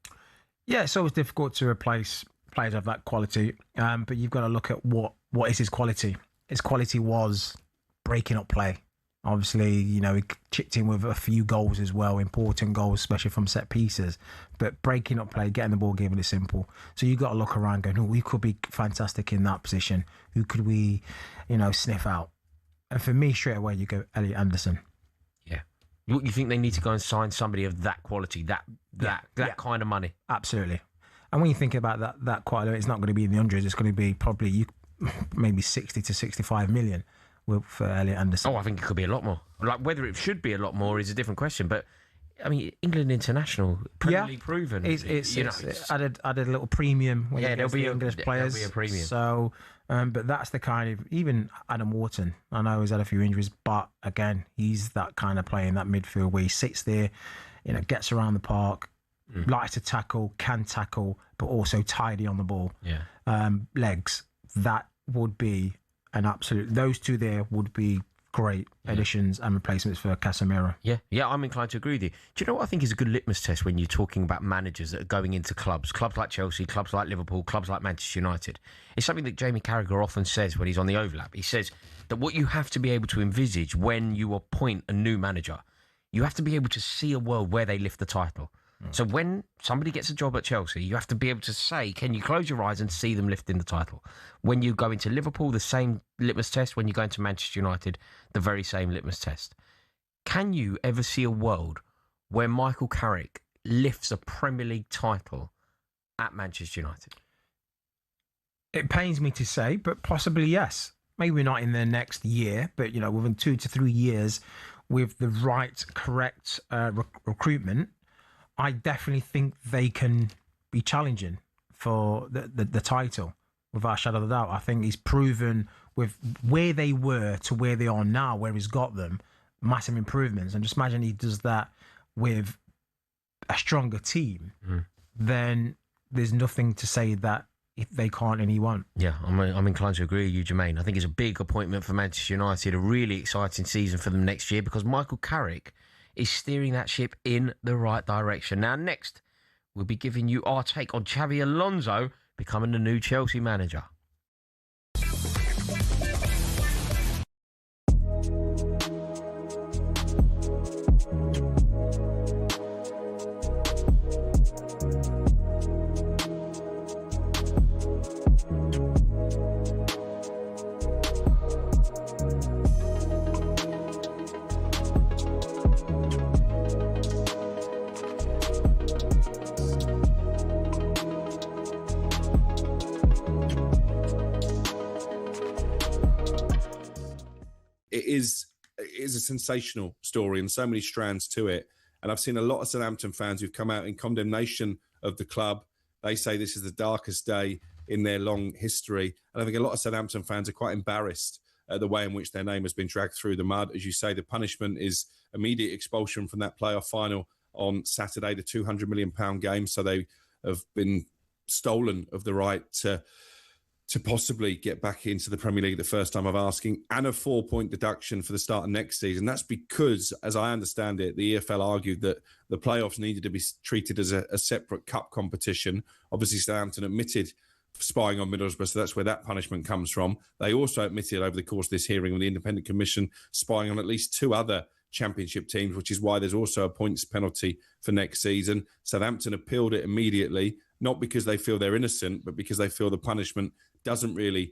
Yeah, it's always difficult to replace players of that quality, but you've got to look at what is his quality. His quality was breaking up play. Obviously, he chipped in with a few goals as well, important goals, especially from set pieces. But breaking up play, getting the ball, giving it simple. So you've got to look around going, we could be fantastic in that position. Who could we, sniff out? And for me, straight away, you go Elliot Anderson. Yeah. You think they need to go and sign somebody of that quality, that kind of money? Absolutely. And when you think about that quality, it's not going to be in the hundreds. It's going to be probably maybe 60 to 65 million. For Elliot Anderson. Oh, I think it could be a lot more. Like, whether it should be a lot more is a different question. But, I mean, England international, Premier League proven. It's added a little premium when you get the English players. There'll be a premium. So, but that's the kind of, even Adam Wharton, I know he's had a few injuries, but again, he's that kind of player in that midfield where he sits there, gets around the park, likes to tackle, can tackle, but also tidy on the ball. Yeah. Legs. That would be an absolute. Those two there would be great additions and replacements for Casemiro. Yeah, I'm inclined to agree with you. Do you know what I think is a good litmus test when you're talking about managers that are going into clubs like Chelsea, clubs like Liverpool, clubs like Manchester United? It's something that Jamie Carragher often says when he's on the overlap. He says that what you have to be able to envisage when you appoint a new manager, you have to be able to see a world where they lift the title. So when somebody gets a job at Chelsea, you have to be able to say, can you close your eyes and see them lifting the title? When you go into Liverpool, the same litmus test. When you go into Manchester United, the very same litmus test. Can you ever see a world where Michael Carrick lifts a Premier League title at Manchester United? It pains me to say, but possibly yes. Maybe not in the next year, but within 2 to 3 years, with the right, correct recruitment, I definitely think they can be challenging for the title, without a shadow of a doubt. I think he's proven with where they were to where they are now, where he's got them, massive improvements. And just imagine he does that with a stronger team, then there's nothing to say that if they can't and he won't. Yeah, I'm inclined to agree with you, Jermaine. I think it's a big appointment for Manchester United, a really exciting season for them next year, because Michael Carrick is steering that ship in the right direction. Now, next, we'll be giving you our take on Xabi Alonso becoming the new Chelsea manager. is a sensational story and so many strands to it. And I've seen a lot of Southampton fans who've come out in condemnation of the club. They say this is the darkest day in their long history. And I think a lot of Southampton fans are quite embarrassed at the way in which their name has been dragged through the mud. As you say, the punishment is immediate expulsion from that playoff final on Saturday, the £200 million game. So they have been stolen of the right to possibly get back into the Premier League the first time of asking, and a 4-point deduction for the start of next season. That's because, as I understand it, the EFL argued that the playoffs needed to be treated as a separate cup competition. Obviously, Southampton admitted spying on Middlesbrough, so that's where that punishment comes from. They also admitted over the course of this hearing with the Independent Commission spying on at least 2 other Championship teams, which is why there's also a points penalty for next season. Southampton appealed it immediately, not because they feel they're innocent, but because they feel the punishment doesn't really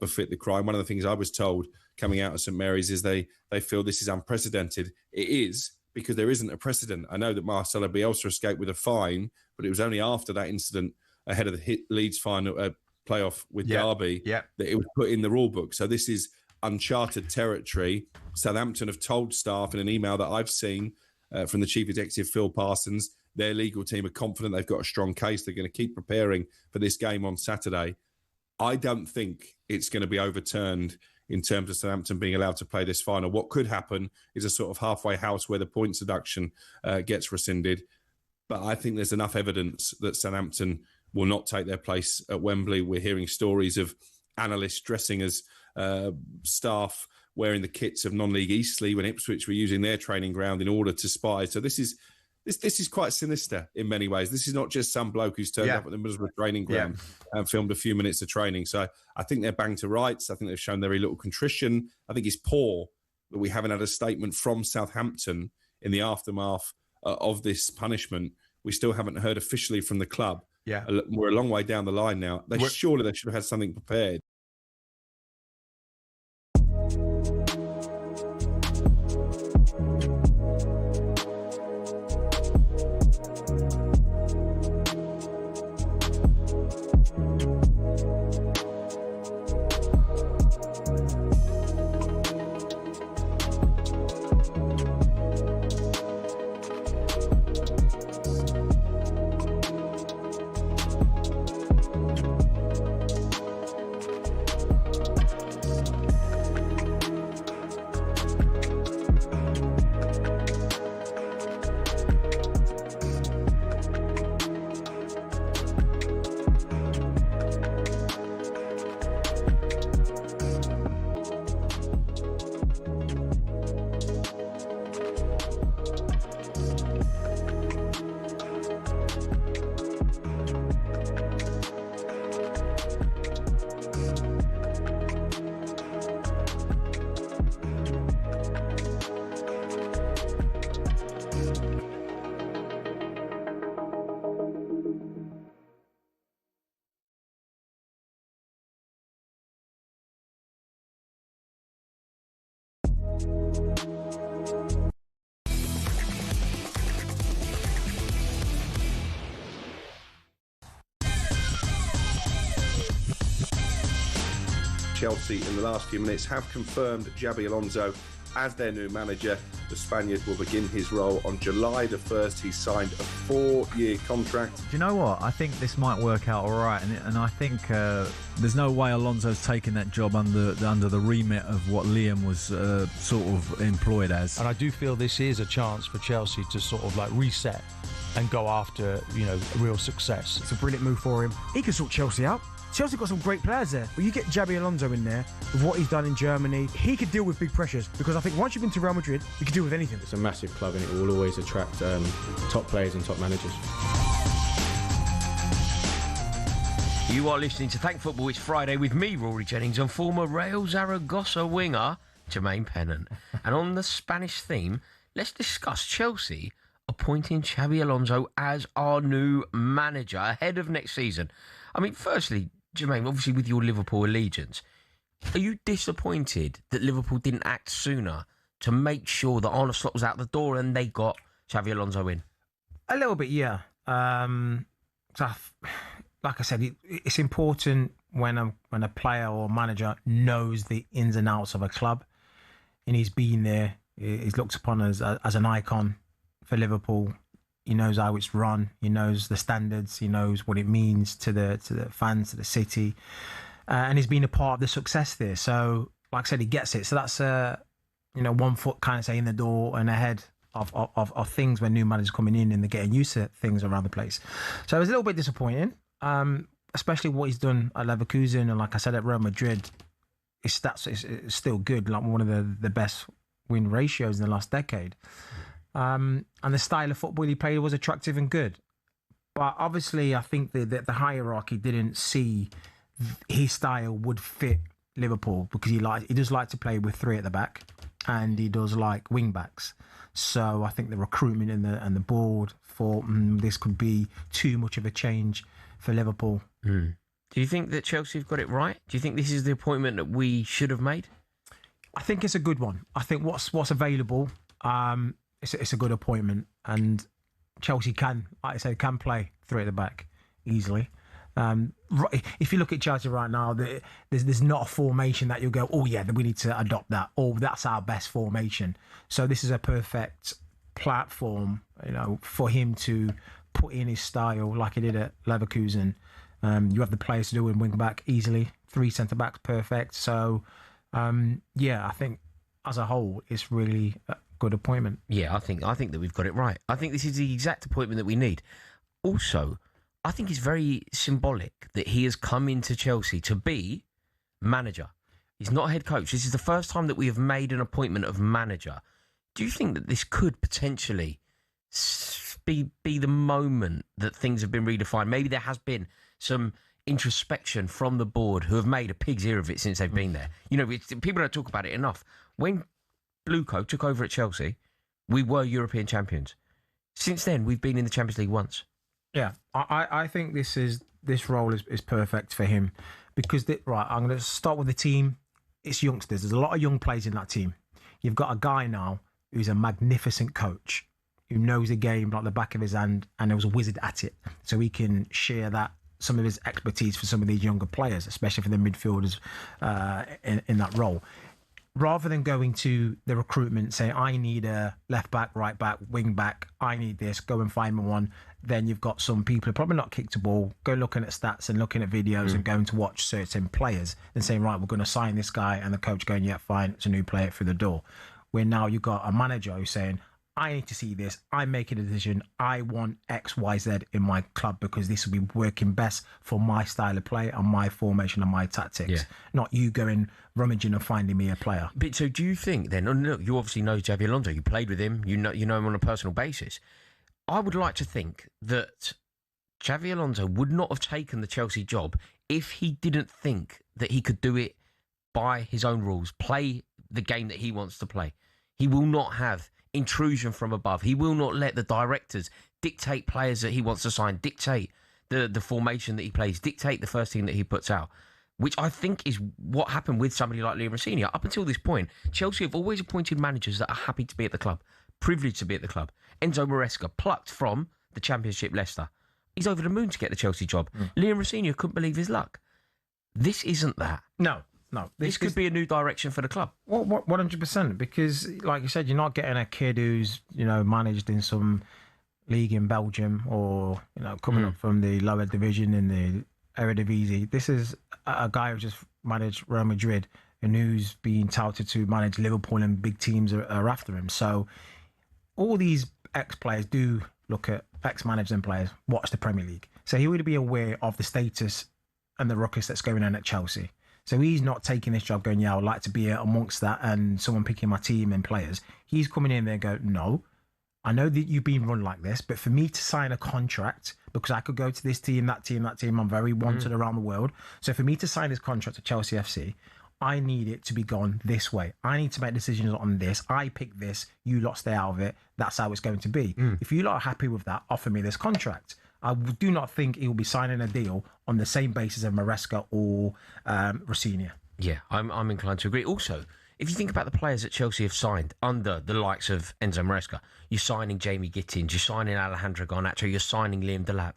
befit the crime. One of the things I was told coming out of St Mary's is they feel this is unprecedented. It is, because there isn't a precedent. I know that Marcelo Bielsa escaped with a fine, but it was only after that incident ahead of the Leeds final playoff with Derby that it was put in the rule book. So this is uncharted territory. Southampton have told staff in an email that I've seen from the Chief Executive, Phil Parsons, their legal team are confident they've got a strong case. They're going to keep preparing for this game on Saturday. I don't think it's going to be overturned in terms of Southampton being allowed to play this final. What could happen is a sort of halfway house where the points deduction gets rescinded. But I think there's enough evidence that Southampton will not take their place at Wembley. We're hearing stories of analysts dressing as staff wearing the kits of non-league Eastleigh when Ipswich were using their training ground in order to spy. So this is quite sinister in many ways. This is not just some bloke who's turned up at the Middlesbrough training ground and filmed a few minutes of training. So I think they're banged to rights. I think they've shown very little contrition. I think it's poor that we haven't had a statement from Southampton in the aftermath of this punishment. We still haven't heard officially from the club. Yeah, we're a long way down the line now. Surely they should have had something prepared. Chelsea in the last few minutes have confirmed Xabi Alonso as their new manager. The Spaniard will begin his role on July the 1st. He's signed a 4-year contract. Do you know what? I think this might work out all right, and I think there's no way Alonso's taking that job under the remit of what Liam was sort of employed as. And I do feel this is a chance for Chelsea to sort of like reset and go after, real success. It's a brilliant move for him. He can sort Chelsea out. Chelsea got some great players there, but you get Xabi Alonso in there with what he's done in Germany. He could deal with big pressures, because I think once you've been to Real Madrid, you can deal with anything. It's a massive club and it will always attract top players and top managers. You are listening to Thank Football. It's Friday with me, Rory Jennings, and former Real Zaragoza winger Jermaine Pennant. And on the Spanish theme, let's discuss Chelsea appointing Xabi Alonso as our new manager ahead of next season. I mean, firstly, Jermaine, obviously with your Liverpool allegiance, are you disappointed that Liverpool didn't act sooner to make sure that Arne Slot was out the door and they got Xabi Alonso in? A little bit, yeah. So, like I said, it's important when a player or manager knows the ins and outs of a club. and he's been there. He's looked upon as an icon for Liverpool. He knows how it's run. He knows the standards. He knows what it means to the fans, to the city, and he's been a part of the success there. So, like I said, he gets it. So that's 1 foot kind of say in the door and ahead of things when new managers coming in and they're getting used to things around the place. So it was a little bit disappointing, especially what he's done at Leverkusen, and like I said at Real Madrid, his stats is still good, like one of the best win ratios in the last decade. And the style of football he played was attractive and good. But obviously, I think the hierarchy didn't see his style would fit Liverpool, because he does like to play with 3 at the back, and he does like wing backs. So I think the recruitment and the board thought this could be too much of a change for Liverpool. Do you think that Chelsea have got it right? Do you think this is the appointment that we should have made? I think it's a good one. I think what's available, it's a good appointment, and Chelsea can, like I said, can play 3 at the back easily. If you look at Chelsea right now, there's not a formation that you'll go, oh yeah, we need to adopt that, or that's our best formation. So this is a perfect platform, for him to put in his style like he did at Leverkusen. You have the players to do it in wing back easily, 3 centre backs, perfect. So I think as a whole, it's really a good appointment. Yeah, I think that we've got it right. I think this is the exact appointment that we need. Also, I think it's very symbolic that he has come into Chelsea to be manager. He's not head coach. This is the first time that we have made an appointment of manager. Do you think that this could potentially be the moment that things have been redefined? Maybe there has been some introspection from the board, who have made a pig's ear of it since they've been there. People don't talk about it enough. When Bluecoat took over at Chelsea, we were European champions. Since then, we've been in the Champions League once. Yeah, I think this role is perfect for him, because I'm going to start with the team. It's youngsters. There's a lot of young players in that team. You've got a guy now who's a magnificent coach, who knows the game like the back of his hand, and was a wizard at it. So he can share some of his expertise for some of these younger players, especially for the midfielders in that role. Rather than going to the recruitment saying, I need a left back, right back, wing back, I need this, go and find me one. Then you've got some people who probably not kicked a ball, go looking at stats and looking at videos and going to watch certain players and saying, right, we're going to sign this guy, and the coach going, yeah, fine, it's a new player through the door. Where now you've got a manager who's saying, I need to see this, I'm making a decision, I want X, Y, Z in my club, because this will be working best for my style of play and my formation and my tactics. Yeah. Not you going rummaging and finding me a player. But so do you think then, look, you obviously know Xabi Alonso, you played with him, you know him on a personal basis. I would like to think that Xabi Alonso would not have taken the Chelsea job if he didn't think that he could do it by his own rules, play the game that he wants to play. He will not have intrusion from above. He will not let the directors dictate players that he wants to sign, dictate the formation that he plays, dictate the first team that he puts out, which I think is what happened with somebody like Liam Rossini. Up until this point, Chelsea have always appointed managers that are happy to be at the club, privileged to be at the club. Enzo Maresca, plucked from the Championship Leicester. He's over the moon to get the Chelsea job. Liam Rossini couldn't believe his luck. This isn't that. No. This could be a new direction for the club. 100%, because, like you said, you're not getting a kid who's, managed in some league in Belgium or, coming up from the lower division in the Eredivisie. This is a guy who just managed Real Madrid and who's being touted to manage Liverpool, and big teams are after him. So all these ex-players do look at ex-managers and players, watch the Premier League. So he would be aware of the status and the ruckus that's going on at Chelsea. So he's not taking this job going, yeah, I would like to be amongst that and someone picking my team and players. He's coming in there and go, no, I know that you've been run like this, but for me to sign a contract, because I could go to this team, that team, I'm very wanted around the world. So for me to sign this contract at Chelsea FC, I need it to be gone this way. I need to make decisions on this. I pick this, you lot stay out of it. That's how it's going to be. If you lot are happy with that, offer me this contract. I do not think he will be signing a deal on the same basis of Maresca or Rossini. Yeah, I'm inclined to agree. Also, if you think about the players that Chelsea have signed under the likes of Enzo Maresca, you're signing Jamie Gittins, you're signing Alejandro Garnacho, you're signing Liam Delap.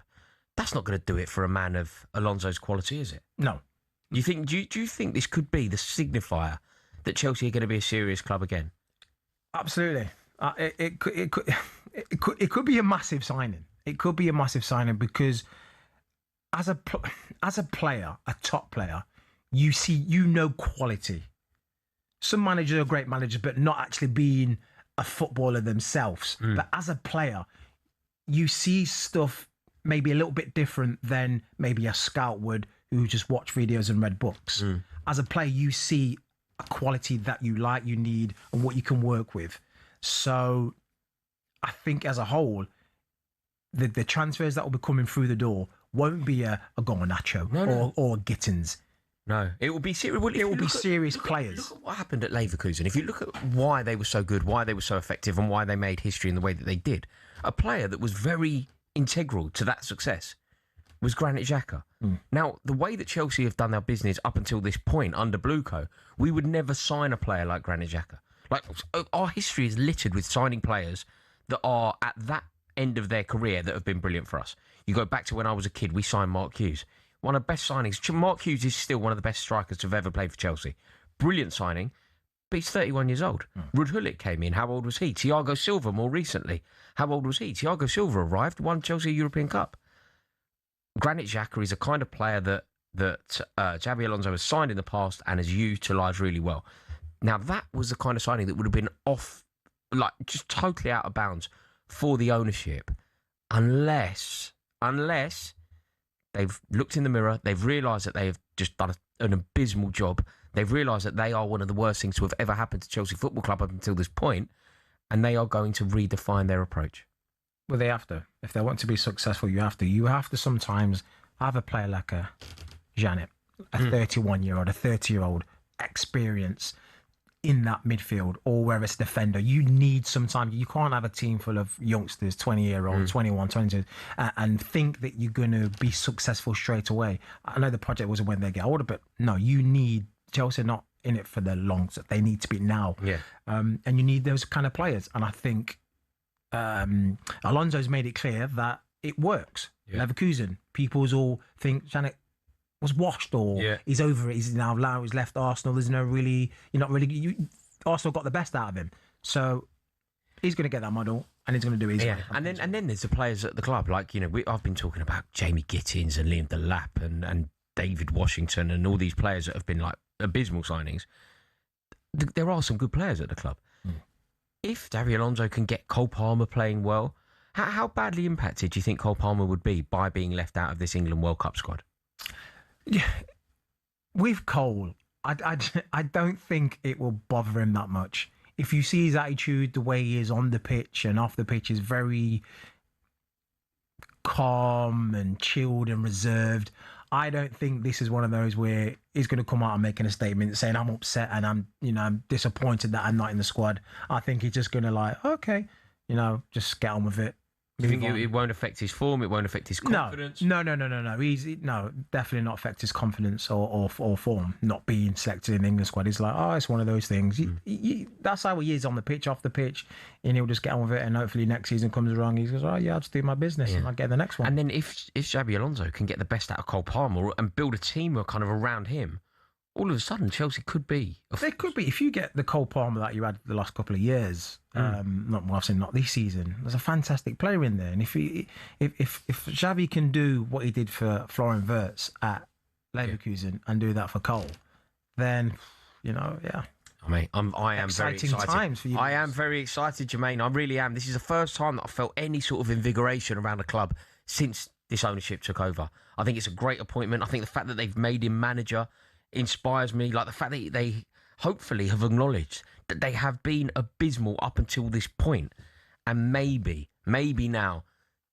That's not going to do it for a man of Alonso's quality, is it? No. Do you think this could be the signifier that Chelsea are going to be a serious club again? Absolutely. It could be a massive signing. It could be a massive signing because as a player, a top player, you know quality. Some managers are great managers, but not actually being a footballer themselves. But as a player, you see stuff maybe a little bit different than maybe a scout would who just watch videos and read books. As a player, you see a quality that you like, you need, and what you can work with. So I think as a whole, the transfers that will be coming through the door won't be a Garnacho or Gittins. No, it will be serious. Well, it will be serious players. Look at what happened at Leverkusen. If you look at why they were so good, why they were so effective, and why they made history in the way that they did, a player that was very integral to that success was Granit Xhaka. Now, the way that Chelsea have done their business up until this point under Bluco, we would never sign a player like Granit Xhaka. Like, our history is littered with signing players that are at that end of their career that have been brilliant for us. You go back to when I was a kid, we signed Mark Hughes. One of the best signings. Mark Hughes is still one of the best strikers to have ever played for Chelsea. Brilliant signing, but he's 31 years old. Ruud Gullit came in. How old was he? Thiago Silva more recently. How old was he? Thiago Silva arrived, won Chelsea European Cup. Granit Xhaka is a kind of player that Xabi Alonso has signed in the past and has utilised really well. Now, that was the kind of signing that would have been off, like, just totally out of bounds for the ownership, unless they've looked in the mirror, they've realised that they have just done an abysmal job, they've realised that they are one of the worst things to have ever happened to Chelsea Football Club up until this point, and they are going to redefine their approach. Well, they have to. If they want to be successful, you have to. You have to sometimes have a player like a Janet, a 31-year-old, a 30-year-old, experience in that midfield, or where it's defender. You need some time. You can't have a team full of youngsters, 20-year-olds, 21, 22, and think that you're going to be successful straight away. I know the project wasn't when they get older, but no, you need Chelsea not in it for the long. So they need to be now. Yeah. And you need those kind of players. And I think Alonso's made it clear that it works. Yeah. Leverkusen, people's all think Janet was washed or he's over it. He's now he's left Arsenal. There's no really, Arsenal got the best out of him. So he's going to get that medal and he's going to do his way. And then there's the players at the club. Like, I've been talking about Jamie Gittins and Liam Delap and David Washington and all these players that have been like abysmal signings. There are some good players at the club. If Xabi Alonso can get Cole Palmer playing well, how badly impacted do you think Cole Palmer would be by being left out of this England World Cup squad? Yeah, with Cole, I don't think it will bother him that much. If you see his attitude, the way he is on the pitch and off the pitch is very calm and chilled and reserved. I don't think this is one of those where he's going to come out and making a statement saying I'm upset and I'm disappointed that I'm not in the squad. I think he's just going to just get on with it. Do you think it won't affect his form? It won't affect his confidence? No. No, definitely not affect his confidence or form. Not being selected in the England squad. He's like, it's one of those things. That's how he is on the pitch, off the pitch, and he'll just get on with it. And hopefully next season comes around, he goes, I'll just do my business and I'll get the next one. And then if Xabi Alonso can get the best out of Cole Palmer and build a team kind of around him, all of a sudden Chelsea could be. They could be. If you get the Cole Palmer that you had the last couple of years, not this season, there's a fantastic player in there. And if Xavi can do what he did for Florian Wirtz at Leverkusen and do that for Cole, then, I am very excited. Times for you. I am very excited, Jermaine. I really am. This is the first time that I felt any sort of invigoration around the club since this ownership took over. I think it's a great appointment. I think the fact that they've made him manager inspires me. Like the fact that they hopefully have acknowledged that they have been abysmal up until this point, and maybe now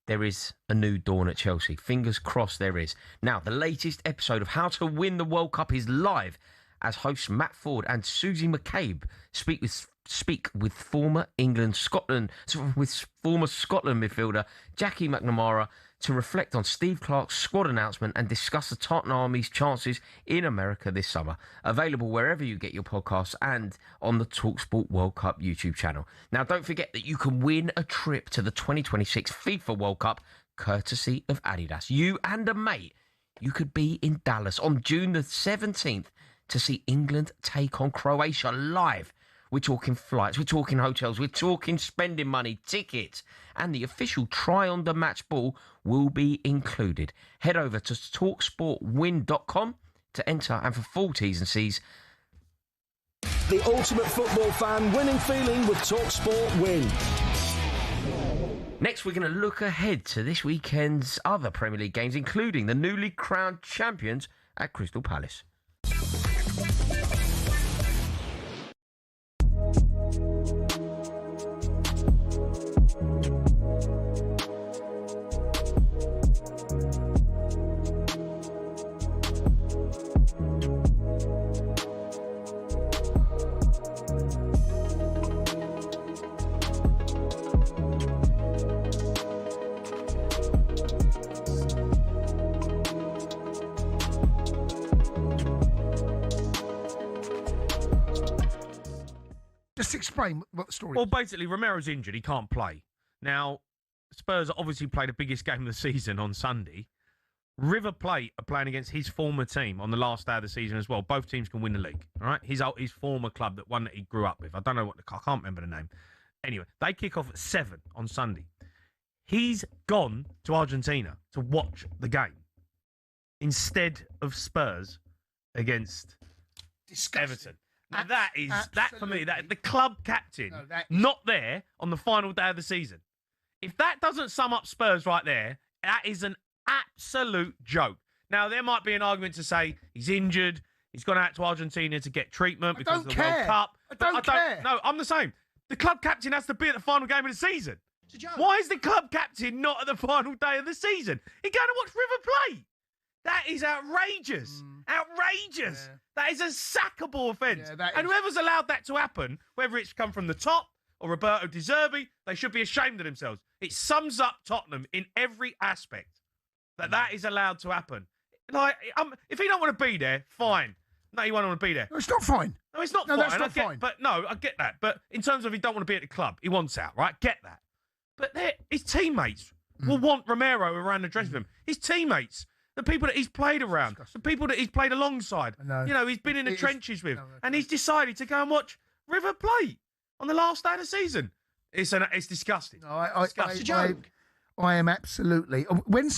there is a new dawn at Chelsea. Fingers crossed there is. Now, the latest episode of How to Win the World Cup is live as hosts Matt Ford and Susie McCabe speak with former Scotland midfielder Jackie McNamara to reflect on Steve Clarke's squad announcement and discuss the Tartan Army's chances in America this summer. Available wherever you get your podcasts and on the talkSPORT World Cup YouTube channel. Now, don't forget that you can win a trip to the 2026 FIFA World Cup courtesy of Adidas. You and a mate, you could be in Dallas on June the 17th to see England take on Croatia live. We're talking flights, we're talking hotels, we're talking spending money, tickets, and the official try on the match ball will be included. Head over to talksportwin.com to enter, and for full T's and C's. The ultimate football fan winning feeling with talkSPORT Win. Next, we're going to look ahead to this weekend's other Premier League games, including the newly crowned champions at Crystal Palace. Just explain what the story is. Well, basically, Romero's injured. He can't play. Now, Spurs obviously played the biggest game of the season on Sunday. River Plate are playing against his former team on the last day of the season as well. Both teams can win the league, all right? His former club, that one that he grew up with. I don't know I can't remember the name. Anyway, they kick off at 7 on Sunday. He's gone to Argentina to watch the game instead of Spurs against Everton. Now that for me, the club captain not there on the final day of the season. If that doesn't sum up Spurs right there, that is an absolute joke. Now, there might be an argument to say he's injured, he's gone out to Argentina to get treatment because of the World Cup. I don't care. No, I'm the same. The club captain has to be at the final game of the season. Why is the club captain not at the final day of the season? He's going to watch River Plate. That is outrageous. Outrageous. Yeah. That is a sackable offence. Yeah, and whoever's allowed that to happen, whether it's come from the top or Roberto De Zerbi, they should be ashamed of themselves. It sums up Tottenham in every aspect. That is allowed to happen. Like, if he don't want to be there, fine. No, he won't want to be there. No, it's not fine. No, it's not fine. That's not fine. But no, I get that. But in terms of he don't want to be at the club, he wants out, right? Get that. But his teammates will want Romero around the dressing room. His teammates, the people that he's played around, the people that he's played alongside, he's been in the trenches with, and he's decided to go and watch River Plate on the last day of the season. It's disgusting. No, It's a joke. I am absolutely. When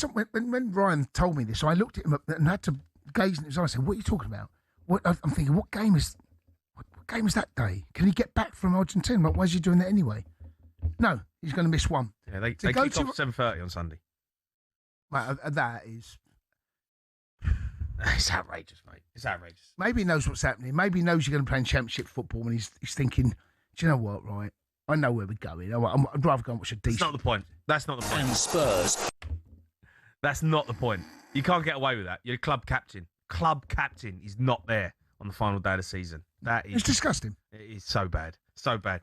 Ryan told me this, I looked at him and had to gaze in his eyes and said, "What are you talking about?" I'm thinking, what game is that day? Can he get back from Argentina? Why is he doing that anyway? No, he's going to miss one. Yeah, they kick off at 7:30 on Sunday. Right, that is. It's outrageous, mate. It's outrageous. Maybe he knows what's happening. Maybe he knows you're going to play in Championship football, and he's thinking, do you know what? Right, I know where we're going. I'd rather go and watch a decent. That's not the point. That's not the point. And Spurs. That's not the point. You can't get away with that. You're a club captain. Club captain is not there on the final day of the season. That is. It's disgusting. It is so bad. So bad.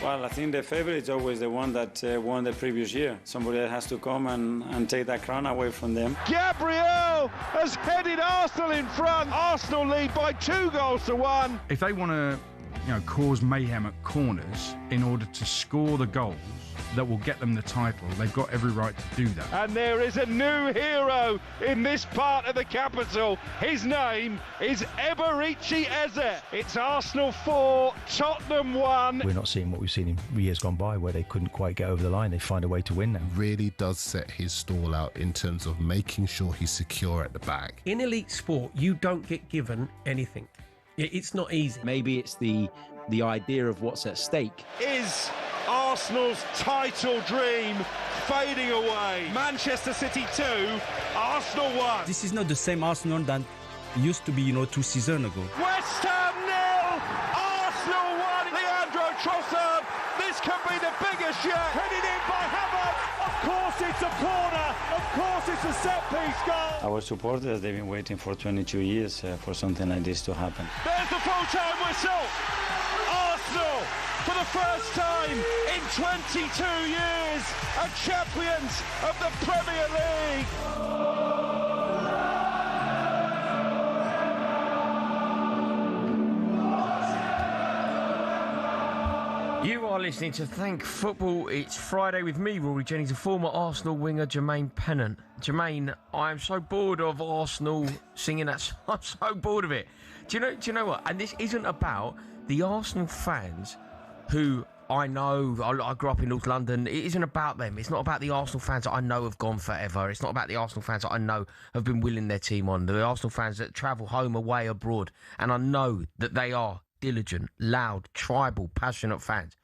Well, I think the favourite is always the one that won the previous year. Somebody that has to come and take that crown away from them. Gabriel has headed Arsenal in front. Arsenal lead by 2-1. If they want to, cause mayhem at corners in order to score the goals that will get them the title, they've got every right to do that. And there is a new hero in this part of the capital. His name is Eberechi Eze. It's Arsenal 4, Tottenham 1. We're not seeing what we've seen in years gone by where they couldn't quite get over the line. They find a way to win now. Really does set his stall out in terms of making sure he's secure at the back. In elite sport, you don't get given anything. It's not easy. Maybe it's the idea of what's at stake. Is Arsenal's title dream fading away? Manchester City 2, Arsenal 1. This is not the same Arsenal that used to be, 2 seasons ago. West Ham 0, Arsenal 1. Leandro Trossard, this This could be the biggest yet. Headed in by Hammond. Of course it's a corner. Of course it's a set-piece goal. Our supporters, they've been waiting for 22 years for something like this to happen. There's the full-time whistle. Arsenal, for the first time in 22 years, are champions of the Premier League. You are listening to Thank Football. It's Friday with me, Rory Jennings, and former Arsenal winger Jermaine Pennant. Jermaine, I am so bored of Arsenal singing that. I'm so bored of it. Do you know what? And this isn't about the Arsenal fans who I know. I grew up in North London. It isn't about them. It's not about the Arsenal fans that I know have gone forever. It's not about the Arsenal fans that I know have been willing their team on. The Arsenal fans that travel home, away, abroad, and I know that they are diligent, loud, tribal, passionate fans.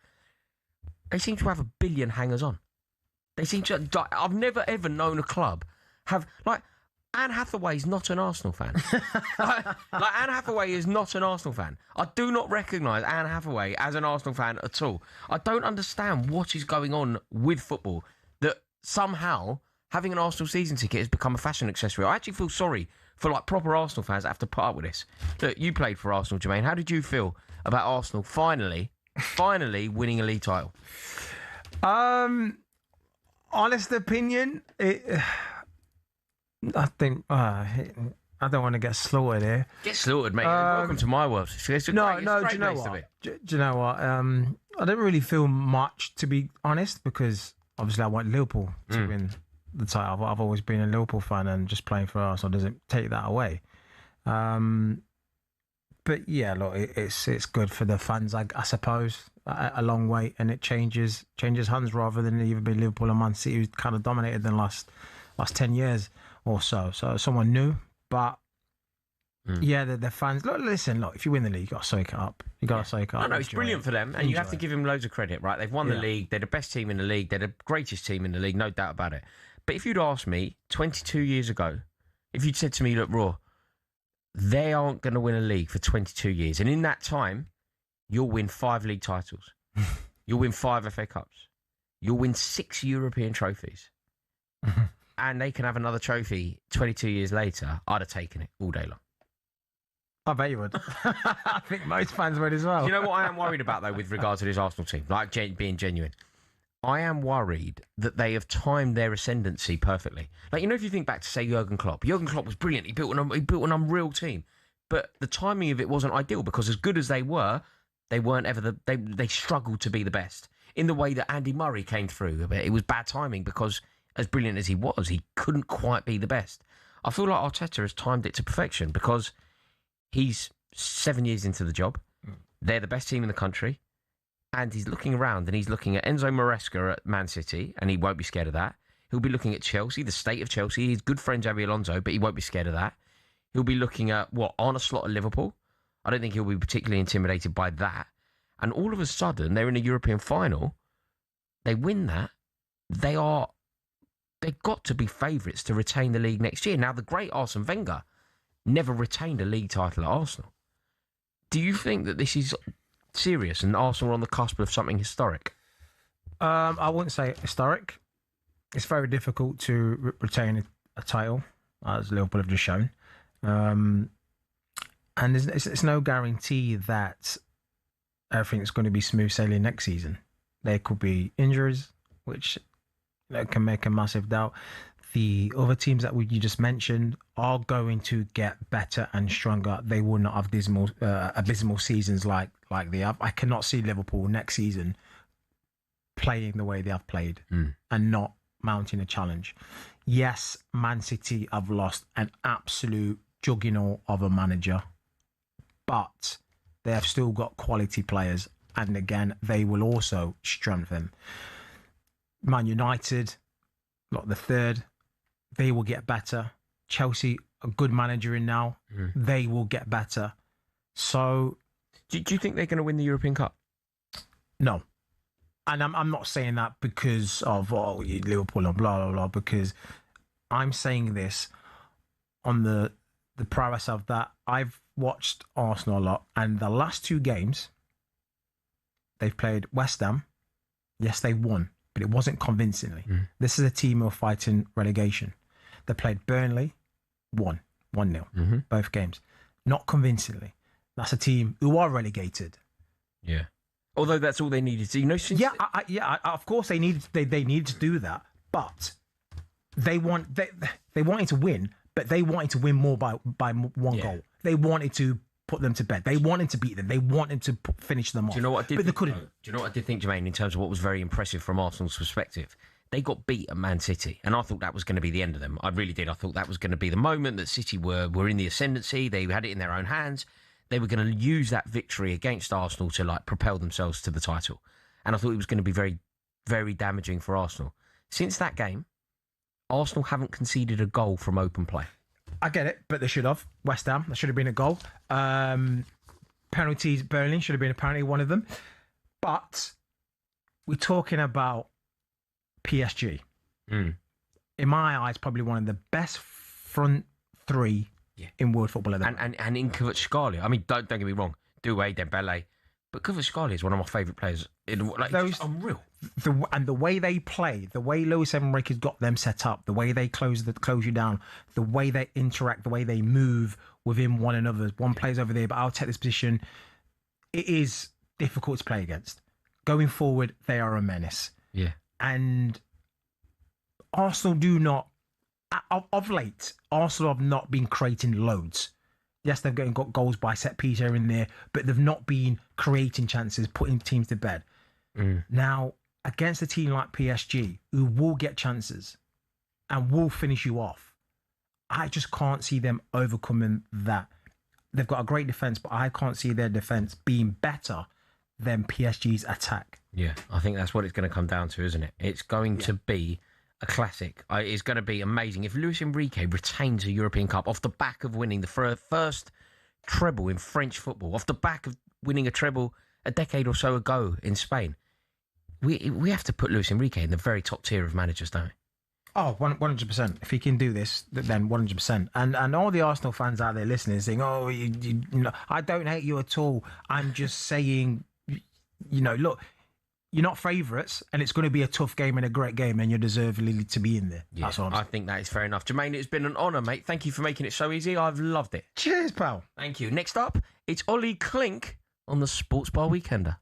They seem to have 1 billion hangers-on. They seem to... I've never, ever known a club have... Like, Anne Hathaway is not an Arsenal fan. like Anne Hathaway is not an Arsenal fan. I do not recognise Anne Hathaway as an Arsenal fan at all. I don't understand what is going on with football, that somehow having an Arsenal season ticket has become a fashion accessory. I actually feel sorry for like proper Arsenal fans that have to put up with this. Look, you played for Arsenal, Jermaine. How did you feel about Arsenal finally winning a league title? Honest opinion, I think I don't want to get slaughtered here. Get slaughtered, mate. Welcome to my world. Do you know what? Do you know what? I didn't really feel much, to be honest, because obviously I want Liverpool to win the title. I've always been a Liverpool fan, and just playing for Arsenal doesn't take that away. But yeah, look, it's good for the fans, I suppose. A long way, and it changes hands rather than either be Liverpool or Man City, who's kind of dominated the last 10 years or so. So someone new, but yeah, the fans. Look, listen, if you win the league, you got to soak it up. You got to soak it up. No, it's brilliant for them, and you have to give them loads of credit, right? They've won the league. They're the best team in the league. They're the greatest team in the league, no doubt about it. But if you'd asked me 22 years ago, if you'd said to me, look, Raw, they aren't going to win a league for 22 years, and in that time, you'll win 5 league titles. You'll win 5 FA Cups. You'll win 6 European trophies. And they can have another trophy 22 years later. I'd have taken it all day long. I bet you would. I think most fans would as well. You know what I am worried about, though, with regard to this Arsenal team? Like, being genuine. I am worried that they have timed their ascendancy perfectly. Like, if you think back to, say, Jurgen Klopp. Jurgen Klopp was brilliant. He built an unreal team. But the timing of it wasn't ideal, because as good as they were, they weren't ever they struggled to be the best. In the way that Andy Murray came through, it was bad timing, because as brilliant as he was, he couldn't quite be the best. I feel like Arteta has timed it to perfection, because he's 7 years into the job. They're the best team in the country. And he's looking around, and he's looking at Enzo Maresca at Man City, and he won't be scared of that. He'll be looking at Chelsea, the state of Chelsea. His good friend Xabi Alonso, but he won't be scared of that. He'll be looking at, Arne Slot at Liverpool. I don't think he'll be particularly intimidated by that. And all of a sudden, they're in a European final. They win that. They've got to be favourites to retain the league next year. Now, the great Arsene Wenger never retained a league title at Arsenal. Do you think that this is serious and Arsenal are on the cusp of something historic? I wouldn't say historic. It's very difficult to retain a title, as Liverpool have just shown. And it's no guarantee that everything's going to be smooth sailing next season. There could be injuries, which can make a massive doubt. The other teams that you just mentioned are going to get better and stronger. They will not have abysmal seasons like they have. I cannot see Liverpool next season playing the way they have played and not mounting a challenge. Yes, Man City have lost an absolute juggernaut of a manager, but they have still got quality players, and again, they will also strengthen. Man United, the third, they will get better. Chelsea, a good manager in now, they will get better. So, do you think they're going to win the European Cup? No. And I'm not saying that because of Liverpool and blah, blah, blah, because I'm saying this on the prowess of that. I've watched Arsenal a lot, and the last 2 games, they've played West Ham Yes, they won, but it wasn't convincingly. This is a team who are fighting relegation. They played Burnley, won 1-0, both games. Not convincingly. That's a team who are relegated. Yeah. Although that's all they needed to, since of course they needed to do that, but they wanted to win, but they wanted to win more by one goal. They wanted to put them to bed. They wanted to beat them. They wanted to finish them off. Do you know what I did? But they couldn't. Do you know what I did think, Jermaine, in terms of what was very impressive from Arsenal's perspective? They got beat at Man City, and I thought that was going to be the end of them. I really did. I thought that was going to be the moment that City were in the ascendancy. They had it in their own hands. They were going to use that victory against Arsenal to propel themselves to the title. And I thought it was going to be very, very damaging for Arsenal. Since that game, Arsenal haven't conceded a goal from open play. I get it, but they should have. West Ham, that should have been a goal. Penalties, Burnley should have been apparently one of them. But we're talking about PSG. In my eyes, probably one of the best front three in world football at the moment. And in Kvaratskhelia, I mean, don't get me wrong, Doué, Dembele, but Kvaratskhelia is one of my favourite players. It's unreal. The way they play, the way Luis Enrique has got them set up, the way they close you down, the way they interact, the way they move within one another. One plays over there, but I'll take this position. It is difficult to play against. Going forward, they are a menace. Yeah. And Arsenal do not, of late, Arsenal have not been creating loads. Yes, they've got goals by set piece here and there, but they've not been creating chances, putting teams to bed. Now, against a team like PSG, who will get chances and will finish you off, I just can't see them overcoming that. They've got a great defence, but I can't see their defence being better than PSG's attack. Yeah, I think that's what it's going to come down to, isn't it? It's going to be a classic. It's going to be amazing. If Luis Enrique retains a European Cup off the back of winning the first treble in French football, off the back of winning a treble a decade or so ago in Spain, we have to put Luis Enrique in the very top tier of managers, don't we? Oh, 100%. If he can do this, then 100%. And all the Arsenal fans out there listening saying, oh, you know, I don't hate you at all. I'm just saying, look, you're not favourites, and it's going to be a tough game and a great game, and you deserve to be in there. Yeah, that's all I think that is fair enough. Jermaine, it's been an honour, mate. Thank you for making it so easy. I've loved it. Cheers, pal. Thank you. Next up, it's Ollie Klink on the Sports Bar Weekender.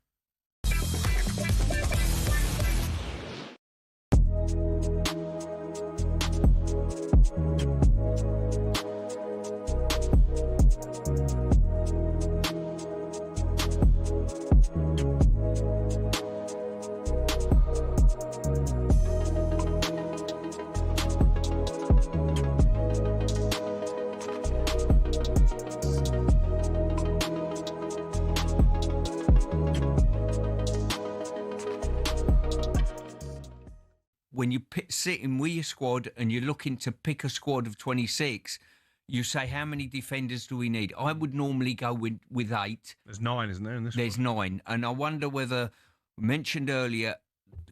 When you're sitting with your squad and you're looking to pick a squad of 26, you say, how many defenders do we need? I would normally go with 8. There's 9, isn't there? There's 9. And I wonder whether, mentioned earlier,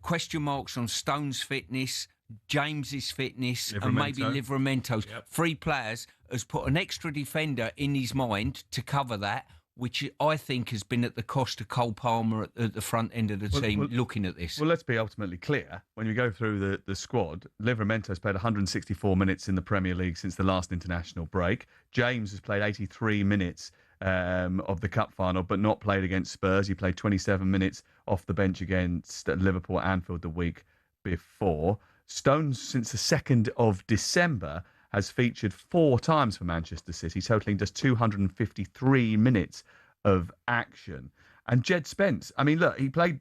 question marks on Stone's fitness, James's fitness, and maybe Livramento's. 3 players has put an extra defender in his mind to cover that, which I think has been at the cost of Cole Palmer at the front end of the team looking at this. Well, let's be ultimately clear. When you go through the squad, Livramento's played 164 minutes in the Premier League since the last international break. James has played 83 minutes of the Cup final, but not played against Spurs. He played 27 minutes off the bench against Liverpool at Anfield the week before. Stones, since the 2nd of December, has featured 4 times for Manchester City, totaling just 253 minutes of action. And Jed Spence, I mean, look, he played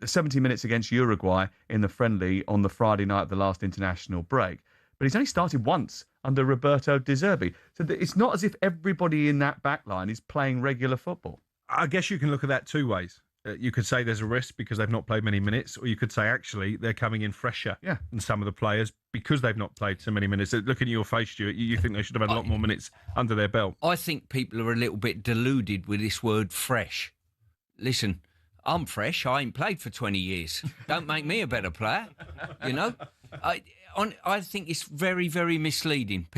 70 minutes against Uruguay in the friendly on the Friday night of the last international break, but he's only started once under Roberto De Zerbi. So it's not as if everybody in that back line is playing regular football. I guess you can look at that 2 ways. You could say there's a risk because they've not played many minutes, or you could say actually they're coming in fresher than some of the players because they've not played so many minutes. Looking at your face, Stuart, you think they should have had a lot more minutes under their belt. I think people are a little bit deluded with this word fresh. Listen, I'm fresh. I ain't played for 20 years. Don't make me a better player, you know? I think it's very, very misleading.